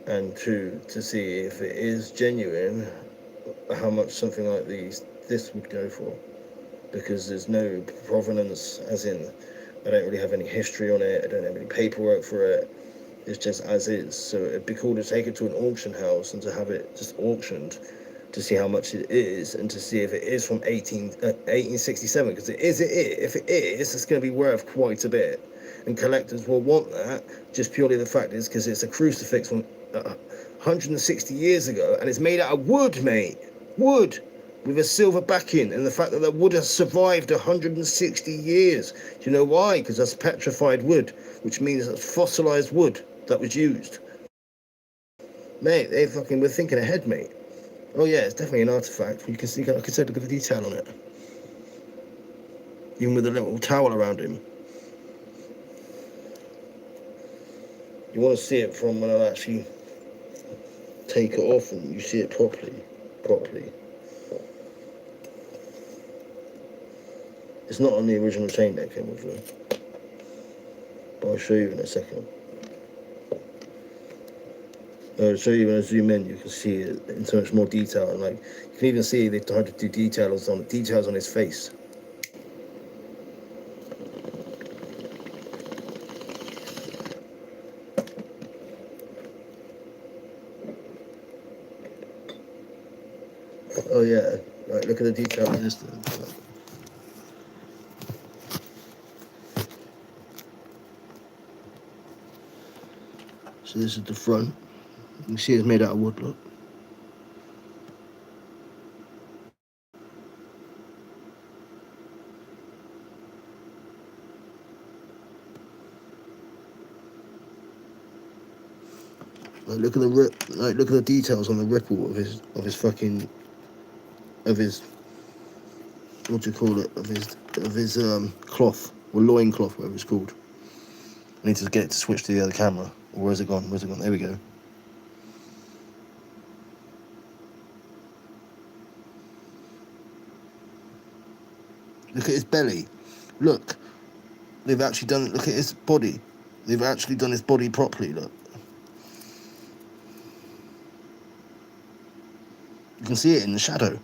And 2, to see if it is genuine, how much something like this would go for. Because there's no provenance, as in, I don't really have any history on it, I don't have any paperwork for it, it's just as is. So it'd be cool to take it to an auction house and to have it just auctioned to see how much it is and to see if it is from 1867, because if it is, it's going to be worth quite a bit, and collectors will want that. Just purely the fact is because it's a crucifix from 160 years ago, and it's made out of wood, mate. Wood with a silver backing, and the fact that the wood has survived 160 years. Do you know why? Because that's petrified wood, which means that's fossilized wood that was used. Mate, they fucking were thinking ahead, mate. Oh yeah, it's definitely an artifact. You can see, like I said, look at the detail on it. Even with a little towel around him. You want to see it from when I actually take it off and you see it properly. It's not on the original chain that came with it, but I'll show you in a second. I'll show you when I zoom in. You can see it in so much more detail, and like you can even see they tried to do details on his face. Oh yeah, right. Look at the detail on this thing. So this is the front. You can see it's made out of wood, look. Like look at the details on the ripple of his what do you call it, of his cloth, or loin cloth, whatever it's called. I need to get it to switch to the other camera. Or where's it gone? There we go. Look at his belly. Look. They've actually done it. Look at his body. They've actually done his body properly, look. You can see it in the shadow.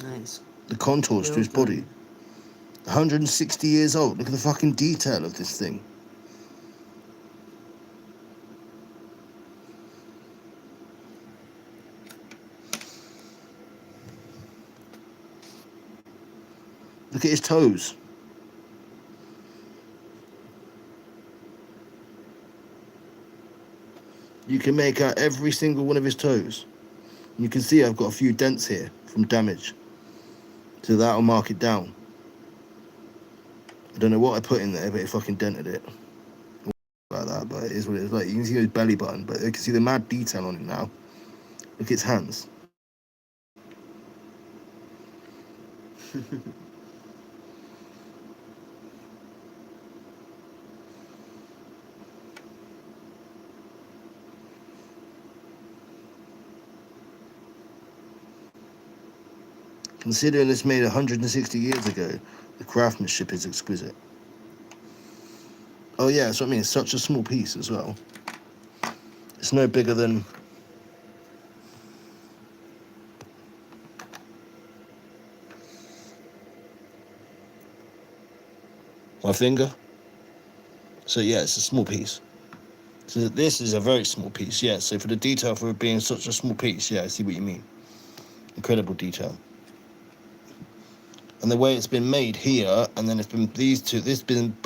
Nice. The contours to his body. 160 years old. Look at the fucking detail of this thing. Look at his toes. You can make out every single one of his toes. You can see I've got a few dents here from damage. So that'll mark it down. I don't know what I put in there, but it fucking dented it. Like that, but it is what it is. Like you can see his belly button, but you can see the mad detail on it now. Look at his hands. Considering it's made 160 years ago, the craftsmanship is exquisite. Oh yeah, that's what I mean. It's such a small piece as well. It's no bigger than my finger. So yeah, it's a small piece. So this is a very small piece, yeah. So for the detail for it being such a small piece, yeah, I see what you mean. Incredible detail. And the way it's been made here, and then it's been this been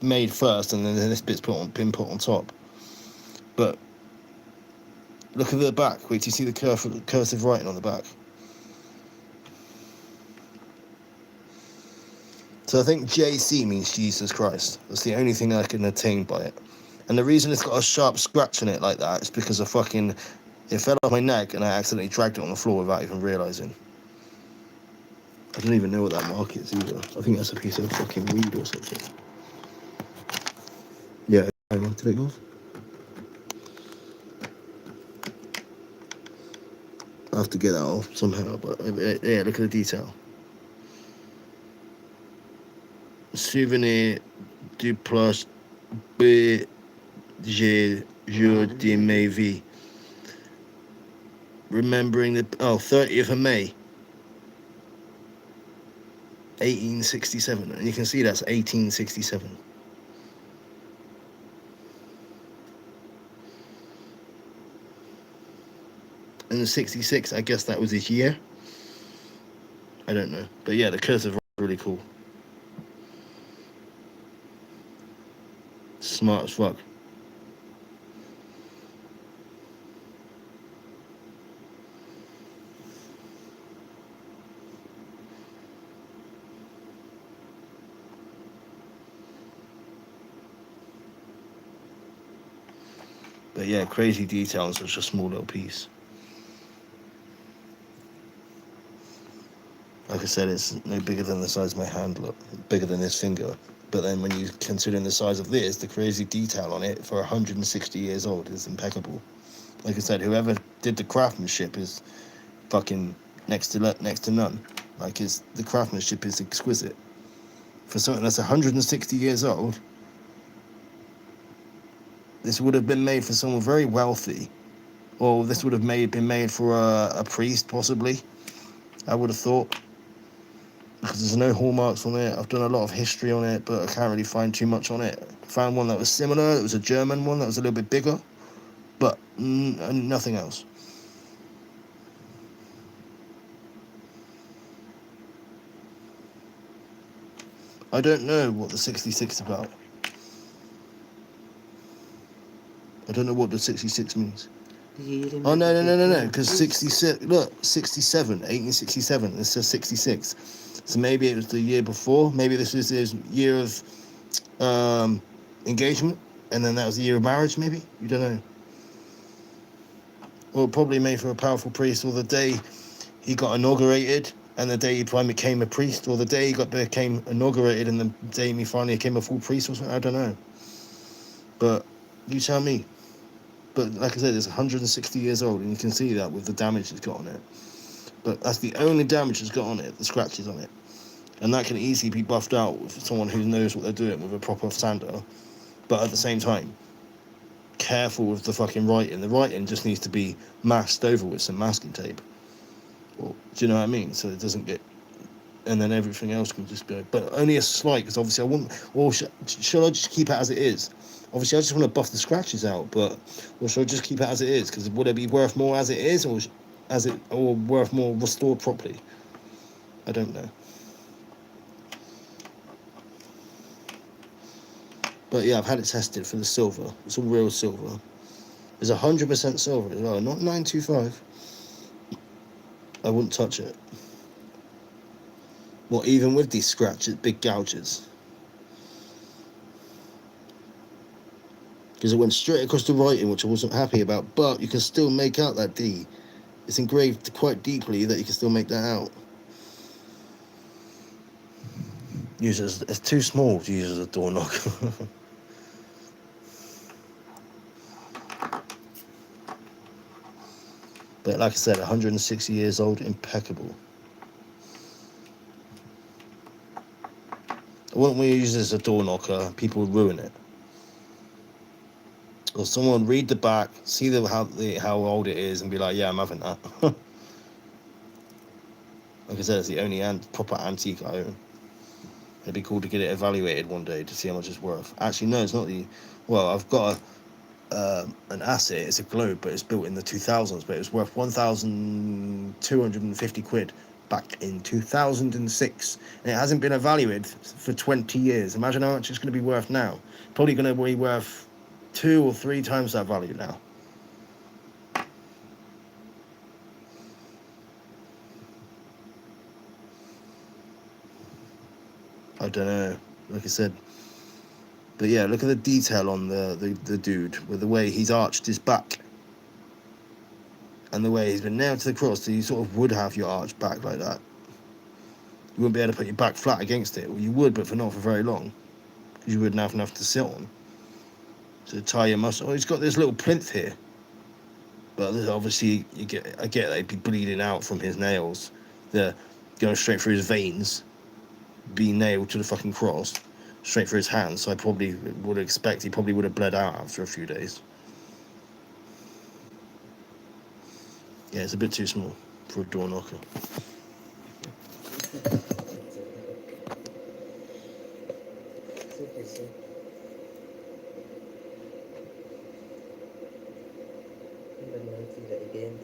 made first, and then this bit's been put on top. But look at the back. Wait, do you see the cursive writing on the back? So I think JC means Jesus Christ. That's the only thing I can attain by it. And the reason it's got a sharp scratch in it like that is because it fell off my neck and I accidentally dragged it on the floor without even realising. I don't even know what that mark is either. I think that's a piece of fucking weed or something. Yeah, I want to take off. I have to get that off somehow, but yeah, look at the detail. Souvenir du plus B J jour de ma vie. Remembering the 30th of May 1867, and you can see that's 1867. in the 66, I guess that was his year. I don't know. But yeah, the Curse of Rock is really cool. Smart as fuck. But yeah, crazy detail on such a small little piece. Like I said, it's no bigger than the size of my hand, look. Bigger than this finger. But then when you consider the size of this, the crazy detail on it for 160 years old is impeccable. Like I said, whoever did the craftsmanship is fucking next to none. Like, the craftsmanship is exquisite. For something that's 160 years old, this would have been made for someone very wealthy, or this would have been made for a priest, possibly. I would have thought, because there's no hallmarks on it. I've done a lot of history on it, but I can't really find too much on it. I found one that was similar. It was a German one that was a little bit bigger, but nothing else. I don't know what the 66 is about. I don't know what the 66 means. Oh, no, because 66, look, 67, 1867, it says 66. So maybe it was the year before, maybe this is his year of engagement, and then that was the year of marriage, maybe? You don't know. Or probably made for a powerful priest, or the day he got inaugurated, and the day he finally became a priest, or the day he became inaugurated, and the day he finally became a full priest, or something, I don't know. But you tell me. But like I said, it's 160 years old, and you can see that with the damage it's got on it. But that's the only damage it's got on it, the scratches on it. And that can easily be buffed out with someone who knows what they're doing with a proper sander. But at the same time, careful with the fucking writing. The writing just needs to be masked over with some masking tape. Well, do you know what I mean? So it doesn't get... And then everything else can just go. But only a slight, because obviously I wouldn't... Or should I just keep it as it is? Obviously, I just want to buff the scratches out, but... Or should I just keep it as it is? Because would it be worth more as it is, or worth more restored properly? I don't know. But yeah, I've had it tested for the silver. It's all real silver. It's 100% silver as well, not 925. I wouldn't touch it. Well, even with these scratches, big gouges. Because it went straight across the writing, which I wasn't happy about, but you can still make out that D. It's engraved quite deeply that you can still make that out. It's too small to use as a door knocker. But like I said, 160 years old, impeccable. I wouldn't want to use this as a door knocker. People would ruin it. Or someone read the back, see how old it is, and be like, yeah, I'm having that. Like I said, it's the only proper antique I own. It'd be cool to get it evaluated one day to see how much it's worth. Actually, no, it's not the... Well, I've got an asset. It's a globe, but it's built in the 2000s, but it was worth 1,250 quid back in 2006. And it hasn't been evaluated for 20 years. Imagine how much it's going to be worth now. Probably going to be worth 2 or 3 times that value now. I don't know, like I said. But yeah, look at the detail on the dude, with the way he's arched his back. And the way he's been nailed to the cross, so you sort of would have your arch back like that. You wouldn't be able to put your back flat against it. Well, you would, but not for very long. Because you wouldn't have enough to sit on. To tie your muscle. Oh, he's got this little plinth here. But obviously, I get they'd be bleeding out from his nails. They're going straight through his veins. Being nailed to the fucking cross. Straight through his hands. So I probably would expect he probably would have bled out after a few days. Yeah, it's a bit too small for a door knocker.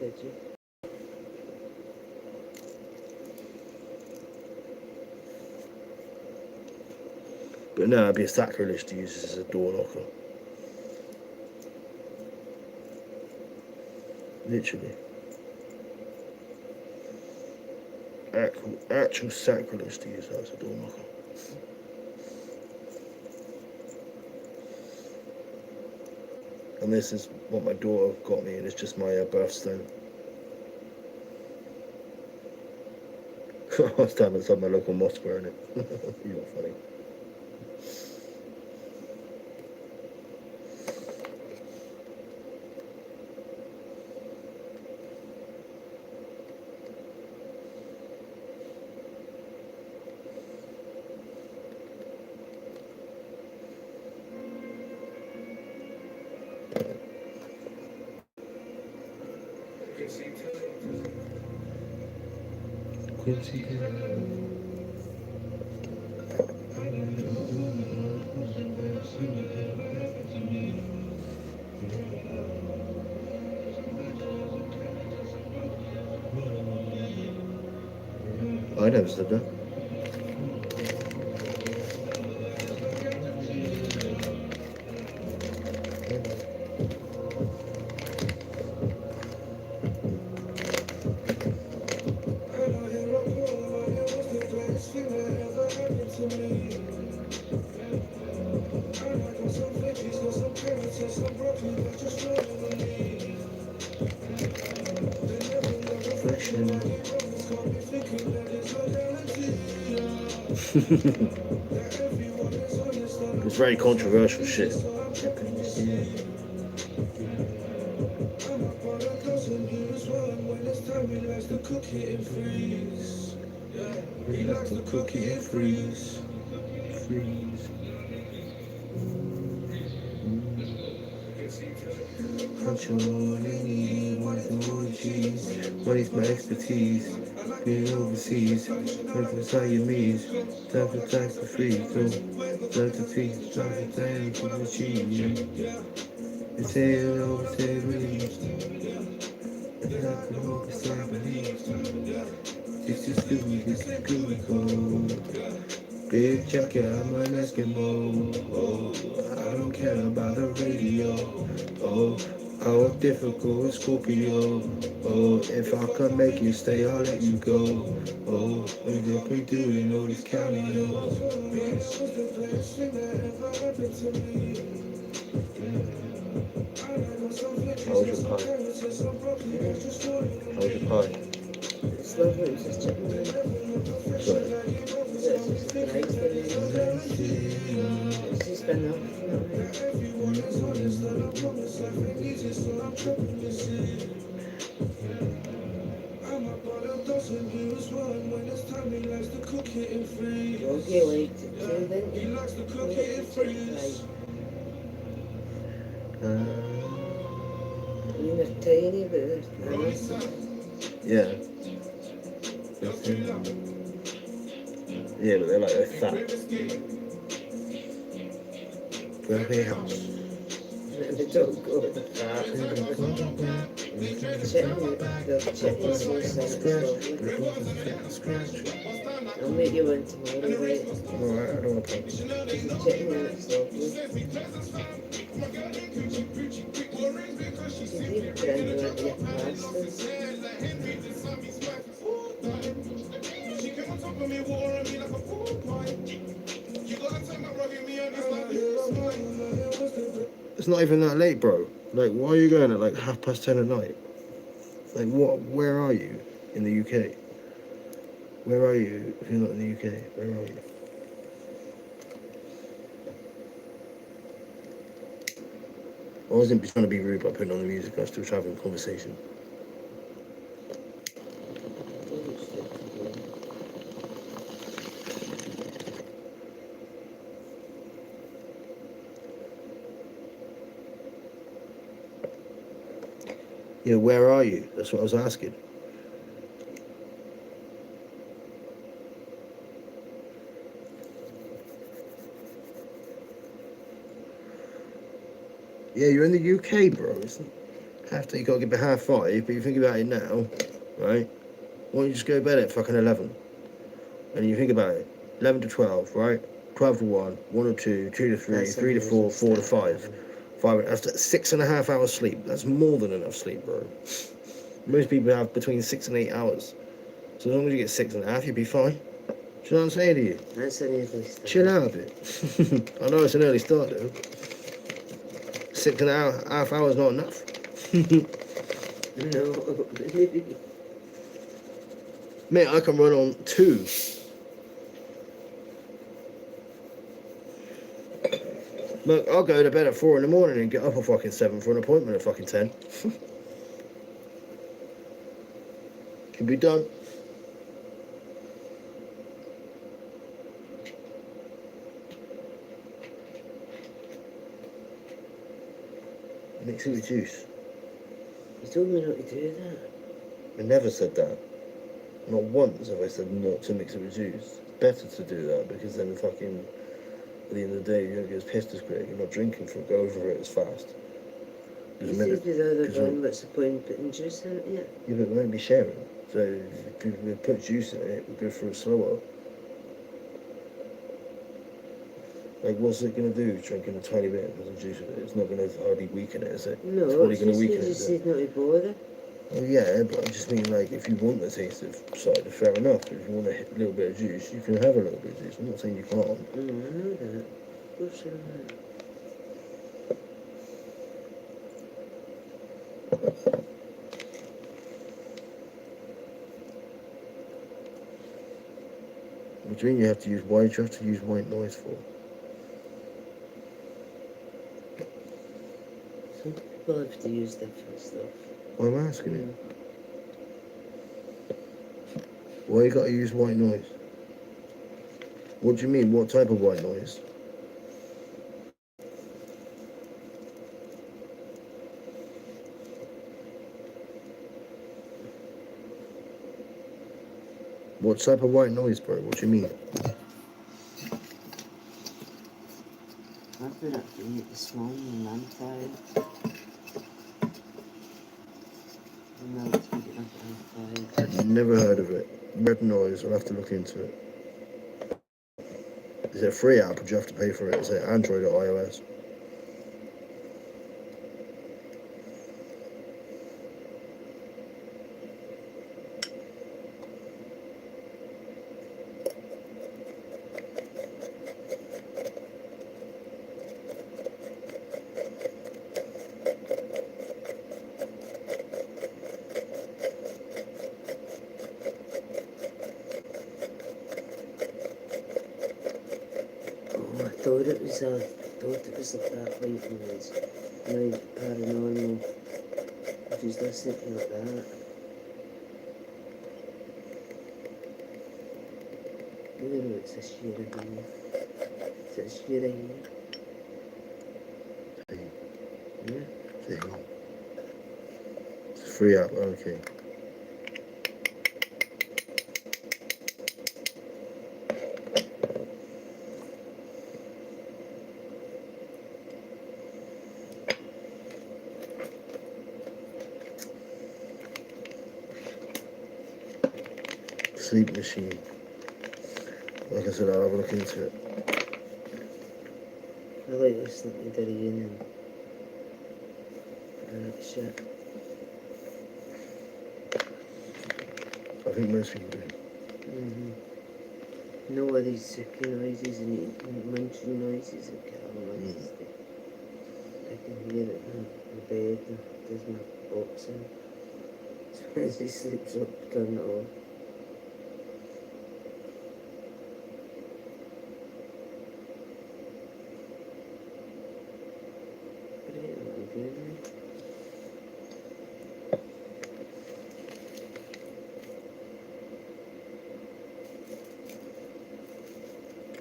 Did you? But no, it'd be a sacrilege to use this as a door knocker. Literally. Actual sacrilege to use that as a door knocker. And this is what my daughter got me, and it's just my birthstone. I was standing outside my local mosque wearing it. You're funny. Quincy. I never said that. It's very controversial shit. He likes to cook it and freeze. Punch on what they need, want more cheese. Money's my expertise. Being overseas, like the Siamese. Time for tax for free, so like to teach, time for time for the cheese. They say it over, say it really. It's not the hope, it's not belief. This is good. Big jacket, I'm an Eskimo. Oh, I don't care about the radio. Oh, difficult Scorpio. Oh, if I can make you stay, I'll let you go. Oh, if we doing all this cameo. How's your pie? How's your pie? It's lovely, it's just chicken. Sorry. It's just been up. Okay, wait. He likes to cook it and freeze. I mean, they're tiny, but they're nice. Yeah. Yeah, but they're fat. Very house. They don't go with the fat. The chutney's so lovely. I'll make you one tomorrow, right? Alright, I don't want to pay. The chutney looks lovely. You leave it around with your pastas. It's not even that late, bro. Like, why are you going at like 10:30 at night? Like, what? Where are you in the UK? Where are you if you're not in the UK? Where are you? I wasn't trying to be rude by putting on the music. I was still having a conversation. Yeah, where are you? That's what I was asking. Yeah, you're in the UK, bro. It's not have to. You gotta get up at 5:30, but you think about it now, right? Why don't you just go to bed at fucking 11? And you think about it, 11 to 12, right? 12 to 1, 1 to 2, 2 to 3, That's 3 to 4, 4 to 5. amazing. 5, that's 6.5 hours sleep. That's more than enough sleep, bro. Most people have between 6 and 8 hours. So as long as you get 6.5, you'll be fine. Do you know what I'm saying to you? That's an early start. Chill out a bit. I know it's an early start though. 6.5 hours not enough. No. Mate, I can run on 2. Look, I'll go to bed at 4 in the morning and get up at fucking 7 for an appointment at fucking 10. Can be done. Mix it with juice. You told me not to do that. I never said that. Not once have I said not to mix it with juice. It's better to do that because then fucking at the end of the day you don't get as pissed as quick. You're not drinking for go over it as fast. You said with the other one, what's the point putting juice in it? Yeah, but we won't be sharing. So if we put juice in it, we'll go through it slower. Like, what's it going to do, drinking a tiny bit of juice with it? It's not going to hardly weaken it, is it? No, it's probably going to you weaken it. just said not to bother. Well, yeah, but I just mean, like, if you want the taste of cider, fair enough. But if you want a little bit of juice, you can have a little bit of juice. I'm not saying you can't. No, I know that. Of course I know that. What do you mean you have to use white? You have to use white noise for? Some people have to use different stuff. Well, I'm asking you. Why you got to use white noise? What do you mean? What type of white noise? What type of white noise, bro? What do you mean? I've been up to eat this morning and I'm tired. I'm not thinking up I'm tired. Never heard of it. Red noise. I'll have to look into it. Is it a free app or do you have to pay for it? Is it Android or iOS? I thought it was like that white noise. Like paranormal. If he's listening to like that. I don't know, it's a shearer here. Is it a shearer here? Yeah? It's a free app, okay. Sleep machine. Like I said, I'll have a look into it. I like listening to Darian and that shit. I think most people do. No all these sucking noises and munching noises and cattle noises. I can hear it in the bed and there's my boxing. So as he sleeps up, turn it off. Great, what I'm doing.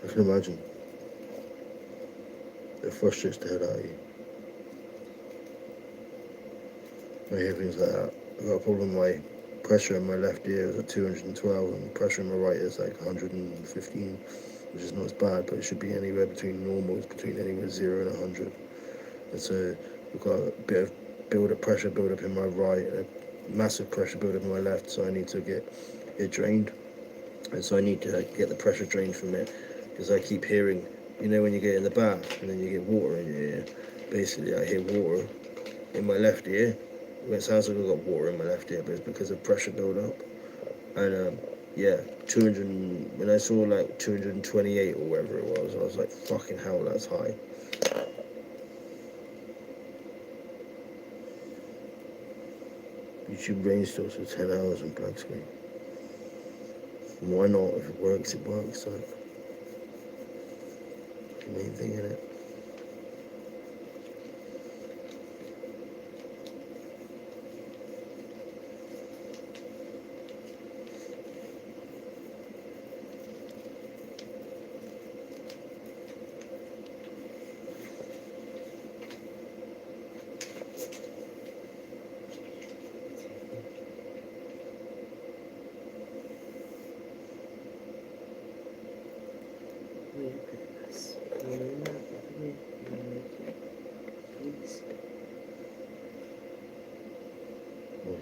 I can imagine. It frustrates the hell out of you. I hear things like that. I've got a problem with my pressure in my left ear is at 212 and pressure in my right is like 115, which is not as bad, but it should be anywhere between normals, between anywhere 0 and 100. And so I've got a bit of pressure build up in my right, a massive pressure build up in my left, so I need to get it drained. And so I need to get the pressure drained from it, because I keep hearing, you know, when you get in the bath and then you get water in your ear. Basically, I hear water in my left ear. It sounds like I've got water in my left ear, but it's because of pressure build up. And yeah, 200. When I saw like 228 or whatever it was, I was like, fucking hell, that's high. YouTube range stores for 10 hours on black screen. Why not? If it works, it works. Like, the main thing in it.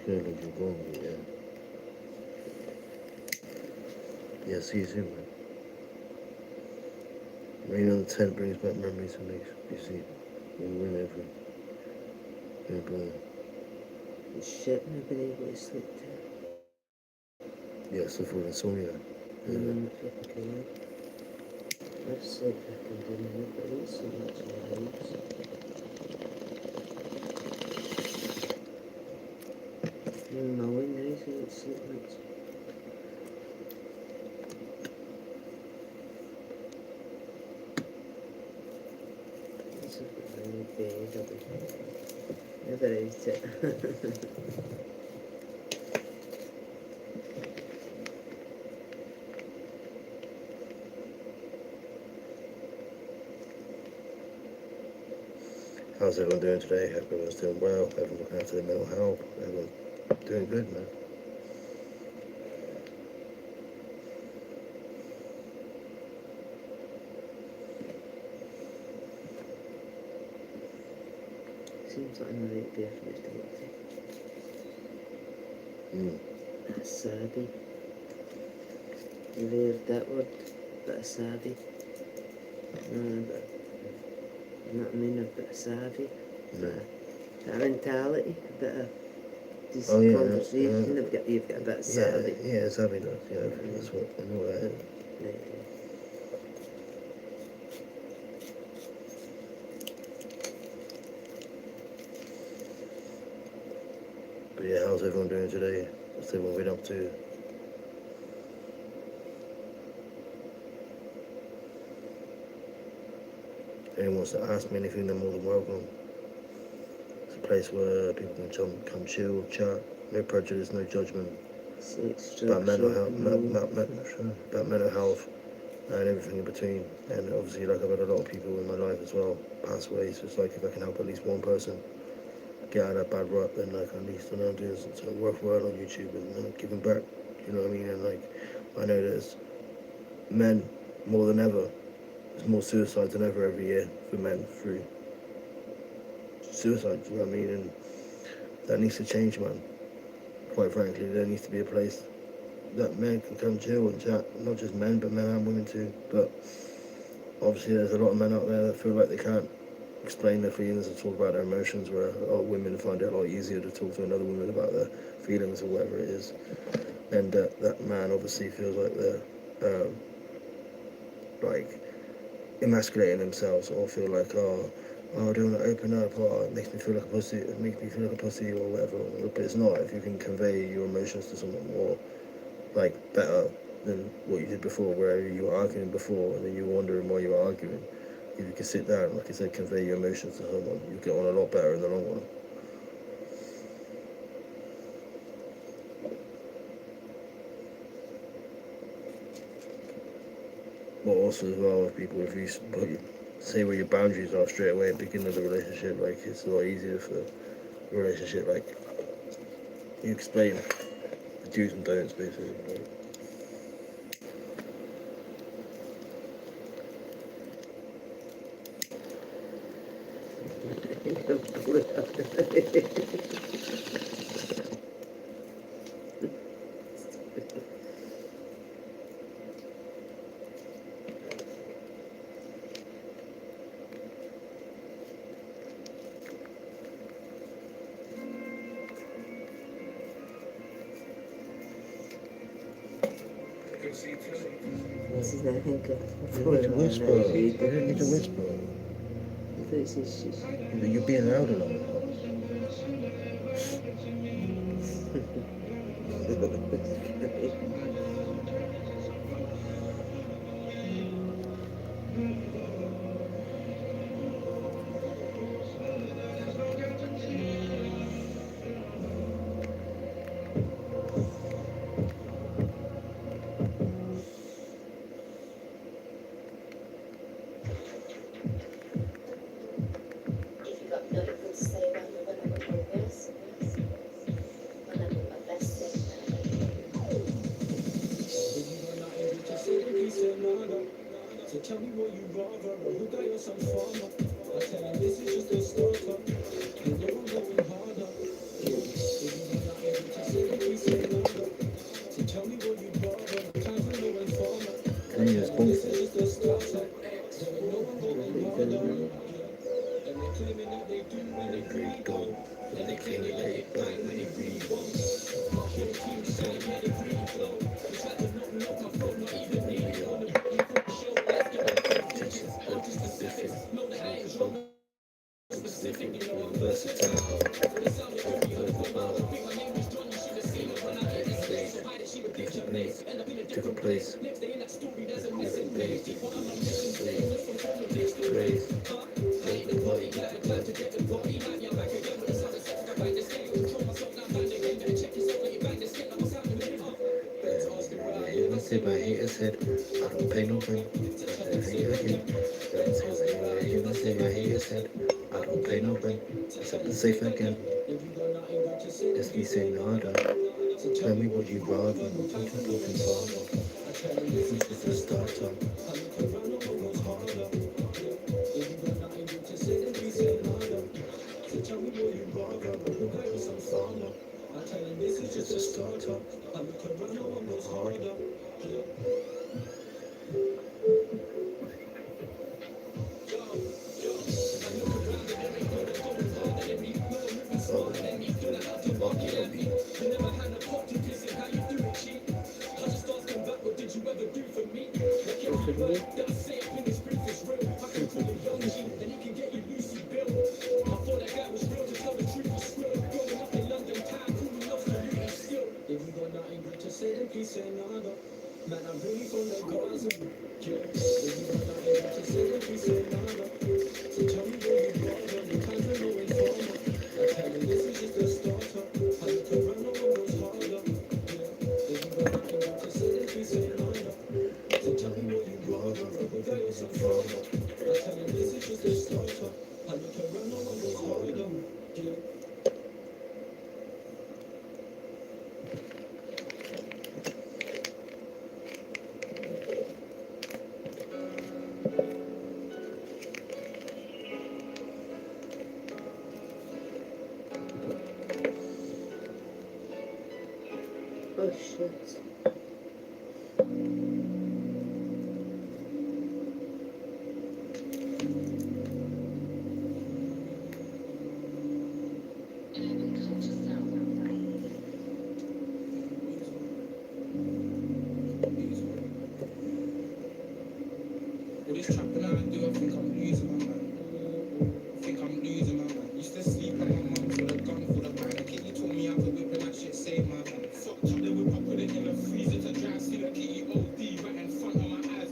Okay, like you're going, yeah. Yeah, see you soon, man. Rain on the tent brings back memories and makes you see you win every. Yeah, brother. Shit, I've been able to sleep too. Yeah, suffer with insomnia. Fucking hell. I've slept fucking didn't have but eat so much in the house. Mowing nice, I don't sleep much. This is really bad, I'll be never ate it. How's everyone doing today? Hope everyone's doing well. Everyone looking after their mental health. Everyone doing good, man. Seems like I'm right there for this day. That's savvy. You've heard that word? Bit of savvy. You know what I mean? A bit of savvy. No. That mentality, a bit of decent Oh, yeah, conversation. yeah. You've got a bit of savvy. Yeah, savvy does. Yeah, that's what I know what that is. Yeah. But yeah, how's everyone doing today? What's everyone been up to? If anyone wants to ask me anything, they're more than welcome. It's a place where people can come chill, chat, no prejudice, no judgment. About mental health, about mental health and everything in between. And obviously, like, I've had a lot of people in my life as well pass away, so it's like if I can help at least one person get out of that bad rut, then like at least I'm doing something worthwhile on YouTube and giving back, you know what I mean? And like, I know there's men more than ever. There's more suicides than ever every year for men through suicide, you know what I mean? And that needs to change, man. Quite frankly, there needs to be a place that men can come chill and chat. Not just men, but men and women too. But obviously there's a lot of men out there that feel like they can't explain their feelings and talk about their emotions, where a lot of women find it a lot easier to talk to another woman about their feelings or whatever it is. And that man obviously feels like they're like emasculating themselves, or feel like, oh, I don't want to open up, oh, it makes me feel like a pussy, or whatever. But it's not. If you can convey your emotions to someone more, like, better than what you did before, where you were arguing before and then you were wondering why you were arguing. If you can sit down, like I said, convey your emotions to someone, you get on a lot better in the long run. But also as well, with people, if you say where your boundaries are straight away at the beginning of the relationship, like, it's a lot easier for the relationship, like, you explain the do's and don'ts, basically, like. This is that thing. You need to whisper. You don't need to whisper. I thought it said shush. But you're being loud a lot. So tell me what you rather, or who got your son farmer. I tell him this is just a starter. You know I'm going harder. If you are not able to say it, please say nada. So tell me what you rather, times when no one's farmer. And you just boom. This is just a starter. So you know I'm going harder. And they're claiming that they do when they breathe go. And they claim they let it bite when they breathe go. My whole team saying let it breathe go. We tried to knock me off my phone, not even me. Different place. Say my haters said, I don't pay no rent. Say my haters said, I don't pay no rent. Except the safe again. Let's be saying nada. Tell me what you rather. Don't you talking father? This is the starter. Work harder. This is just a starter. Work harder. Man, I'm really from the Gaza. Yeah, if you are not able to say it, please say nada. So tell me what you rather, the times when no one's farmer. I tell you this is just a starter. I look around, no one goes harder. Yeah, if you are not able to say it, please say nada. So tell me what you rather, who got you some farmer. I tell you this is just a starter. I look around, no one goes harder. Yeah. Oh shit. All this trapping I do, I think I'm losing my man. I think I'm losing my man. Used to sleep at my mum's with a gun for the bag. Kitty taught me how to whip and that shit saved my man. Fucked up the whip, I put it in the freezer to dry. See the kitty OD right in front of my eyes.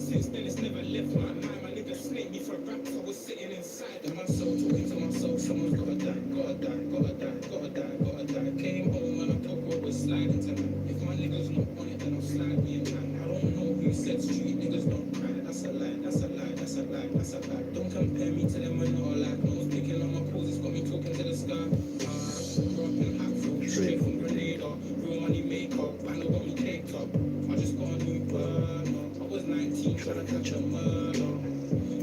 Since then it's never left my mind. My nigga snaked me for raps, I was sitting inside of myself, talking to myself. Someone's gotta die, gotta die, gotta die, gotta die, gotta die. Came home and I thought what was sliding tonight. If my niggas not on it, then I'll slide me in line. I don't know who said street niggas don't cry. That's a lie, that's a lie, that's a lie, that's a lie. Don't compare me to them, we're not alike. No one's picking on my calls, it's got me talking to the sky. Grew up in Hatfield, straight from Grenada. Real money maker, band got me caked up. I just got a new burner. I was 19, trying to catch a murder.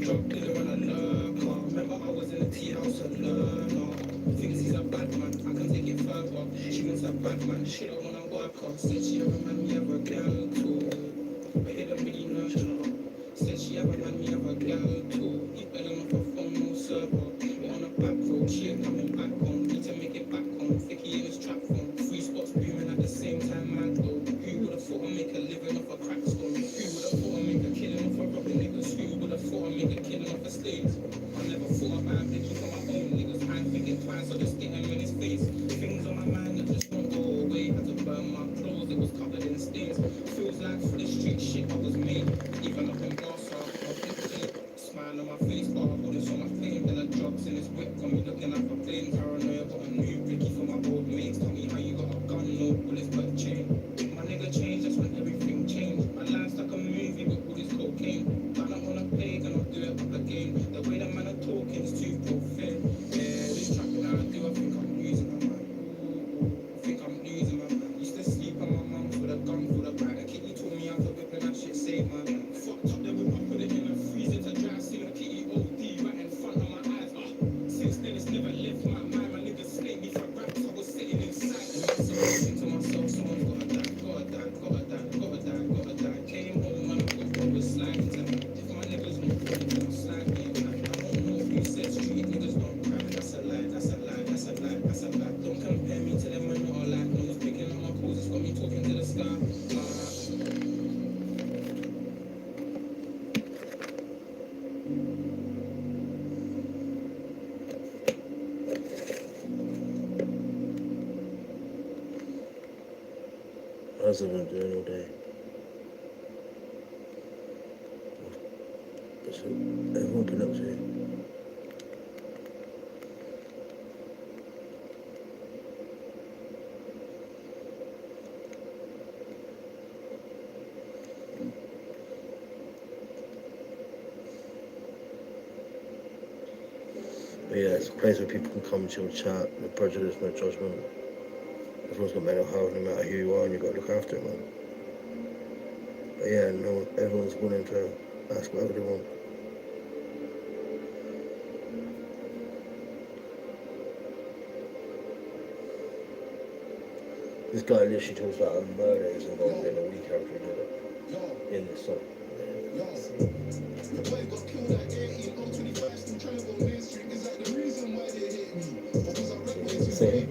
Drug dealer and a lurker. Remember I was in the tea house a learner. Thinks he's a bad man, I can take it further. She wants a bad man, she don't wanna work her. Said she have a man, me have a girl too. But it don't really nurture her. Said she have a man, me have a girl too. He belling off her phone, no server. We're on a back road, she ain't coming back home. Need to make it back home. Vicky in his trap phone. Three spots booming at the same time, man. Who would have thought I'd make a living off a How's everyone doing all day? What's everyone been up to? But yeah, it's a place where people can come chill, chat, no prejudice, no judgment. Everyone's got mental health, no matter who you are, and you gotta look after it, man. But yeah, no, everyone's willing to ask whatever they want. This guy literally talks about a murder he's involved in a week after he did it. In the song. Say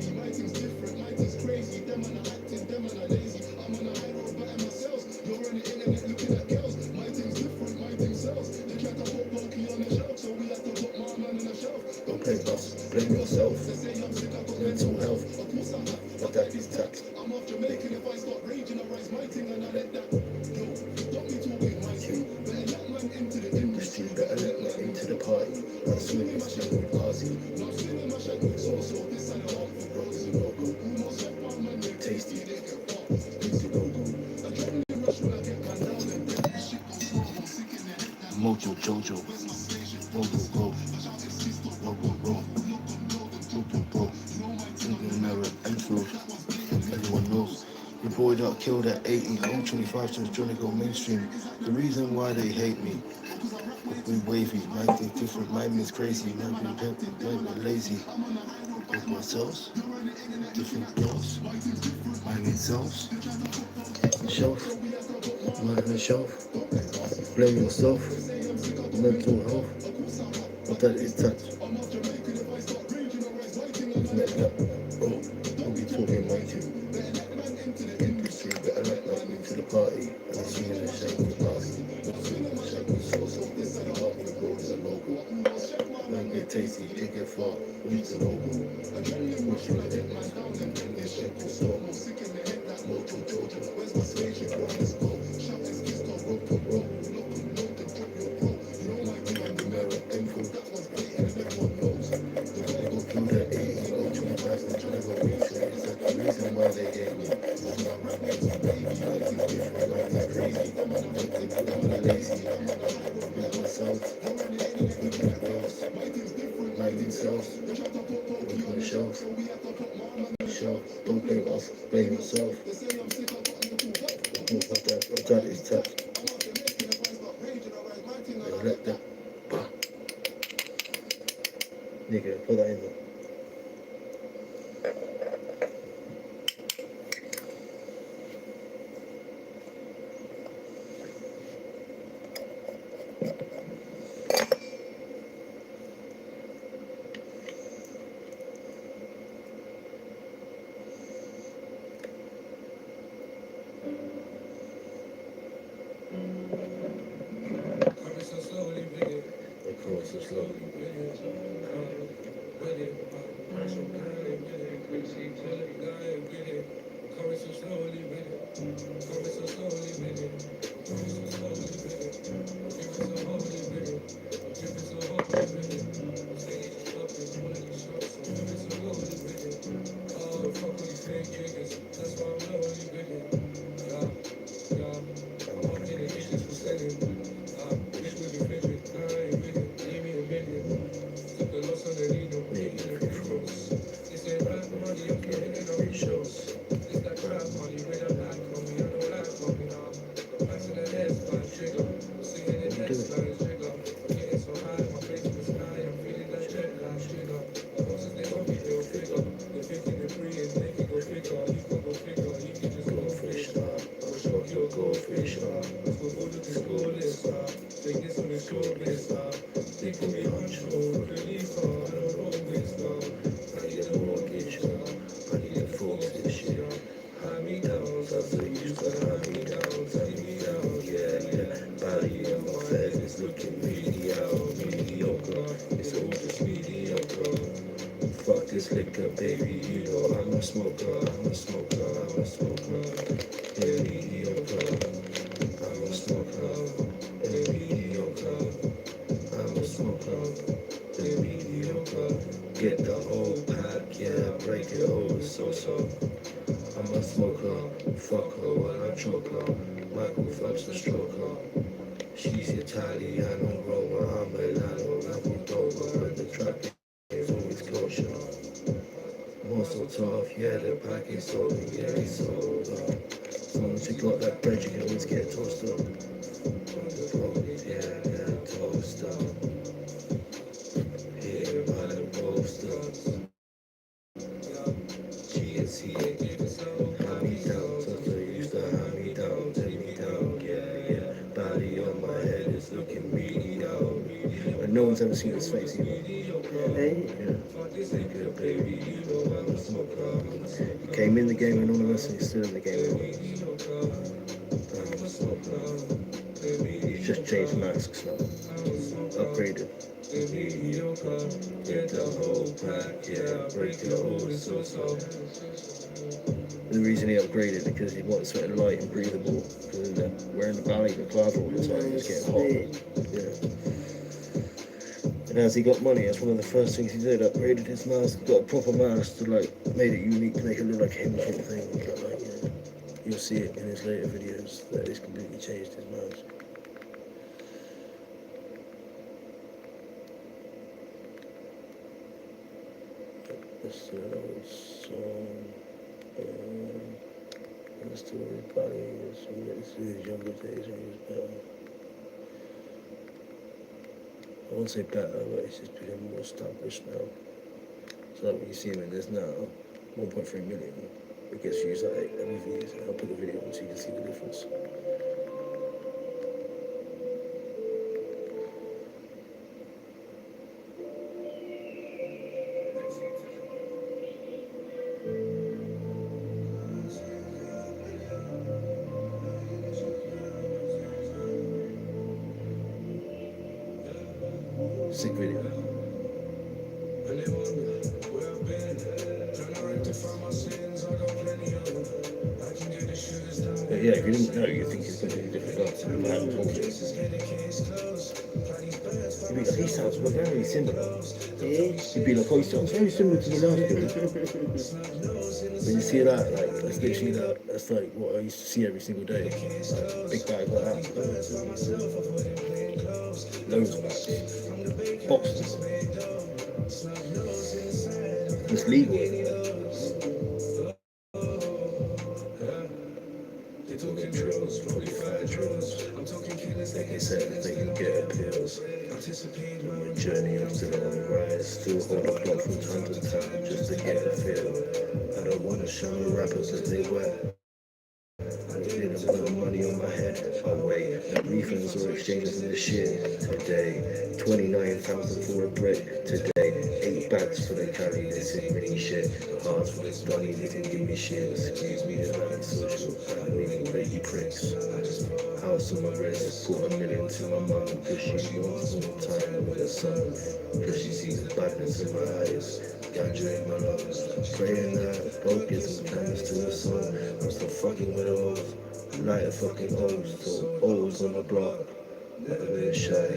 don't blame us, blame yourself. Mental health, but that is taxed. Industry better let me into the party. I'm swinging with party. Tasty. Mojo Jojo. Mojo Go. Mojo Go. Mojo Go. Mirror Enfield. Everyone knows. The boy that killed at 80, I'm 25 since trying to go mainstream. The reason why they hate me, we wavy, my thing different, my is crazy, now we lazy. With myself, different girls, mine itself, shelf, mine on the shelf, blame yourself, mental health, but that is touch. Oh, we'll be talking about you. Industry, better let me to the party, and I'm seeing the shake of the party. Don't get tasty, they get far, reach the logo. What's your name? Mojo Jojo, where's my stage? Let's go. Roll. Mirror Enfield. Everyone knows. They go through that 80, go 25, and try to go reach it. It's like the reason why they hate me. Crazy. I'm lazy. With myself. With my girls. My themselves. With my shelf. Don't blame us, blame yourself. That is tough. Let that. Nigga, put that in there. So slowly. Body on my fed is looking mediocre. It's all just mediocre. Fuck this liquor, baby, you know I'm a smoker, I'm a smoker, I'm a smoker. Yeah, mediocre. I'm a smoker. Yeah, mediocre. I'm a smoker. Yeah, mediocre. Get the whole pack, yeah, break it over, so. I'm a smoker, fuck her while I choke her. Michael Phelps a stroker. She's Italiano, Roma, I'm Milano, Moldova, but the trap is always kosher. More so tough, yeah, the pack is sold, yeah, it's sold up. As long as you got that bread, you can always get toast up. On the road, yeah, toast up. Here by the roasters. GNC, hand me down, so they used to hand me down, take me down, yeah. Body on my head is looking really out. And no one's ever seen his face either. Hey, Nigga, baby, you know I'm a smoker. He came in the game anonymous and he's still in the game anonymous. I'm a smoker. He's just changed masks now. Upgraded. Get the whole pack, yeah, break it all, so. The reason he upgraded because he wanted something light and breathable. Because wearing the Bally McLaren all the time, it was getting hot. Yeah. And as he got money, that's one of the first things he did. Upgraded his mask, got a proper mask to made it unique to make it look like him sort of thing. But yeah, you'll see it in his later videos that he's completely changed his mask. Let's do an old song. Let's do everybody. Let's do his younger days when he was better. I won't say better, but he's just become more established now. So like when you see him in this now, 1.3 million, it gets used like every views. I'll put the video on so you can see the difference. Sick video. But yeah, if you didn't know, you'd think he's completely different guy. I haven't told you. You'd be like, he sounds very similar. You'd be like, oh, he sounds very similar to the last dude. When you see that, like, that's literally that, that's like what I used to see every single day. Like, big bag like that. Loads of that. Boxes. It's legal. They talking drills, probably fire drills. I'm talking killers, they can say that they can get appeals. Anticipate my journey, I'm still on the rise. Still hold a clock from time to time just to get a feel. I don't want to show the rappers that they wet. I didn't put money on my head. Oh wait, refunds or exchanges in the shit today. 29,000 for a brick today. 8 bags for the carry. This is really shit. Hearts for this money, they didn't give me shit. Excuse me, it's like social. I mean, you pricks. House on my wrist, put $1 million to my mum because she wants more time with her son. Because she sees the badness in my eyes. Ganja in my lungs, praying that God gives some canvas to the sun. I'm still fucking with hoes, light a fucking hose, so O's on my block. Never been shy,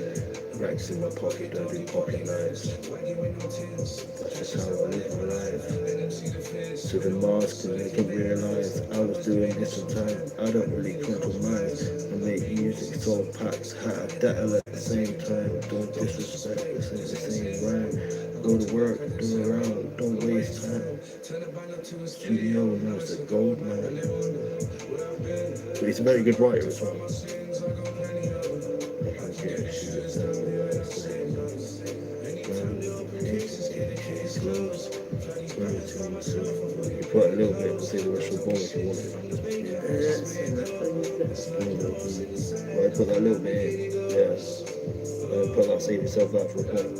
racks in my pocket, don't do pocket knives. That's just how I live my life. To the mask to make it realize I was doing this in time. I don't really compromise. I make music, sold packs, hat, that at the same time. Don't disrespect, this ain't the same rhyme. Go to work, do around, don't waste time. Studio knows the gold man. But he's a very good writer as well. You put a little bit, say the rest of the bone if you want it. Well, put that little bit in, yeah. Put that, save yourself that for a point.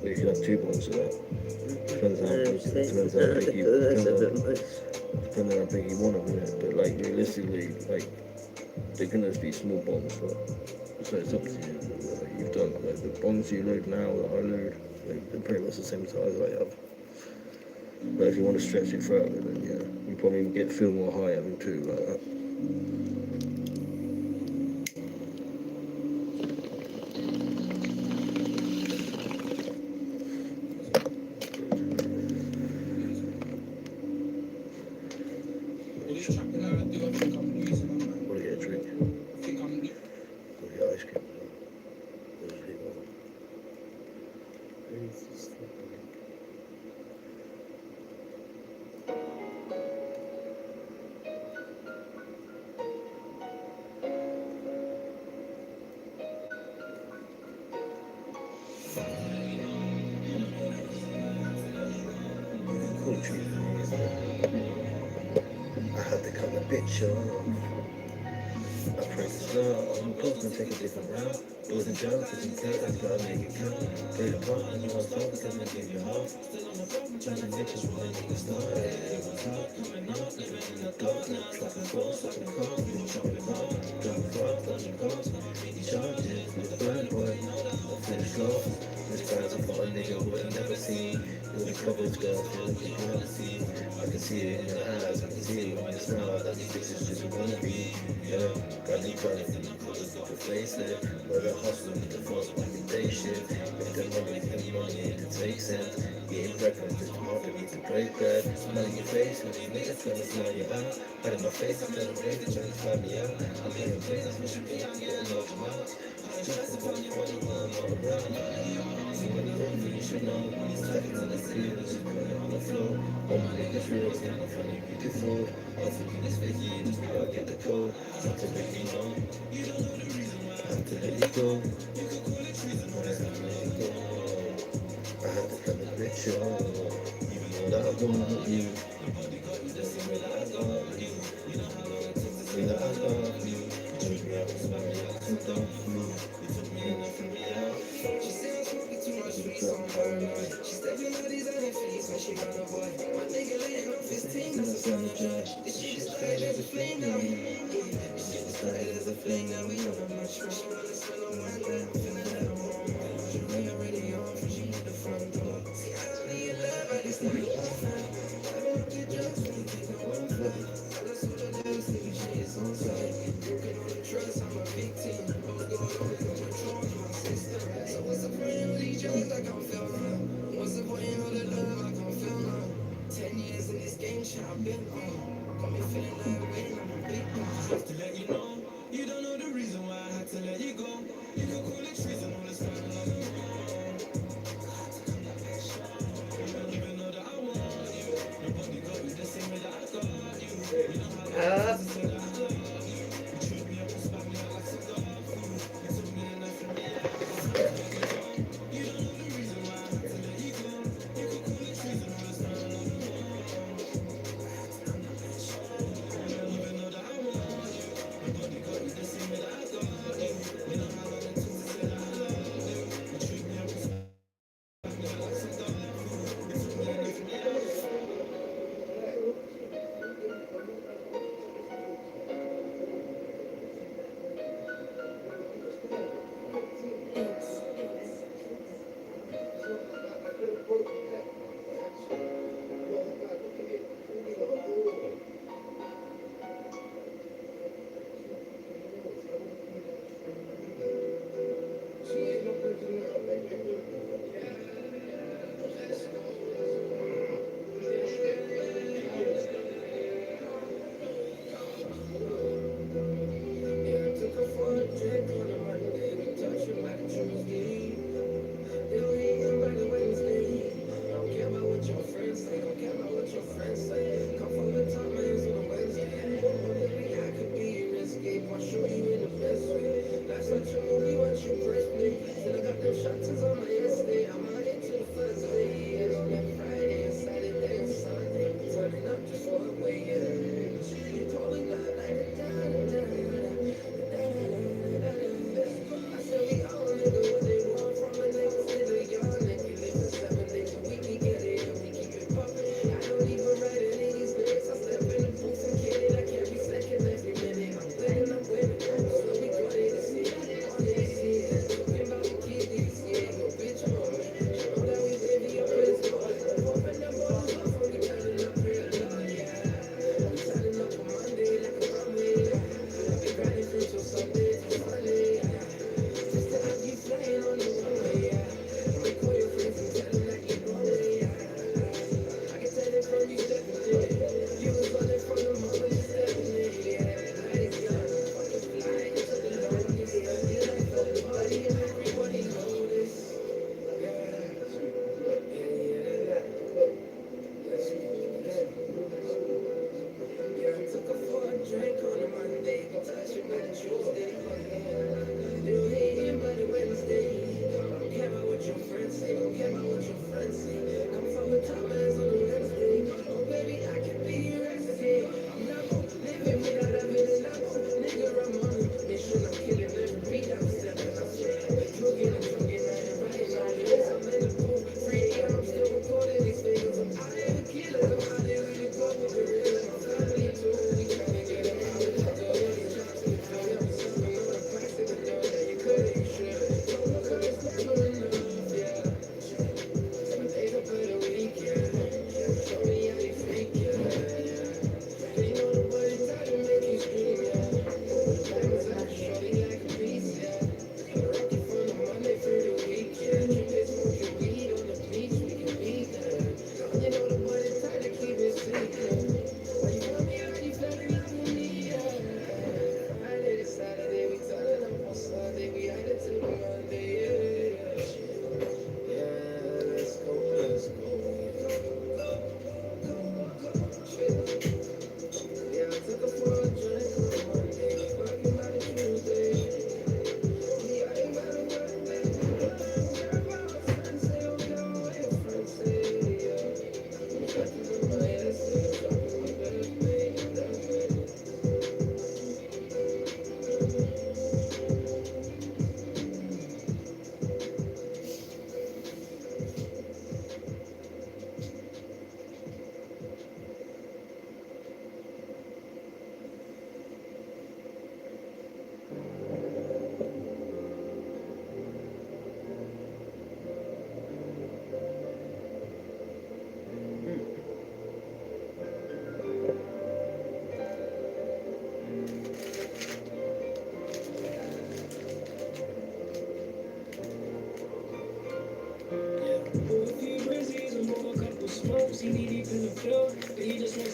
But you can have 2 bones of that. depends how big, depends how big you, That's a bit depends much. how big you want them, innit? But like realistically, like they can just be small bombs, but so it's up to you. You've done like the bombs you load now that I load, they're pretty much the same size I have. But if you want to stretch it further, then yeah, you probably feel more high having two like that. What do you get a drink? What do you get ice cream? What do you want? Cool treat. I had to cut the bitch off. I pray to God, I'm supposed to take a different route. It was a job to be paid, I gotta make it count. Play the part, and you want to because I gave you half. Judging bitches when they make a start. Dropping balls, dropping cars, dropping cars, dropping cars, dropping cars. Charging for the burn boy. I finished off. This guy's for a nigga who I never seen. With the covers, girl, feel like you never see. I can see it in your eyes, I can see it when you smile. That these bitches just wanna be. Yeah, got me crying. The face there, but the hustle with the force when the day shift. If the money ain't to take sense. Getting breakfast, just market with the break bread. Smell your face, when you niggas trying to smell you out. But in my face, I tell the race, trying to fly me out. I'm playing plays, what you think, I'm getting all the mouth. Just for the party, I'm all around. See when you're ready, you should know. Stacking on the field, just putting on the floor. All my niggas real, so I'm funny, beautiful. I'll forget this fake, just how I get the code. Not to make you know. I have to let you go. I had to cut the bitch off. Even though that I want you.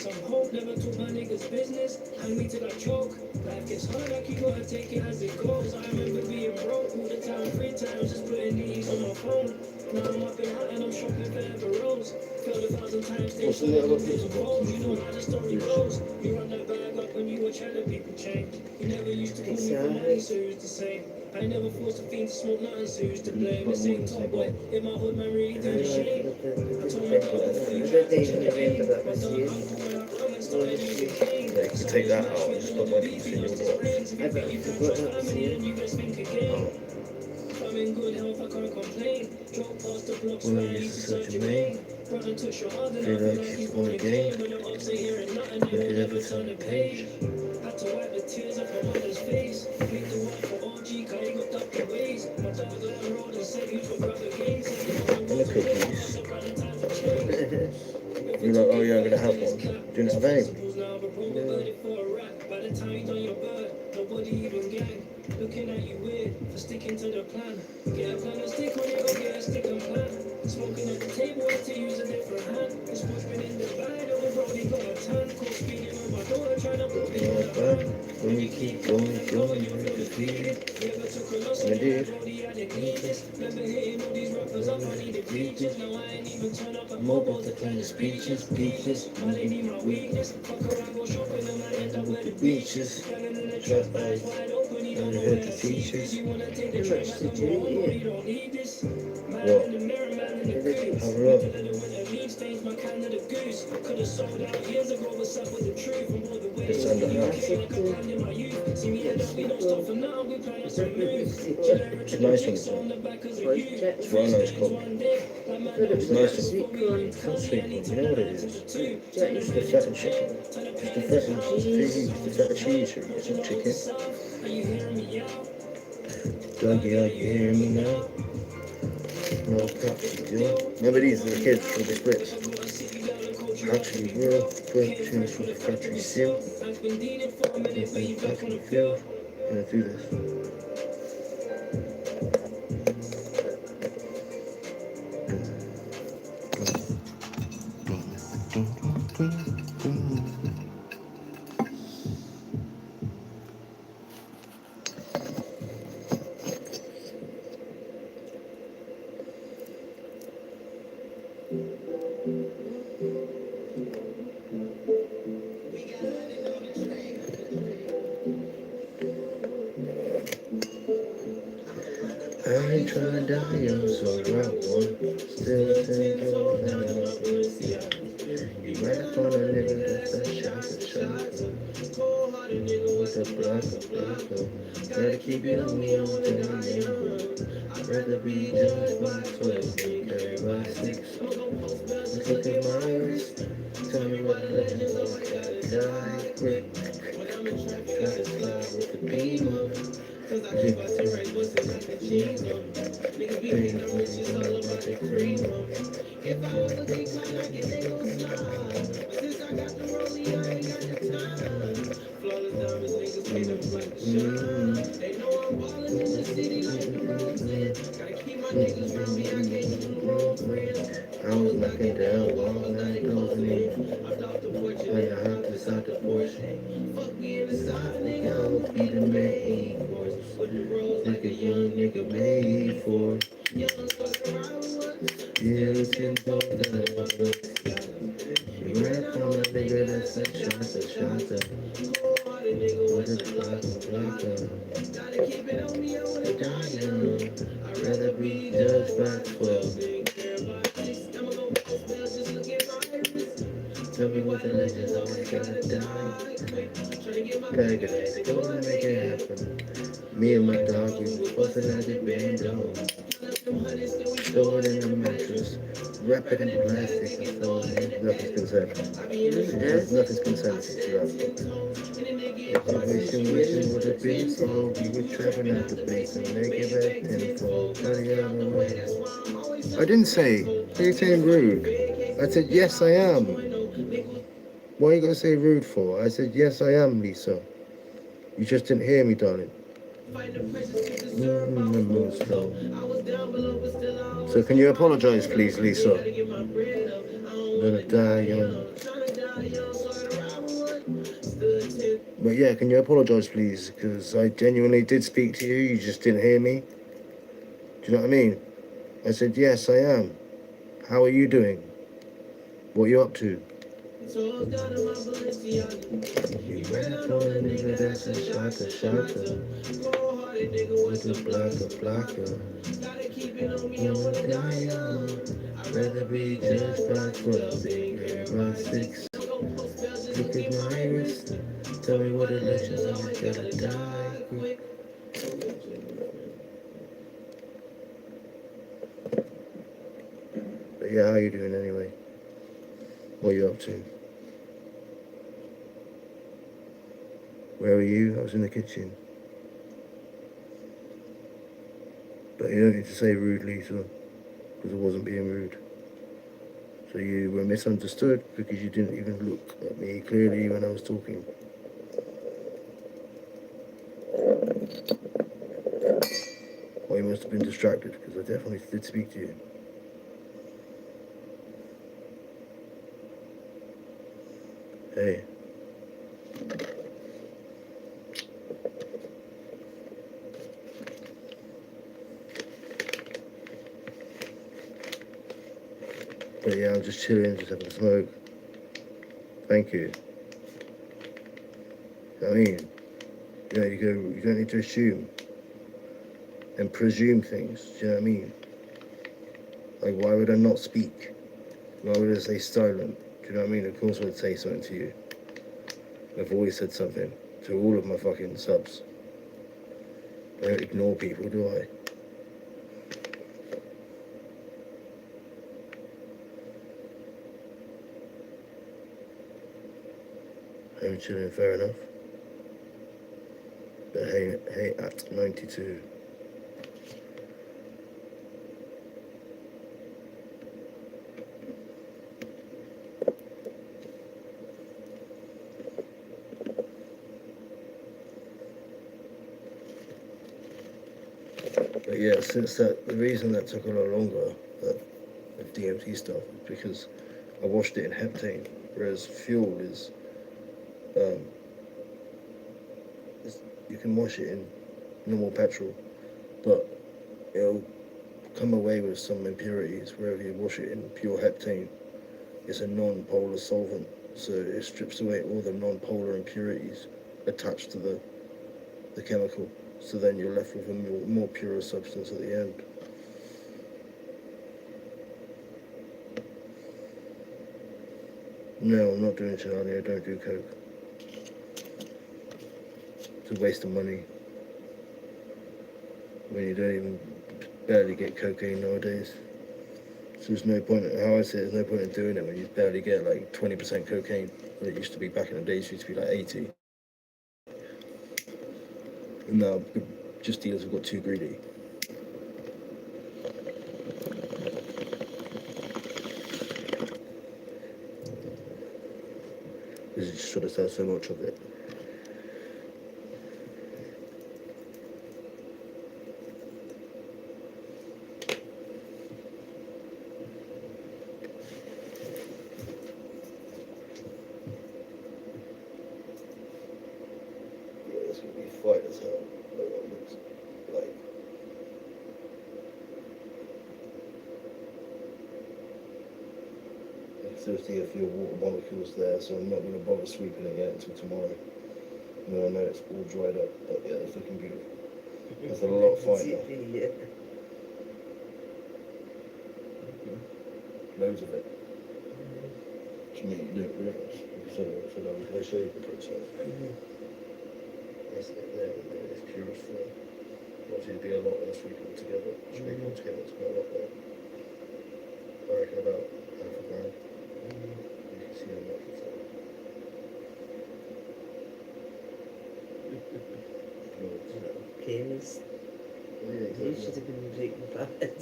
some hope. Never took my niggas' business. Hang me till I choke. Life gets hard, like you gotta take it as it goes. I remember being broke all the time, 3 times, just putting these on my phone. Now I'm up and out and I'm shopping for ever rolls. Failed 1,000 times, stay so long, you know how the story goes. You run that bag up when you were trying to people change. You never used to call me for money, so it's the same. I never forced a fiend to smoke nothing, so who's to blame? This ain't top boy, in my hood, man, really doing shame. I told my brother that you tried to change me. My dog uncle when I run and started using cane. Yeah, you can take that out and stop my continuing to watch. I bet you forgot that scene. You guys think again. I'm in good health, I can't complain. Drop past the blocks where I used to search your name. Brother took your heart and I feel like he's born again. When your ups are hearing nothing, you will never turn the page. Had to wipe the tears off my mother's face. Make the one for OG, cause he got ducked the ways. My dog got on road and said you should grab the games. Look at these. You're like, oh yeah, I'm gonna have one. Do you know what I mean? By the time you done your bird, nobody even gang. Looking at you weird for sticking to the plan. Get a plan and stick on it, or get a stick and plan. Smoking at the table, I to use a different hand. This one's been in the bag, oh bro, they got a tan. Caught speeding on my daughter, trying to put me on the van. When we keep going, you're defeated. Never took a loss, I did. Brody, I didn't need this. Remember hitting all these rappers up, I needed bleachers. Now I ain't even turn up at mobile to plan the speeches, speeches. My lady, my weakness. Fuck around, go shopping, and I end up where the beach is. Standing in the trap, eyes wide open, he don't know where the teachers. You wanna take the track back on your own, you don't need this. Man in the mirror, man in the goose. Have a look. Let the winter leave stains my can of the goose. Could've sold out years ago, what's up with the truth? And all the way It's to under the that. UK, like a plan in my youth. See me head up, we don't stop for now, we plan out some moves. It's nice on the On the back as a What youth. is that? It's well nice called. One day, like man, Good, It's nice on sweet corn. It's not sweet corn, you know what it is? Jack, It's the fat and chicken. It's the fat and cheese. It's the fat and cheese, it's not chicken. are you hearing me out? Dougie, are you hearing me now? No, practically. Remember these are the kids from the splits. Actually, real great tunes from the factory seal. And back in the field. Gonna do this. I ain't tryna die young, so right one. Still thinking that you rap on a nigga that's a shot. With a block. Gotta keep it on me all day. I'd rather be judged by 12 than carried by 6. Look at my wrist. Tell me what legend was. Gotta die quick. Try to fly with the beam. Cause I keep us right, what's it like the jeans on? Niggas be making the riches all about the cream on. If I was a decline, I get they gon' slide. But since I got the rollie, I ain't got the time. Flawless diamonds, niggas made them like shine. They know I'm ballin' in the city like the roads in. Gotta keep my niggas around me, I can't even grow friends. I was knocking down walls, now it goes in. I'm off the porch, and I hopped inside the Porsche. Fuck me in the side, nigga, I will be the main course. Like a young nigga made for. Yeah, it's in both of us. You rap on a nigga that's a shot. With a clock. Gotta keep it on me, I wanna die young. I'd rather be judged by 12. I'ma go post bells, just look at my wrist. Tell me what the legends always gotta die. Tryna get my bag of that, go and make it happen. Me and my dog, we was bustin' at the bando. Throw it in the mattress, wrap it in plastic and throw it in. Nothing's consensus. Nothing's consensus. Wishing would have been so. We were trapping at the base and make it back tenfold. I didn't say. You're saying rude. I said yes, I am. Why are you gonna say rude for? I said yes, I am, Lisa. You just didn't hear me, darling. So can you apologize, please, Lisa? I'm gonna die young. But yeah, can you apologise, please? Because I genuinely did speak to you. You just didn't hear me. Do you know what I mean? I said, yes, I am. How are you doing? What are you up to? So I was down in my Balenciaga. You You ran out on a nigga that's a shocker. Cold-hearted nigga, what's a blocker? Gotta keep it on me, I wanna die young. I'd rather be just 5'12", than grab 6. Look at my iris. Tell me what it looks like. I gotta die quick. But yeah, how you doing anyway? What are you up to? Where are you? I was in the kitchen. But you don't need to say rudely, so, because I wasn't being rude. So you were misunderstood because you didn't even look at me clearly when I was talking. Or you must have been distracted because I definitely did speak to you. Hey. But yeah, I'm just chilling, just having a smoke. Thank you. I mean, you don't need to assume and presume things. Do you know what I mean? Like, why would I not speak? Why would I stay silent? Do you know what I mean? Of course I'd say something to you. I've always said something to all of my fucking subs. I don't ignore people, do I? I'm chilling, fair enough. But hey, at 92. But yeah, since that, the reason that took a lot longer, that the DMT stuff, is because I washed it in heptane, whereas fuel is, you can wash it in normal petrol, but it'll come away with some impurities wherever you wash it in pure heptane. It's a non-polar solvent, so it strips away all the non-polar impurities attached to the chemical. So then you're left with a more pure substance at the end. No, I'm not doing Charlie. I don't do coke. It's a waste of money when you don't even barely get cocaine nowadays. So there's no point, how I say it, there's no point in doing it when you barely get like 20% cocaine. When it used to be back in the days, it used to be like 80. And now just dealers have got too greedy. Because you just sort of sell so much of it. Yeah, it's gonna be a fight as hell. Like, I still see a few water molecules there, so I'm not going to bother sweeping it yet until tomorrow. And then I know it's all dried up, but yeah, it's looking beautiful. There's a lot of fight there. Loads of it. To me, you don't realise. So I'm going to show you the process. That's it there, and then it's purest flow. Obviously, it'd be a lot when I sweep it all together. Sweep it all together, it's quite a lot there. I reckon about half a grand. You can see how much it's there. Chemist. Yeah, You should have been breaking bad.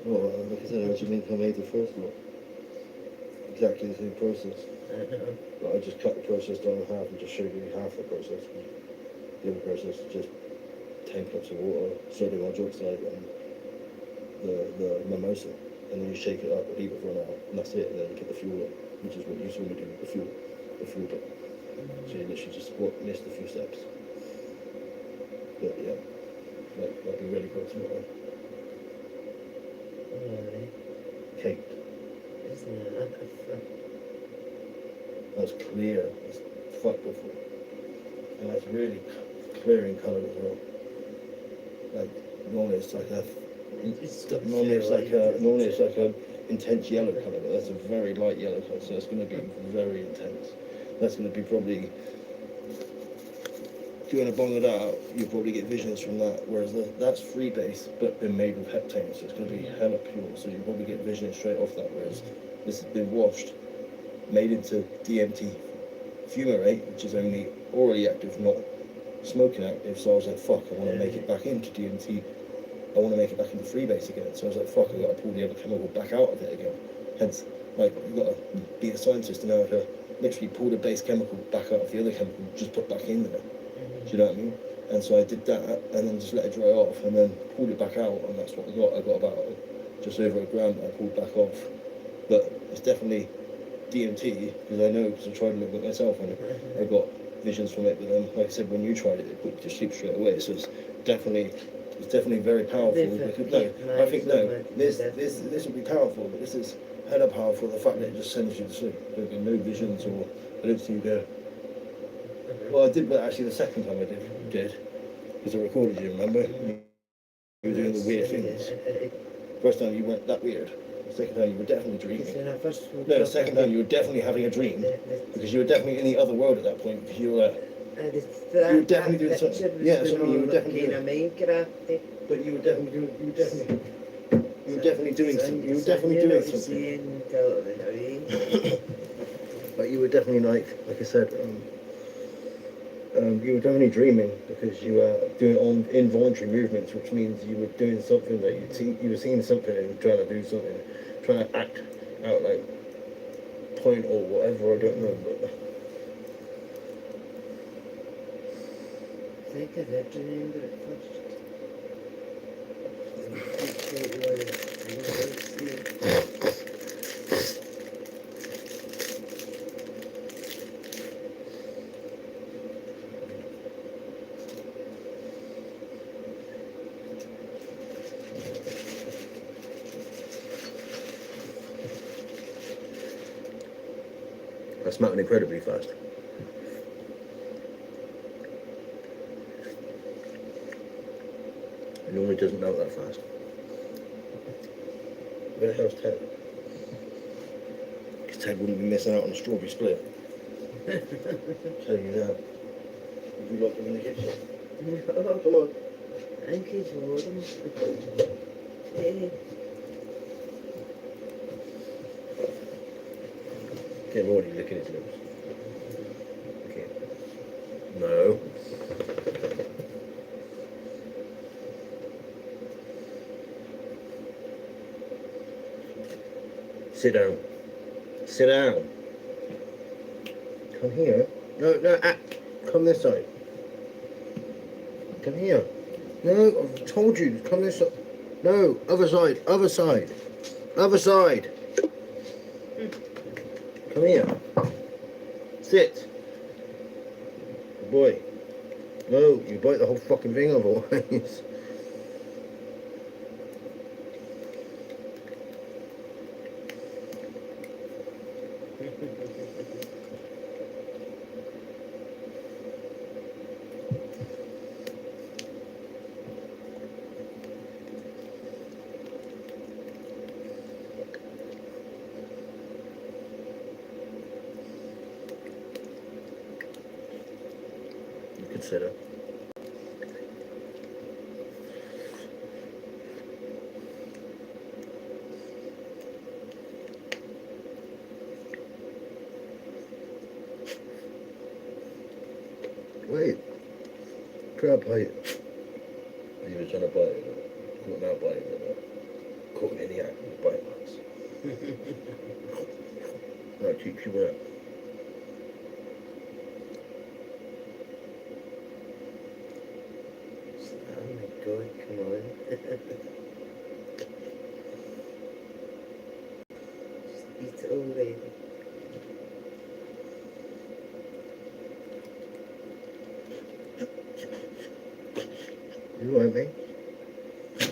Well, like I said, how do you think I made the first one? Exactly the same process. I know. But I just cut the process down in half and just showed you half the process. The other process is just 10 cups of water, sodium hydroxide, and the mimosa. And then you shake it up, leave it for an hour, and that's it. And then you get the fuel in, which is what you saw me do with the fuel bit. So you literally just missed a few steps. But yeah, like I'll be really cool tomorrow. Really? Caked. Isn't it? That's clear. It's fuck before. And that's really clear in colour as well. Like normally it's like a intense yellow colour, but that's a very light yellow colour, so it's going to be very intense. That's going to be probably, if you want to bother that out, you'll probably get visions from that, whereas that's freebase but been made with heptane, so it's going to be hella pure, so you'll probably get visions straight off that, whereas this has been washed, made into DMT fumarate, which is only orally active, not smoking active, so I was like, fuck, I want to make it back into DMT, I want to make it back into freebase again, so I was like, fuck, I've got to pull the other chemical back out of it again. Hence, like, you've got to be a scientist to know how to literally pull the base chemical back out of the other chemical, just put back in there. Do you know what I mean? And so I did that, and then just let it dry off, and then pulled it back out, and that's what I got. I got about just over a gram that I pulled back off. But it's definitely DMT, because I know, because I tried a little bit myself, and I got visions from it. But then, like I said, when you tried it, it put you to sleep straight away. So it's definitely very powerful. This would be powerful, but this is hella powerful. The fact that it just sends you to sleep. There'll be no visions, or I don't see you go. Well, I did, but actually the second time I did, because I recorded you, remember? You were doing the weird things. First time you weren't that weird. The second time you were definitely dreaming. No, the second time you were definitely having a dream, because you were definitely in the other world at that point, because you were definitely doing something. Yeah, something you were definitely doing. But you were definitely doing something. But you were definitely like I said, you were definitely dreaming, because you were doing involuntary movements, which means you were doing something that you were seeing something and trying to do something, trying to act out, like point or whatever, I don't know. But I think I did remember it first. that's melting incredibly fast. It normally doesn't melt that fast. Where the hell's Ted? Because Ted wouldn't be missing out on a strawberry split. Tell you now. You locked him in the kitchen. Come on. I think he's holding. Hey. Okay, I'm already licking his lips. Okay. No. Sit down. Sit down. Come here. No, come this side. Come here. No, I've told you, come this side. No, other side. Come here. Sit. Good boy. No, you bite the whole fucking thing otherwise. Consider. Wait. Try to bite it. You were trying to bite it. Caught now biting it. Caught me in the act with bite marks. That keeps you wet. God, come on. Just eat it already. You alright, mate? It's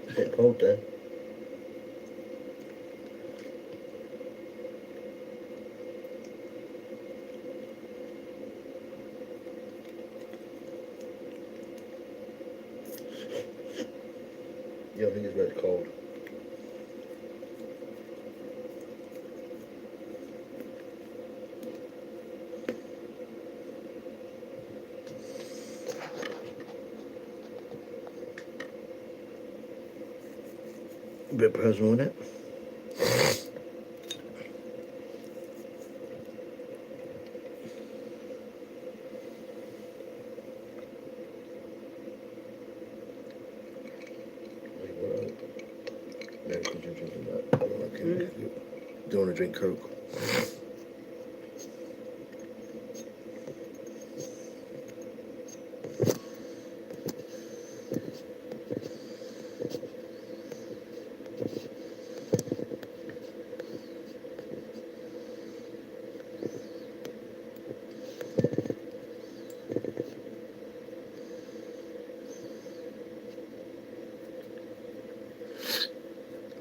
a bit cold there. Yeah, I think it's where it's cold. A bit personal, isn't it? Yeah, because you're drinking that. Don't want to drink Coke.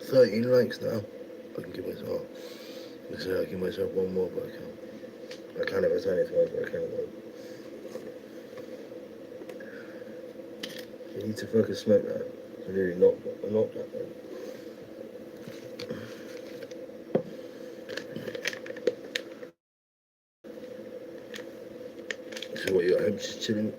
13 likes now. I can give myself. I say I give myself one more, but I can't. I can't have a tiny five, but I can't. You need to fucking smoke that. I really knocked that, man. So what, you're at home just chilling?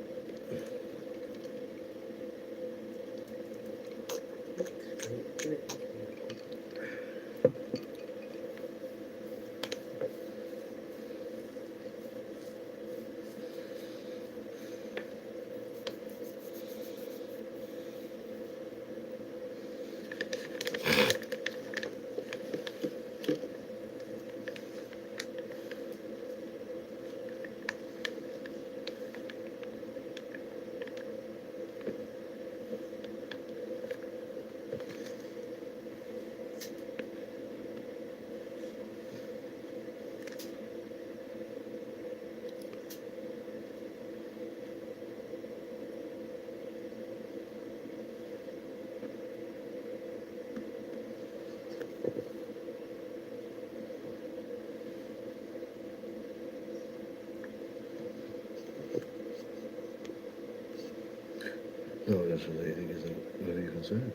No, that's what they think isn't really a concern.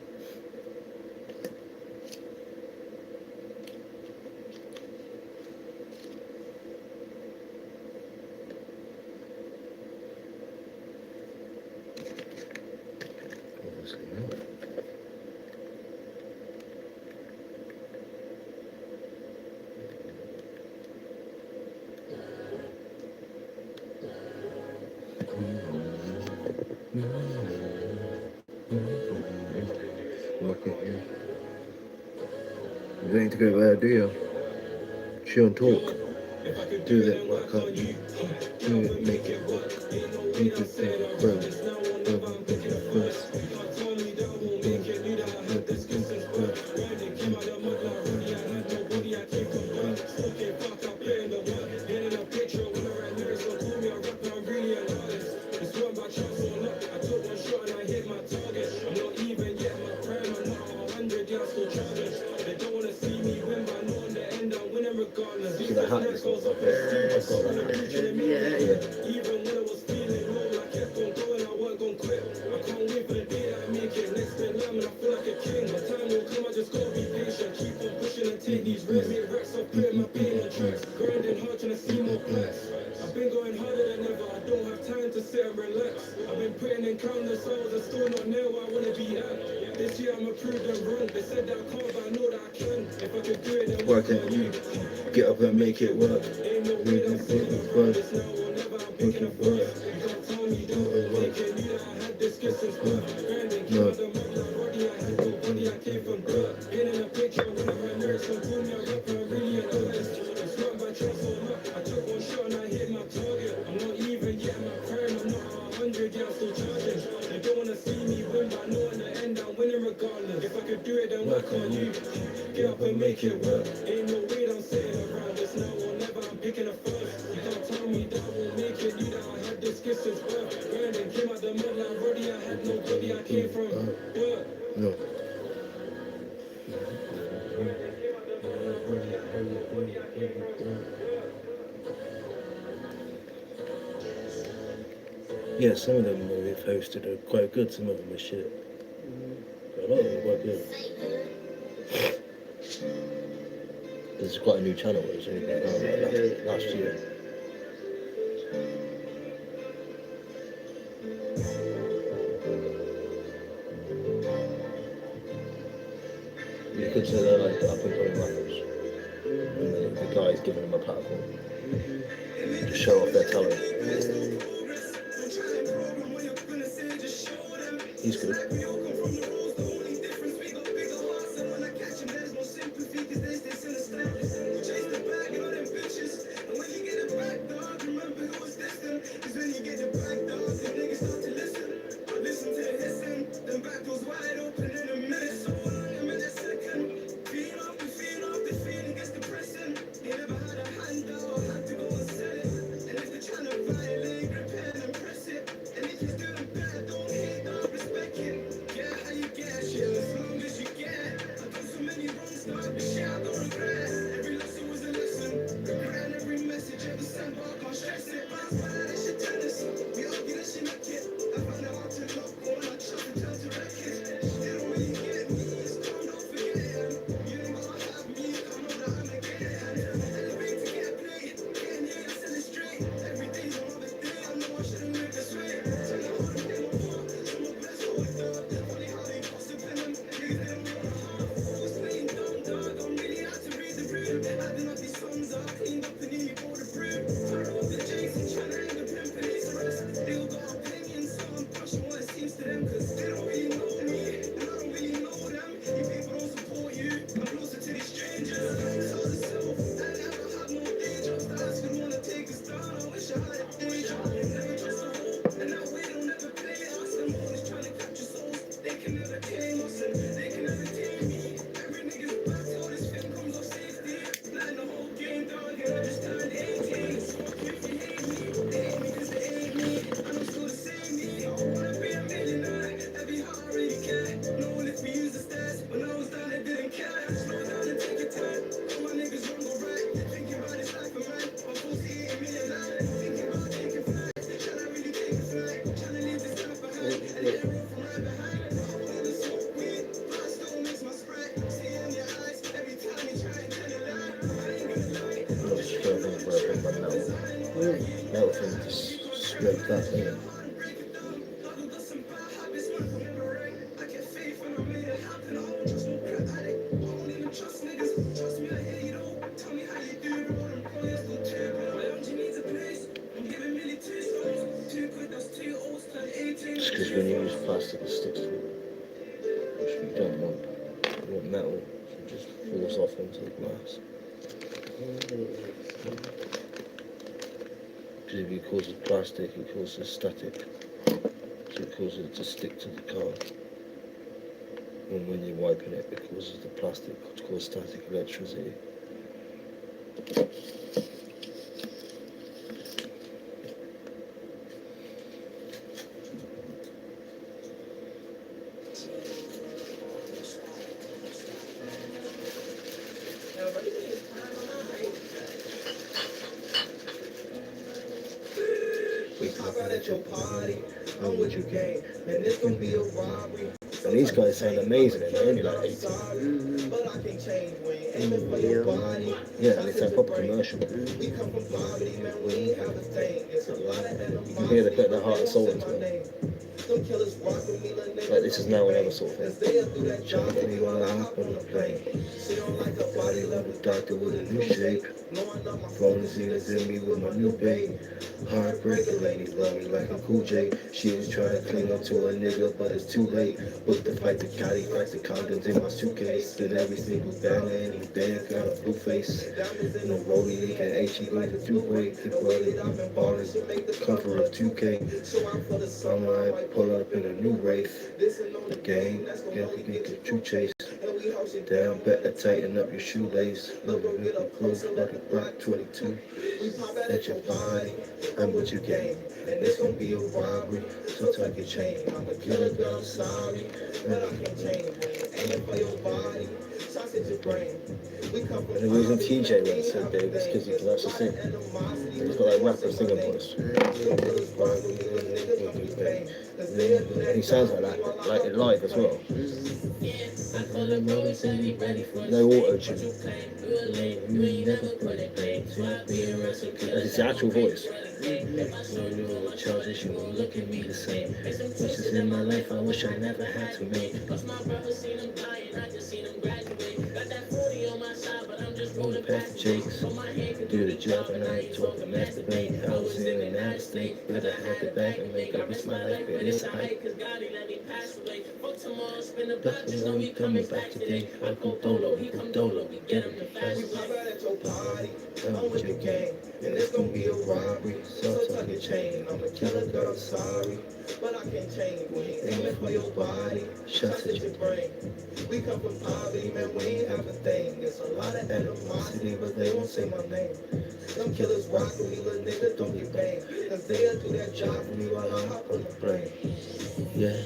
Obviously not. Okay, yeah. You don't need to go there, do you? Chill and talk. Do that, what can't you? Do it, make it work. Make it grow. Make it first. See the hat is also I've been going harder than ever. I don't have time to sit and relax. I've been putting in countless hours. I'm still not near where I wanna be at. This year I'ma prove them wrong. They said that I can't, but I know that I can. If I could do it, then why can't you get up and make it work? ain't no way I'm saying it first. Now or never, I'm picking up first. You can't tell me that I'm making you that I had this kiss since birth. Grinding, keep out the mud like body. I had no body, I came from dirt. Been in a picture with my lyrics, so call me a rapper, I'm really an artist. It's not by chance or luck. I took one shot and I hit my target. I'm not even yet my prime. I'm not 100, yeah, I'm still charging. They don't wanna see me win, but I know in the end I'm winning regardless. If I could do it, then why can't you? Get up and make it work. Ain't no way I'm sitting around. It's now or never, I'm picking a first. You can't tell me that I won't make it. You that I had this kiss since birth. Grinding, came out the mud like Roddy. I had no I came from. Yeah. No. Yeah, some of them that they've hosted are quite good, some of them are shit. But a lot of them are quite good. This is quite a new channel, it's only been around like last year. You could say they're like up and coming rappers. And the guy's giving them a platform to show off their talent. He's good. Scraped that thing. Just because when you use plastic it sticks to it. Which we don't want. We want metal, so it just falls off onto the glass. Because if you cause it plastic, it causes static. So it causes it to stick to the car. And when you're wiping it, it causes the plastic to cause static electricity. And these guys sound amazing, and they're only like 18. Yeah, and they sound proper commercial. You can hear they put their heart and soul into it. Like this is now another sort of thing. Jumping while I hop on the plane. Body like a doctor with a new shape. Phone is in me with my new babe. Heartbreaking lady, love me like a Cool J. She was trying to cling up to a nigga, but it's too late. Booked the fight to Cali, packed the condoms in my suitcase. Did every single banger in his bag, got a blue face. No rollie, leak and H, he going to two-way. The brother, I'm ballers, comfort of 2K. I'm like, pull up in a new Wraith. The game, yeah, we get the true chase. Damn, better tighten up your shoelace. Love you, make it close, like it back 22. At your body, I'm what you get. And this can be a robbery, so take a chain. I'm a killer, girl, I'm sorry. And I can change. Aim for your body, sausage your brain. And it wasn't TJ when he said this because he can actually sing. And he's got like rapper singing voice. And he sounds like it live as well. No auto tune. It's the actual voice. Childish, you won't look at me the same. Wishes in my life I wish I never had to make. Rolling past the chicks, do the job and I ain't talking masturbate. I was in and out of state, but I had to back and make up. It's my life, but it's a hype. But you know we coming back today. I go dolo, he go dolo, we get him the fast. We pop out at your party, I'm with your gang, and it's gonna be a robbery. So tuck your chain, I'm a killer, girl, I'm sorry. But I can't change when he aiming for your body. Shots at your brain. We come from poverty, man, we ain't have a thing. It's a lot of animosity, but they won't say my name. Some killers rock with me, little niggas don't get paid. Cause they'll do their job for me while I hop on the brain. Yeah.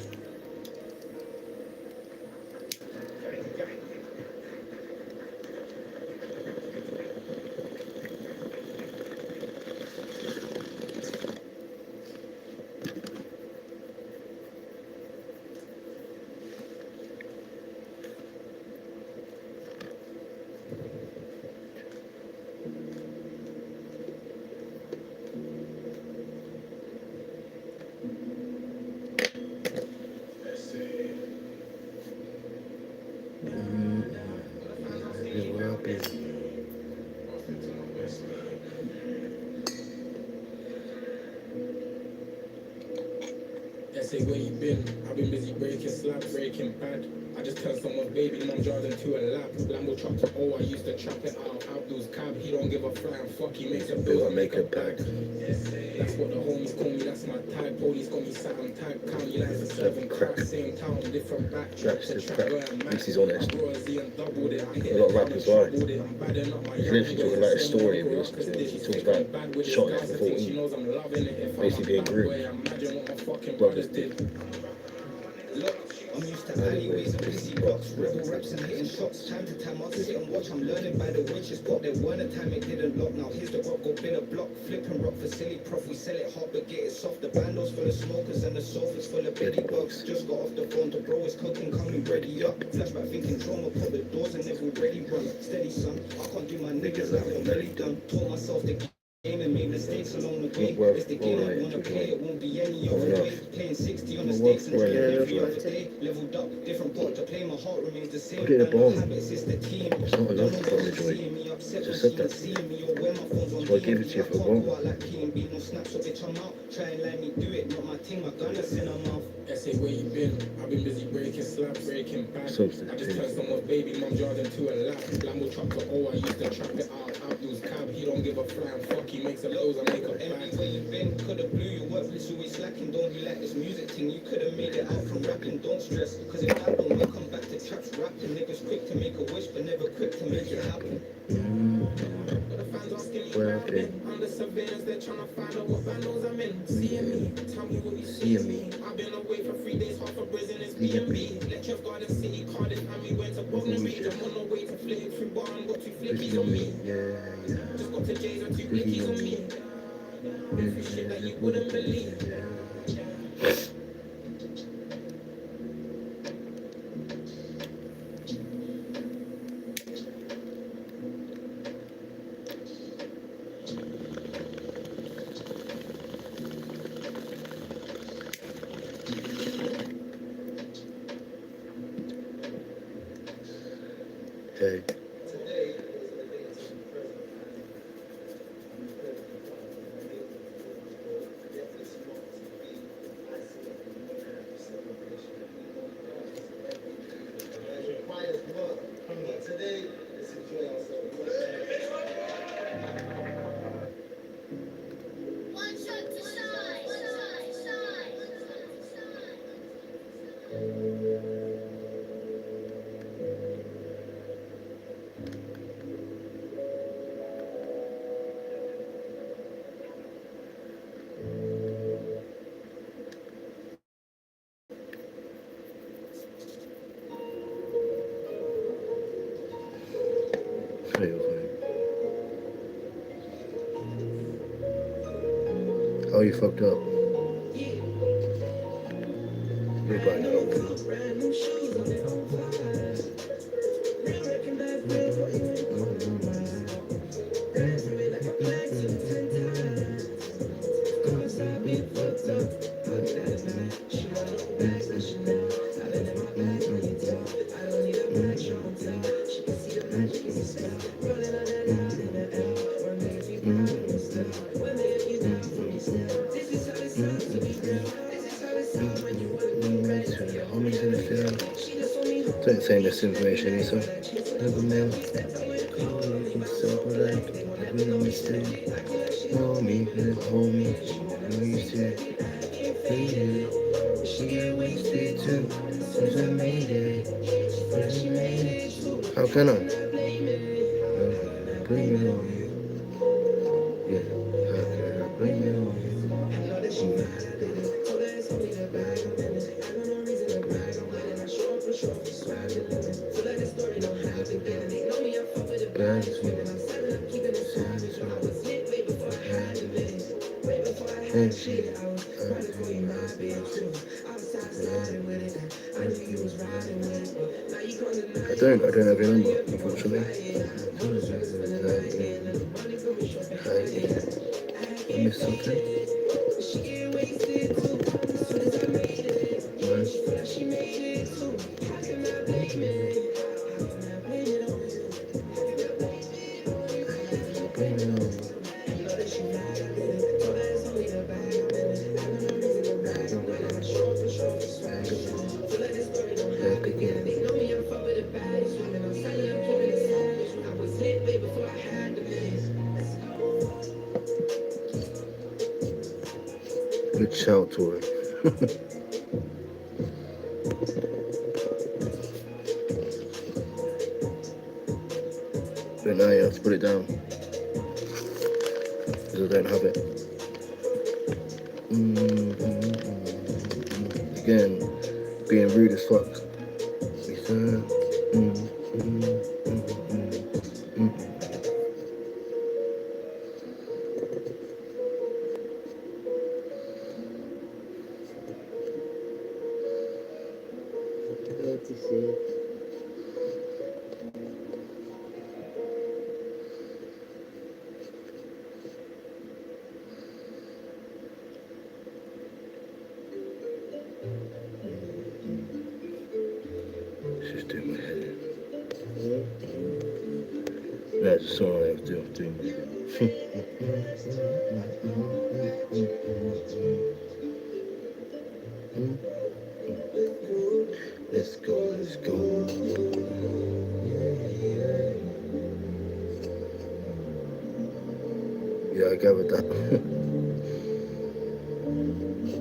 Say where you been? I've been busy breaking slabs, breaking bad. I just turned someone's baby mum Jordan to a lab. Lambo truck to I used to trap it out. Abdul's cab, he don't give a flying fuck. He makes a bill, I make a bag. That's what the homies call me, that's my type. Police got me sat on type. County lines are serving crack. Same town, different back. That's his crack. This is honest. A lot of rappers lie. He's literally talking about his story. He talks about shot at 14. Basically being groomed. Brothers did. I'm used to alleyways and busy blocks, rebel raps and hitting shots. Time to time I'll sit and watch. I'm learning by the witches pop. There weren't a time it didn't lock. Now here's the rock, go build a block. Flipping rock for silly prof. We sell it hot but get it soft. The bandos full of smokers and the sofas full of beddy bugs. Just got off the phone to bro, it's cooking, coming ready up. Flashback thinking trauma, put the doors and they've already run. Steady son, I can't do my niggas like I'm really done. Taught myself the game and made mistakes along the way. It's the game I wanna play, it won't be any other way. Playing 60 on the stakes and every other day. Leveled up, different pot to play, my heart remains the same. Put it up on. Habits, it's the team. It's not enough to probably Seeing me upset, just said that. seeing me or where my phone's on. So I gave it to you for one. Like P&B, no snaps, so bitch I'm out. Try and let me do it, not my thing, my gun is in her mouth. Say where you been? I've been busy breaking slabs, breaking bad. I just turned someone's baby mum Jordan to a lap. Lambo truck to I used to trap it out. Abdul's cab, he don't give a flying fuck. He makes a lows, I make a bag. Where you been? Coulda blew your worthless, always slacking. Don't be like this music thing. You coulda made it out from rapping. Don't stress, cause if that don't, we come back to traps rapping. Niggas quick to make a wish, but never quick to make it happen. But the fans asking me where I've been. Under surveillance, they're trying to find out what bandos I'm in. Seeing me, tell me what you see me. I've been away for 3 days, half a prison is B&B. Lecture Garden City, Cardiff, and we went to Bognor Regis. I'm on the way to fling through bar and got 2 flickies on me. Just got to J's and 2 blickies on me. Been through shit that you wouldn't believe. Hey. Oh, you fucked up. You're going to open. Don't say this information, Lisa. Never mind. Simple like we always say. Hold me, hold me. We used to feel it. She get wasted too. Since I made it. How can I? Bring it on you. Yeah, how can I bring it on you? I don't have your number, unfortunately. I missed something. Good shout, Tori. But now you have to put it down. Because I don't have it. Again, being rude as fuck. What to say? It's just doing my head in. Yeah. That's the song I was doing. Let's go, let's go. Yeah, I gathered that.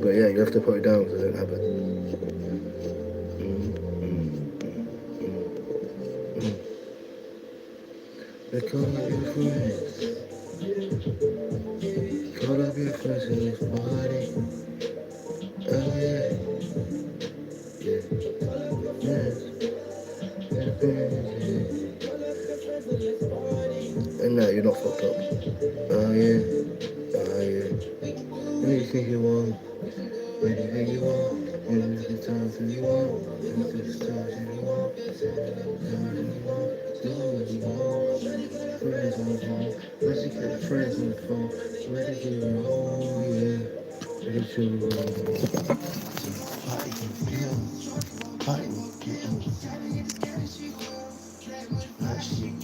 But yeah, you have to put it down because I don't have it. Call up your friends. Call up your friends in this party. Oh yeah. Yeah. And now you're not fucked up. Oh yeah. Oh yeah. Anything you want. Anything you want. Anything time you want. Anything time you want. Do what you want. Friends on the phone. Let's get the friends on the phone. Ready to get it home, yeah. Ready to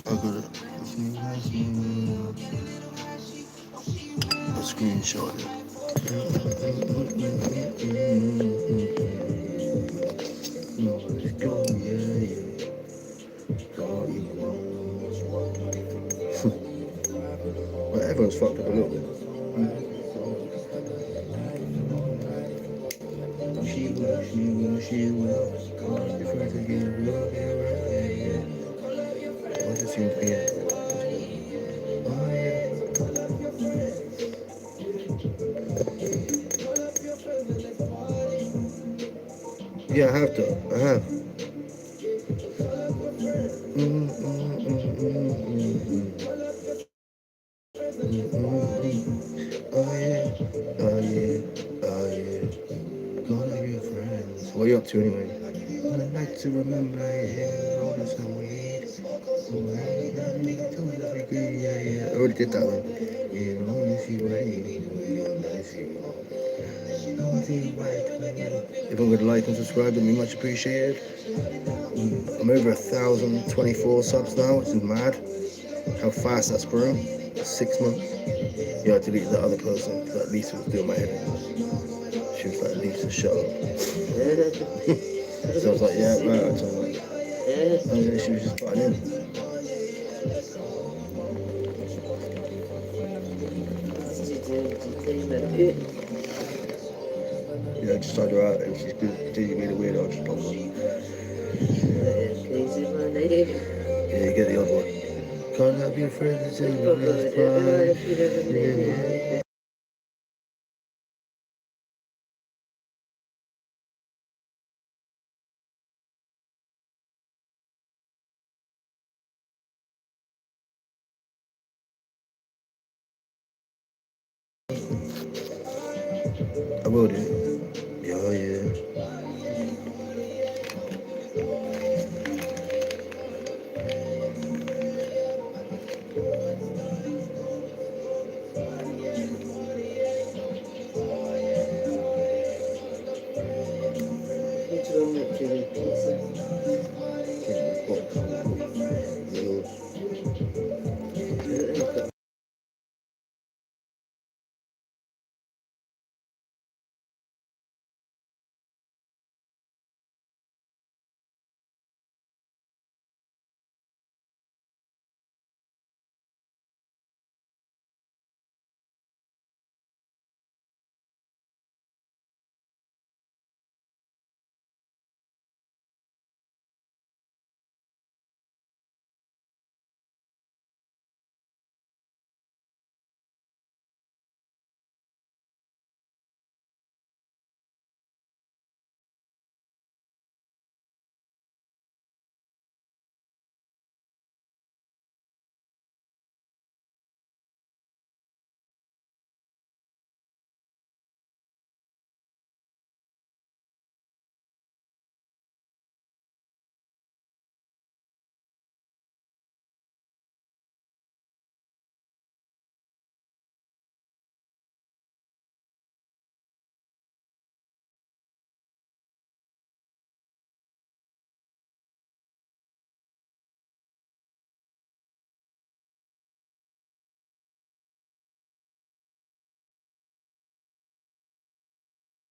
I got it. A screenshot it. Let's go, yeah. Well, everyone's fucked up a little bit. She will. If I could get real, what does he feel? Oh, yeah. Yeah, I have to. I have. Oh yeah, oh yeah, What are you up to anyway? I'd like to remember it, all the some weed. Yeah, yeah. I already did that one. Yeah, oh, you see what I mean. If I'm gonna like and subscribe, it'd be much appreciated. I'm over 1,024 subs now, which is mad. How fast that's grown. 6 months. Yeah, I deleted that other person that Lisa was doing my head. She was like, Lisa, shut up. So I was like, yeah, right, I told her. And then she was just butting in. Yeah, I just tried her out and she's continuing being a weirdo. I just popped up. Yeah, you get the other one. Can't help your friends and say bye. I will do. Yeah, yeah.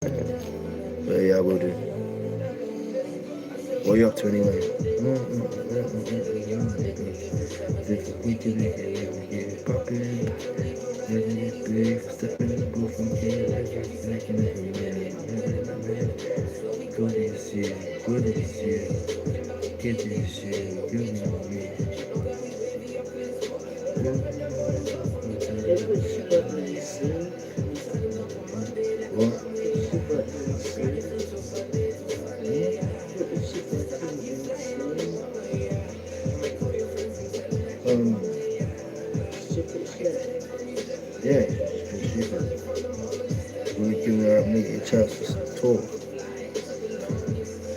But yeah, I will do. What are you up to anyway? We can make it poppin'. Step in the booth and go this year, go this year, get this year, give me me. What? Yeah, we can make a chance to talk.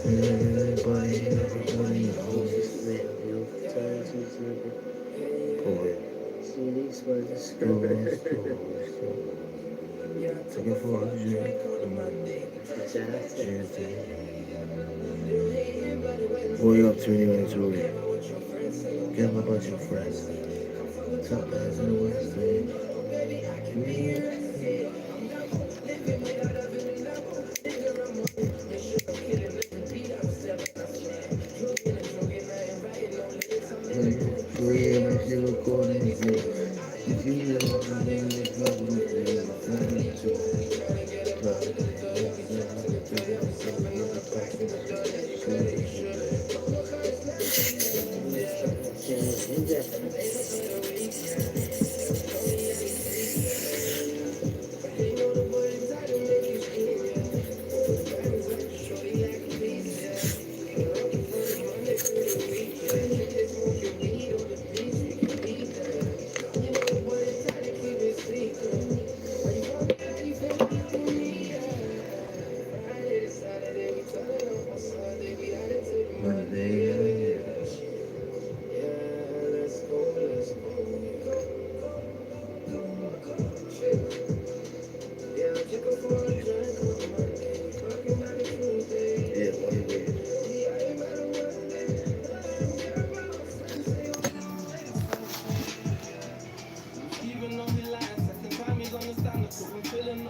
Everybody knows. Boy. Take it for a drink. What are you up to anyway, Julie? Get a bunch of friends. Top guys in the West End.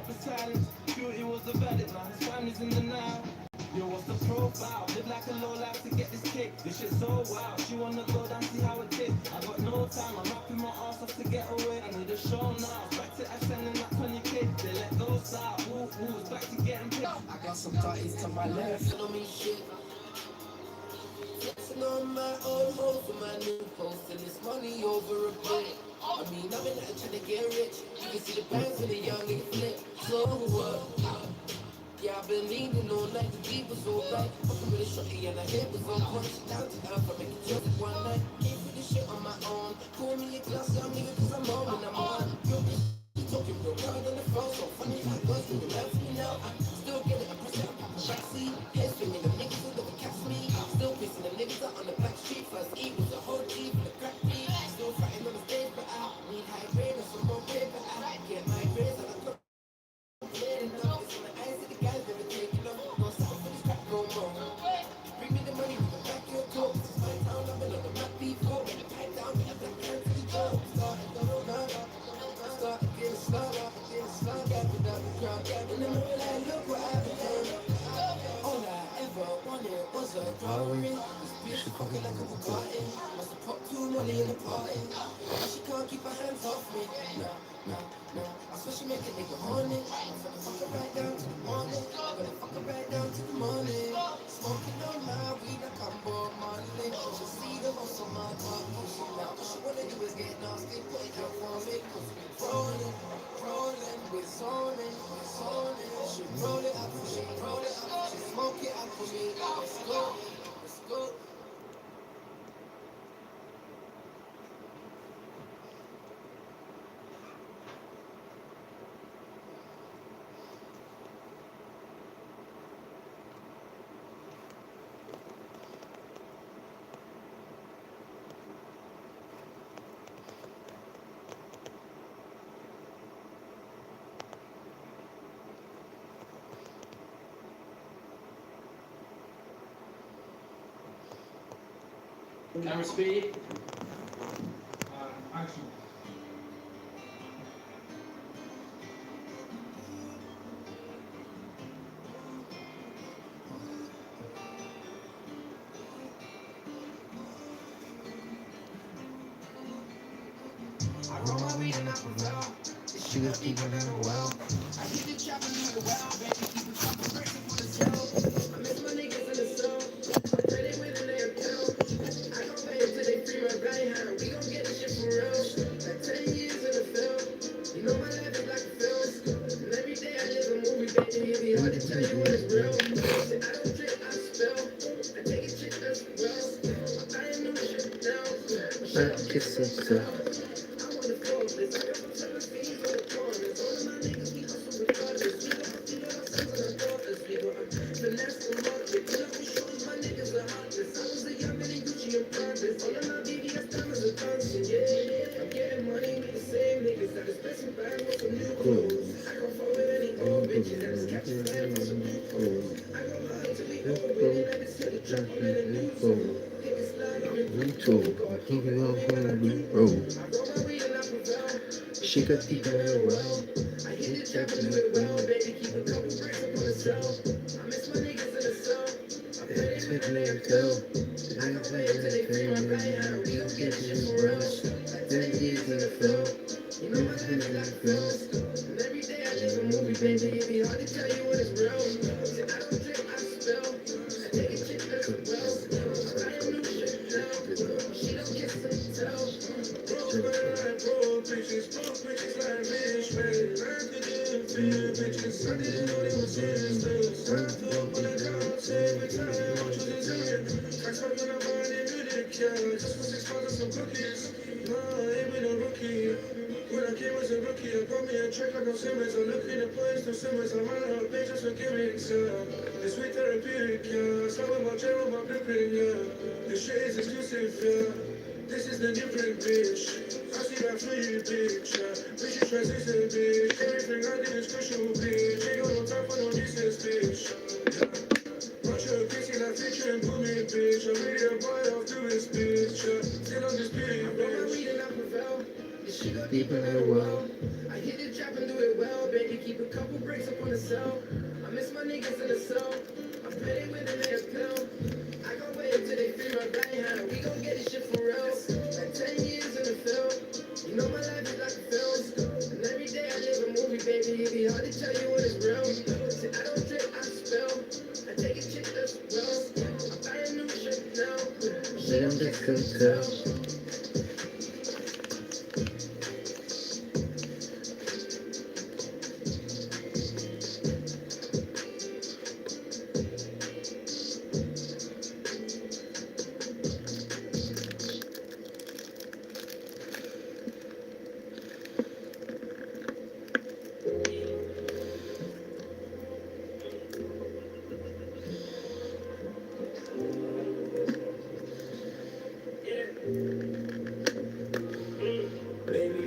up for silence. Beauty was the verdict, now his family's in the now. Yo, what's the profile? Live like a low life to get this kick. This shit's so wild. She wanna go down, see how it did. I got no time, I'm rapping my ass off to get away. I need a show now. Back to sending that 20k. They let go style. Woo, it's back to getting paid. I got some thotties to my left. Follow me shit. Flexing on my own home for my new post, and it's money over a bit. I mean, I've been out trying to get rich. You can see the bands for the young nigga flip. So yeah, I've been leaning all night. The beat was alright. Fucking with a shorty and her hip was on point. Down to earth, I make it just one night. Came for this shit on my own. Call me a class, I'm nigga, cause I'm on when I'm on. Yo, bitch, you talking real hard on the phone. So funny how it goes, you love me now. I still get it, I press it, I'm backseat. Head spinning, the niggas will never catch me. Still pissing the niggas out on the back street. First E was a whole G for the crack beat. Still fighting on the stage, but I need high grade or some more paper. I get my grades on the club. Bring me the money, we can back your talk. This is my town, I've been on the map before. Get the pipe down, get the plan to the job. Start again, slug up without the crowd. In the middle, like, look what I've done. All I ever wanted was a drawing. This bitch fucking like a Bugatti. Must have popped too money in the party. She can't keep her hands off me. No. I swear she make a nigga horny. I'm gonna fuck her right down to the morning. Gonna fuck her right down to the morning. Smoking on my weed like I'm Bob Marley. She see the most of my car. Now what she wanna do is get nasty. Put it down for me. Cause we rolling, we're zoning. She roll it up, she smoke it up for me. Let's go. Camera speed. Action. I roll my weed and I prevail. This shit is deeper than a well. I hit the trap and do it well, baby. Keep it dropping, breaking for the tail. I miss my niggas in the cell. I pray they win in their account. I gon' pay it till they free my right hand. We gon' get this shit for real. Like 10 years in the film. You know my life is like a film. And every day I live a movie, baby. It'd be hard to tell you when it's real. I don't drink, I spill. I take a shit as well. I'm buying new shit now. My shit Kiss yourself. She got deep in her well. I hit the trap and do it well, baby. Keep a couple bricks up on the cell. I miss my niggas in the cell. I pray they win in their account. I gon' play it till they free my right hand. We gon' get this shit for real. Like 10 years in the film. You know my life is like a film. And every day I live a movie, baby. It'd be hard to tell you when it's real. See, I don't drink, I spill. I take a chick as well. I am new shit now. She don't kiss and tell. Bitches like bitch, man. I couldn't feel bitches. I didn't know they were sisters. I thought when I got sick, every time I want you to tell you. I told you I'm buying it, you didn't care. Just for 6 months and some cookies. No, I ain't been a rookie. When I came as a rookie, I brought me a track like I'm Simmons. I'm looking at players to Simmons. I'm running out of pages for gimmicks, yeah. It's sweet therapeutic, yeah. Start with my chair with my blueprint, yeah. This shit is exclusive, yeah. This is the new print, bitch. I see that for you, bitch. Bitch, you transition, bitch. Everything I did is crucial, bitch. Ain't got no time for no distance, bitch. Watch your pixie like fiction, put me, bitch. I'm really a boy off to his bitch. Still on this period, bitch. I read and I prevail. This shit got Deep in her well. I hit the trap and do it well, baby. keep a couple bricks up on the cell. I miss my niggas in the cell. I'm petty with an AFL. I gon' wait until they free my right hand. We gon' get this shit for real. Like 10 years in the film. You know my life is like a film. And every day I live a movie, baby. It be hard to tell you what is real. See, I don't drink, I spell. I take a chick that's well. I buy a new shirt now. Shit, I'm just gonna tell.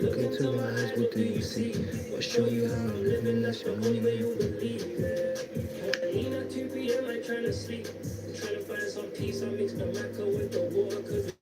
Look into my eyes, what do you see? I'll show you how I'm living, that's the only way you believe it. Lean at 2 p.m. I tryna sleep. Trying to find some peace. I mix the maca with the water cause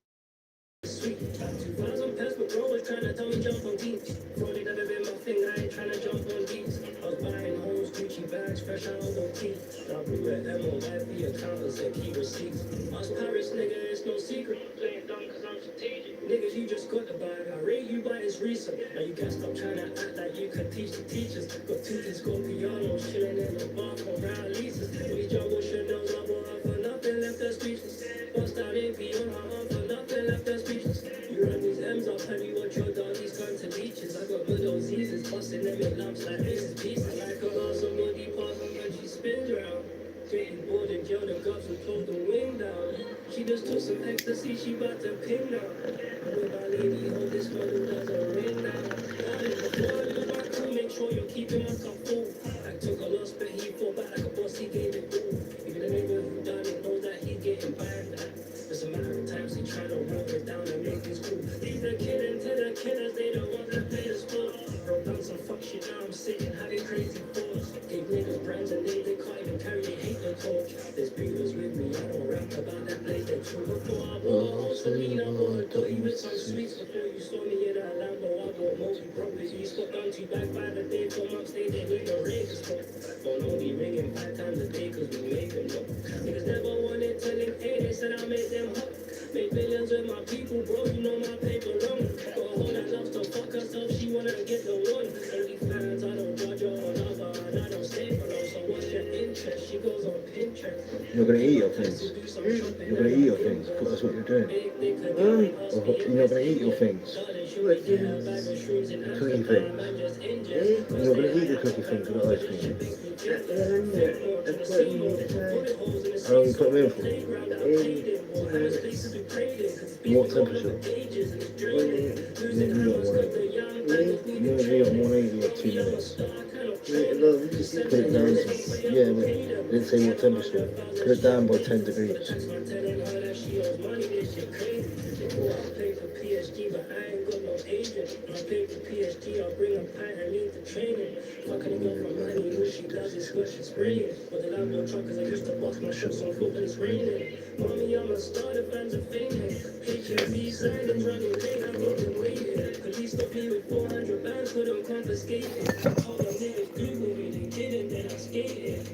it's sweet. 2,000 pence per bro was tryna tell me jump on beats. Probably never been my thing, I ain't tryna jump on beats. I was buying hoes, Gucci bags, fresh out of the teeth. Now blue at MOFB accountants and key receipts. Us Paris nigga, it's no secret. Playing dumb cause I'm strategic. Niggas, you just got the bag. I rate you by its recent. Now you can't stop trying to act like you can teach the teachers. Got two kids, got pianos, chilling in the bar for round leases. We juggle Chanel's up on for nothing left us speechless. Bust out AP on her arm for nothing left us speechless. You run these M's up, have you watch your doggies turn to leeches? I got good old Z's, busting them in lumps like Reese's Pieces. Like a loss of moody paws when she spins round. Getting bored and jail, the guards will close the wing down. She just took some ecstasy, she bout to ping down. With my lady, hold this model doesn't ring down. Before I lose my crew, make sure you're keeping my cup full. I took a loss, but he fought back like a boss, he gave it all. Even the nigga who done it knows that he's getting banned. It's a matter of time, he trying to walk it down and make this cool. Leave the kid into the killers, they the ones that play the sport. Broke down some fuck shit, now I'm sitting, having crazy thoughts. Gave niggas brands and they can't even carry, they hate the torch. There's beavers with me, I don't rap about that place, they true. Before I bought a horse for me, I bought a dotty with some sweets. Before you saw me in that Lambo, I bought multi-properties. You got down to back by the day, from upstage, they need a raise. Phone only ringing 5 times a day, cause we make them look. Niggas never wanted to link pay, they said I made them hot. Made millions with my people, bro, you know my paper long. Got a whole that loves to fuck herself, she wanna get the one. Only fans, I don't judge her or love her, and I don't stay for her. So what's your interest? She goes on Pinterest. You're gonna eat your things. You're gonna eat your things. Because that's what you're doing. Or you're not gonna eat your things. What do you Cookie things. You're not gonna eat the cookie things with the ice cream. How long you put them in for? What temperature? You only got 180 or 2 minutes. Put it down to, yeah, but it didn't say what temperature. Put it down by 10 degrees. Mommy, I'm a starter, fans are famous. HMB signs running late, I'm getting waited. Police stopped me with 400 bands, couldn't confiscate it. All the niggas Google me, they didn't, then I skated.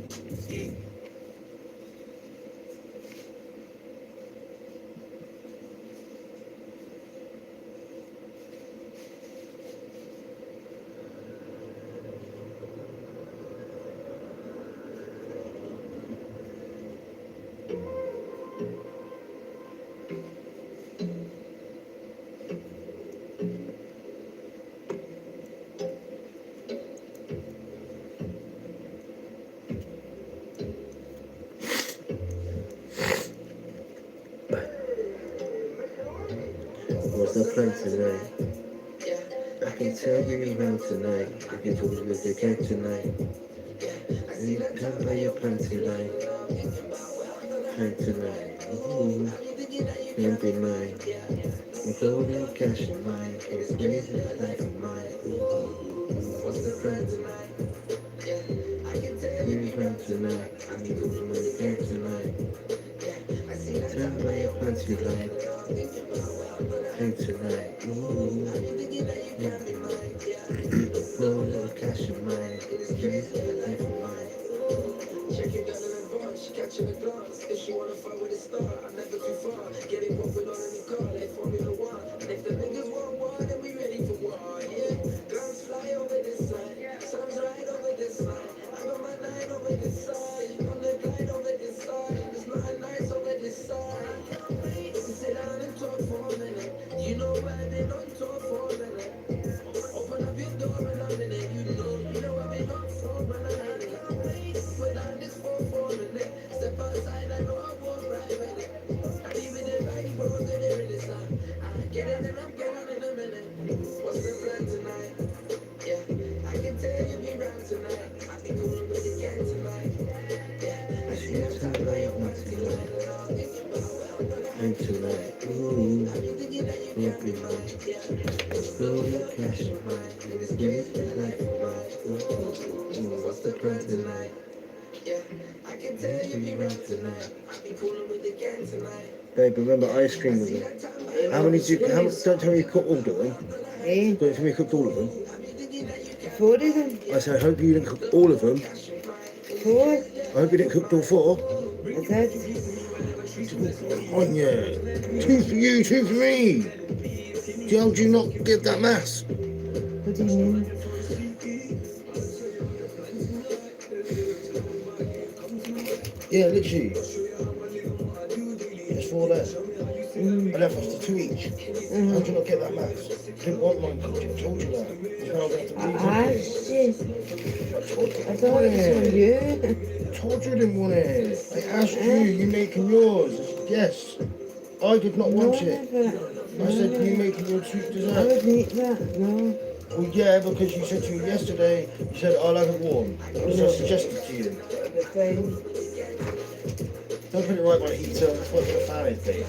What's the plan tonight? I can tell you around tonight. You can talk with the gang tonight. You can play your plan tonight. Plan tonight. Ooh, can't be mine. You got all cash in mind. It's crazy like a mine. What's the plan tonight? You plan tonight. I need to do my gang tonight. Tell me your plan tonight. Hey tonight, ooh, yeah, all the cash in mind. Check your girl in advance, she catching a glance. If she wanna fight with a star, I'm never too far. Get it popping on in the car, like Formula One. And if the niggas want war, then we ready for war, yeah. Clouds fly over this side, sun's right over this side. I got my nine over this side, on the glide over this side. It's not nice over this side. We can sit down and talk for a minute. You know I've been on tour for a minute. Open up your door and I'm in it. You know I've been on tour when I'm in it. Put on this for a minute. Step outside, I know I won't ride with it. I be with the right bros and they're in the sun. I get it and I'm getting in a minute. What's the plan tonight? Yeah, I can tell you be round tonight. I be coolin' with the gang tonight. Yeah, I see that time by your party line. And tonight, ooh, look at me. Slow your cash in mind. Give it life of mine. What's the plan tonight? Yeah, I can tell you be round tonight. I be coolin' with the gang tonight. Babe, remember ice cream was it? How many don't tell me you cooked all of them. Eh? Don't tell me you cooked all of them. 4 of them. I said, I hope you didn't cook all of them. 4? I hope you didn't cook all 4. I said, On yeah. 2 for you, 2 for me. How do you not give that mass? what do you mean? Yeah, literally. There's 4 there. I left us to 2 each. How do you not get that mass? Didn't want mine cooked, I told you that. Now I'm going to I have to asked you. I thought it was from you. I told you I didn't want it. I asked you, you making yours. Yes. I did not want it. Never. I said, you making your sweet I dessert. would eat that. No. Well, yeah, because you said to me yesterday, you said, I'll have it warm. That's what I suggested to you. The thing. Don't put it right by the heater. That's what the fan is, babe.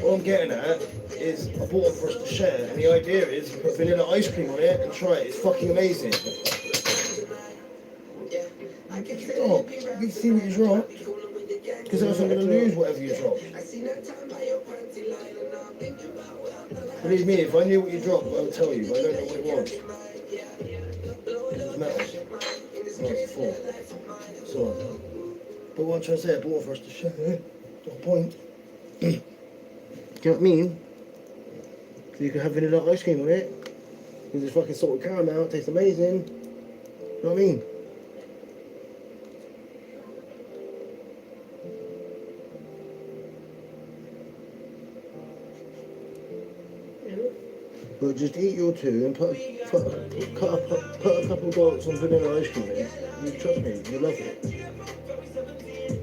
What I'm getting at is I bought them for us to share, and the idea is put vanilla ice cream on it and try it. It's fucking amazing. Stop. You see what you dropped? Because else I'm going to lose whatever you dropped. Believe me, if I knew what you dropped, I would tell you, but I don't know what it was. It was metal. Oh, it's 4. So, but what I'm trying to say, I bought it for us to share. Not a point. Do you know what I mean? So you can have vanilla ice cream on it. Because it's fucking salted caramel, it tastes amazing. You know what I mean? But just eat your 2 and put a couple dots on vanilla ice cream in. You trust me, you love it.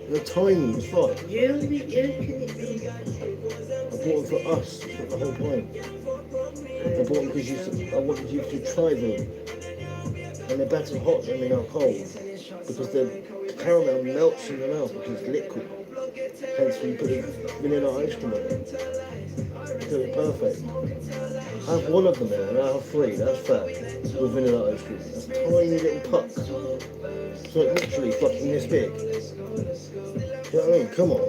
They're tiny as fuck. You can eat these. I bought them for us, that's the whole point. I bought them because I wanted you to try them. And they're better hot than they are cold. Because the caramel melts in your mouth because it's liquid. Hence when you put vanilla ice cream on it. So it's perfect. I have 1 of them there and I have 3, that's fair. With vanilla ice cream. That's a tiny little puck. So it's literally fucking this big. Do you know what I mean? Come on.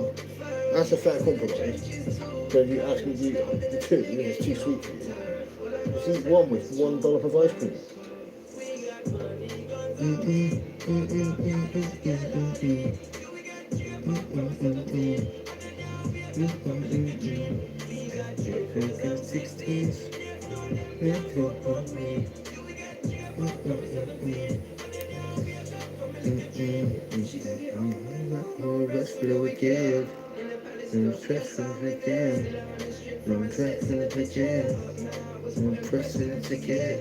That's a fair compromise. So if you ask me to eat the 2, it's too sweet for you. Just eat 1 with 1 dollop of ice cream. Let's feel again. No stressing again. No stressing again. No pressing again.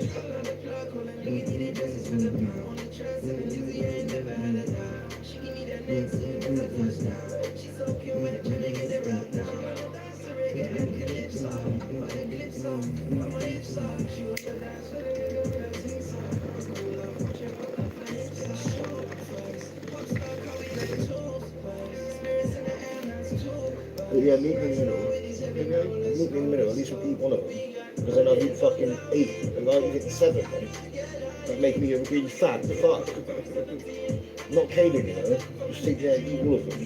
But yeah, meet me in the middle. Meet me in the middle, at least we'll eat 1 of them. Because then I'll eat fucking 8, and I'll eat 7 then. That'd make me really fat, fuck. Not caning, you know. Just sit there and eat all of them.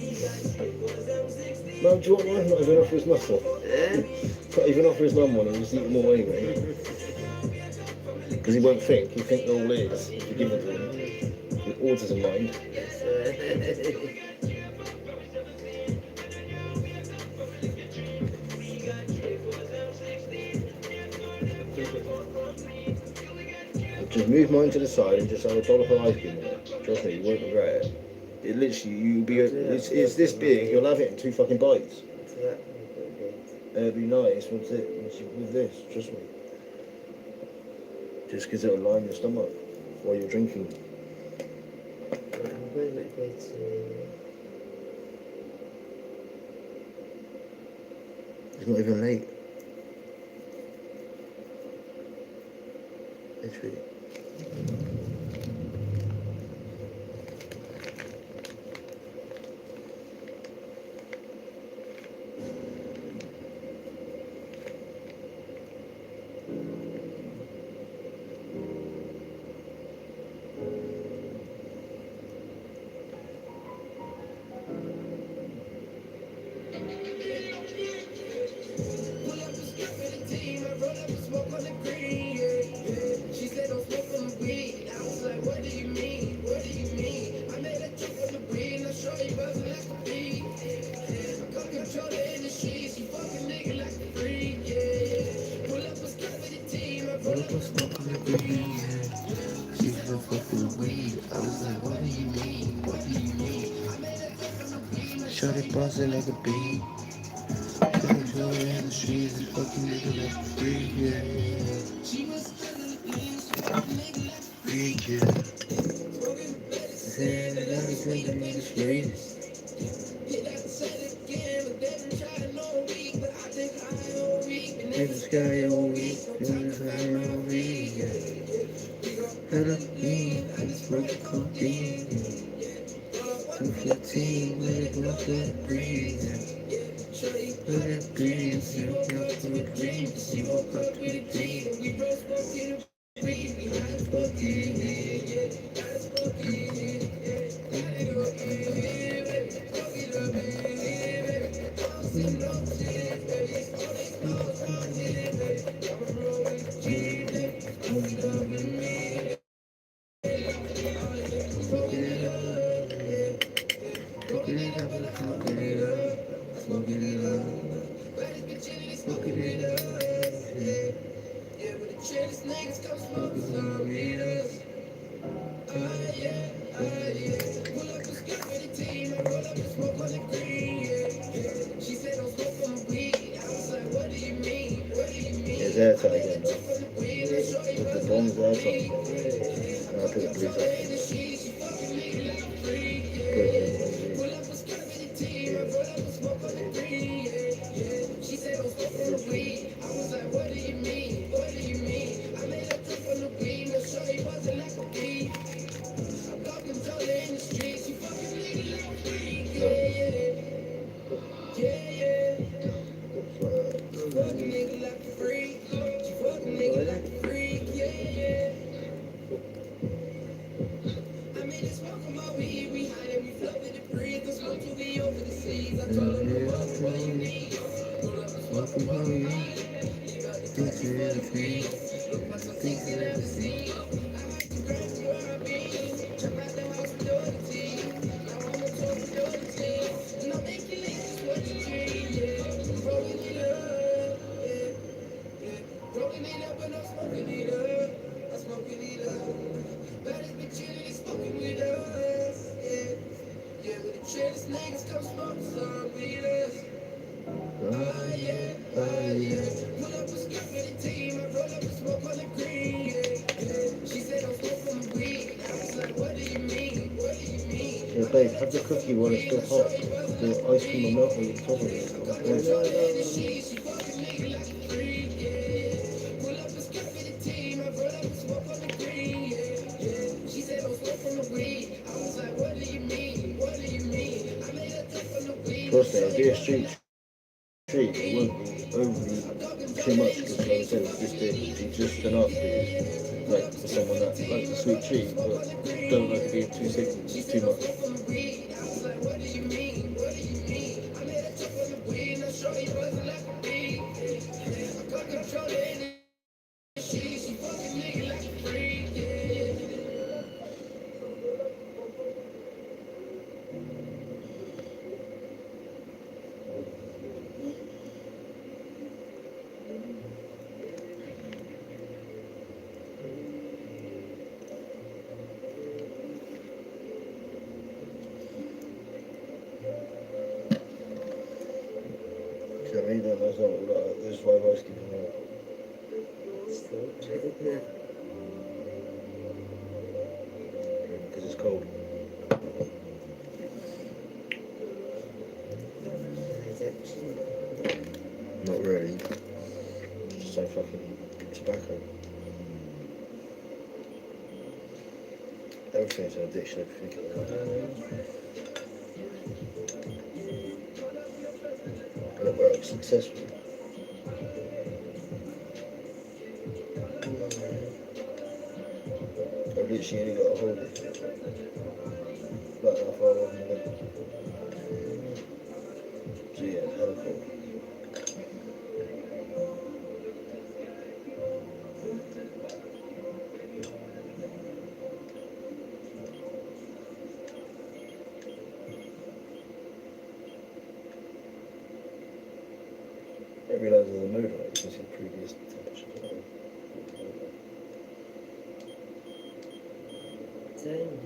No, do you want one? Not even offer his muscle. Not even offer his mum one and just eat them all anyway. Because he won't think. He'll think they're all ears if you give it to him. With autism mind. Just move mine to the side and just have a dollop of ice cream in it. Trust me, you won't regret it. It literally, you'll be. It's this big. You'll have it in 2 fucking bites. It'd be nice with this. Trust me. Just because it'll line your stomach while you're drinking. It's not even late. Literally. Shorty buzzing like a bee. Couldn't go in the streets and fucking nigga like a freak, yeah. Freak, yeah. Saying that I was thinking in the streets. In the sky all week, in the sky all week, yeah. Head up me, I just broke the codeine. 215, let it go to the breeze. Let it breeze, you woke up to the dreams, you woke up to the dream. We both spoke in a dream, we had a spoken, It's airtight again though. With the bombs airtight. And I'll put the blues up. Yeah, babe, have the cookie while it's still hot. The ice cream will melt on the top of it. Trust me, it'll be a street treat. It won't be overly too much because, like I said, it's just enough like for someone that likes a sweet treat but don't like it being too sick, too much. Swarovski from there. Still dreading that. Because it's cold. Addiction. Not really. Just so fucking tobacco. Everything's an addiction, everything. And it works successfully. I've literally only got to hold it. About how far away from the bed. So yeah, it's hella cool. I realise there's a mood on it, you can see the previous temperature. Time.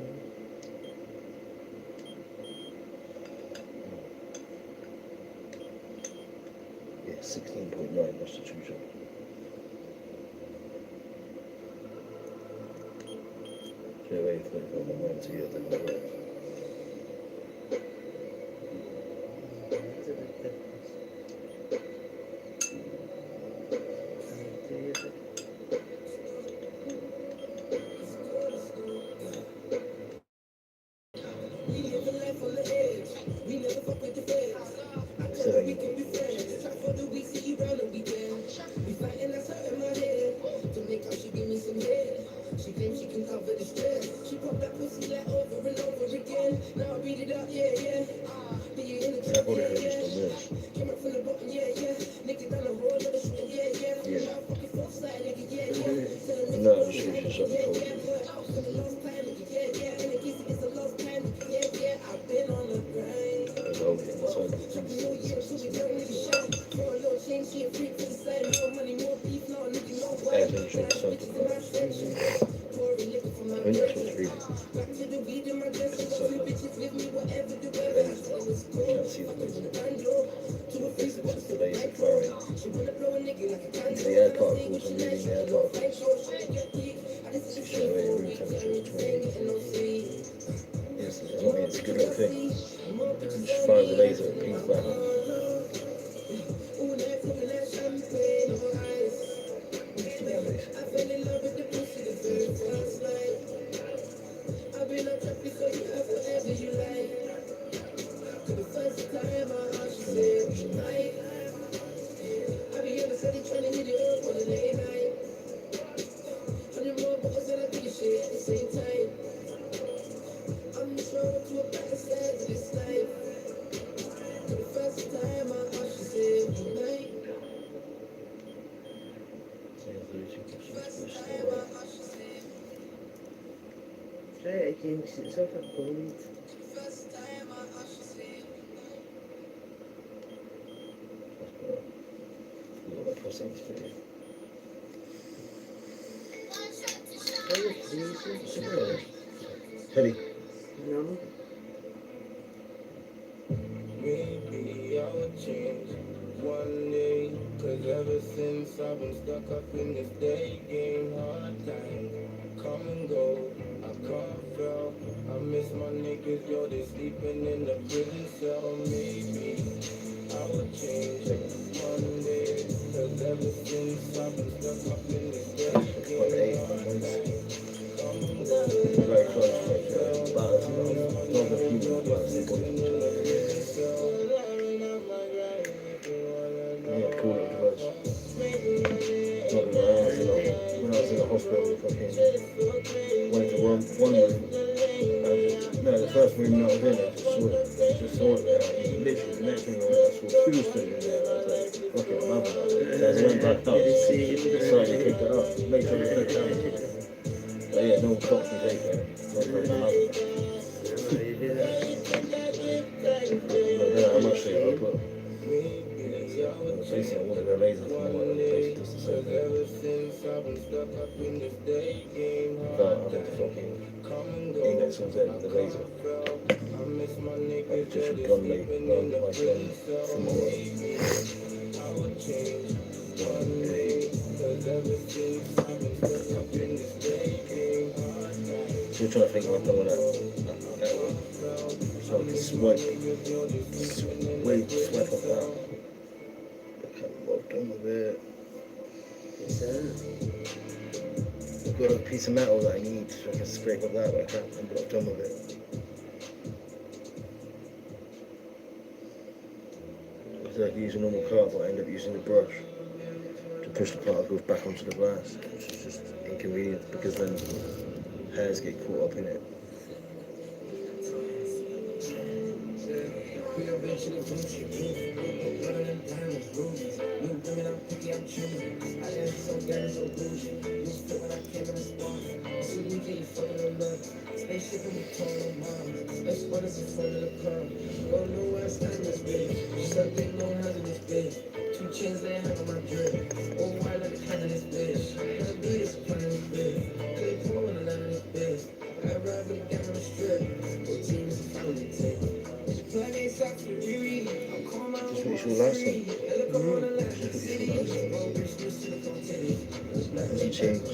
Yeah, 16.9, that's the true shot. So yeah, wait, 35.9, so yeah, that's right. She claims she can cover the stress. She pop that pussy like over and over again. Now I beat it up, yeah, yeah. Be you in the trap, yeah, yeah. Came up from the bottom, yeah, yeah. Nigga down the road, let us shoot, yeah, yeah. Now fucking fourth side, nigga, yeah, yeah. No, just shoot yourself Yeah, cold. yeah. For the last time, nigga, yeah, yeah. And the kiss is the last time, nigga, yeah, yeah. I've been on the grind. That's all it is. No year, so we don't really shine. For a little change, she a freak to the side. More money, more beef, no nigga, no Hey, wife. I'm sure it's something like that. Pouring liquor from my I think that's what's reading. back to the weed in my dress. So those two bitches with me, whatever the weather. I said it was You cool. can't see the laser. To a freak, This is the laser firing. she wanna blow a nigga like a candle. The air particles, I'm reading the air particles. I just To show away room temperature is 20. Yes, I mean, it's a good little thing. Just fire the laser, it pings back. I fell in love with the pussy the very first night. I've been on top before you have whatever you like. For the first time, my heart she said tonight. I be on the steady trying to hit it up on a late night. 100 more bottles and I do the shit at the same time. I'm just rolling to a better side of this life. For the first time, my heart she said tonight. Try it again, 'cause it's over cold. First time, my heart she said. Are you freezing? Teddy. No. Maybe I would change one day. Cause ever since I've been stuck up in this day game, hard times come and go. I can't feel. I miss my niggas, yo, they sleeping in the prison cell. Maybe I would change one day. Cause ever since I've been stuck up in this day game, hard times come and go. Very close, but it's not a few but yeah, cool little device. Not gonna lie, when I was in the hospital, fucking went to one room. No, the first room that I was in, I just saw it there. Literally, the next thing I went, I saw two stood in there. I was like, fuck it, I'm having that. So I went back up, decided to pick it up, make sure it's put down. But yeah, no one stopped me taking it. So I was like, I'm having it. But then how much they put. Basically, I wanted a laser for more, basically just the same thing. But I think the fucking Anex was there with the laser. I just gun me, my gun from all. Still trying to think of another one that one. So I can swipe off that. I can't remember what I've done with it. What's that? I've got a piece of metal that I need so I can scrape up that, but I can't remember what I've done with it. So I can use a normal card, but I end up using the brush to push the particles back onto the glass, which is just inconvenient because then hairs get caught up in it. We eventually reach it. Better than diamonds, rubies. New women, I'm picky, I'm choosy. I am so dirty, so bougie. You spit when I came in the spot. So you get you fucking on love. Spaceship and we calling on mom. Space brothers in front of the car. Go nowhere, I stand this bitch. Suck big, no hands in this bitch. 2 chains they hang on my drip. Oh, why like a hand in this bitch? I do this, plan in this bitch. They pour on the land in this bitch. I ride with a gang on the strip. Oh, team is a family tape. Just what you saw last time. Hasn't changed.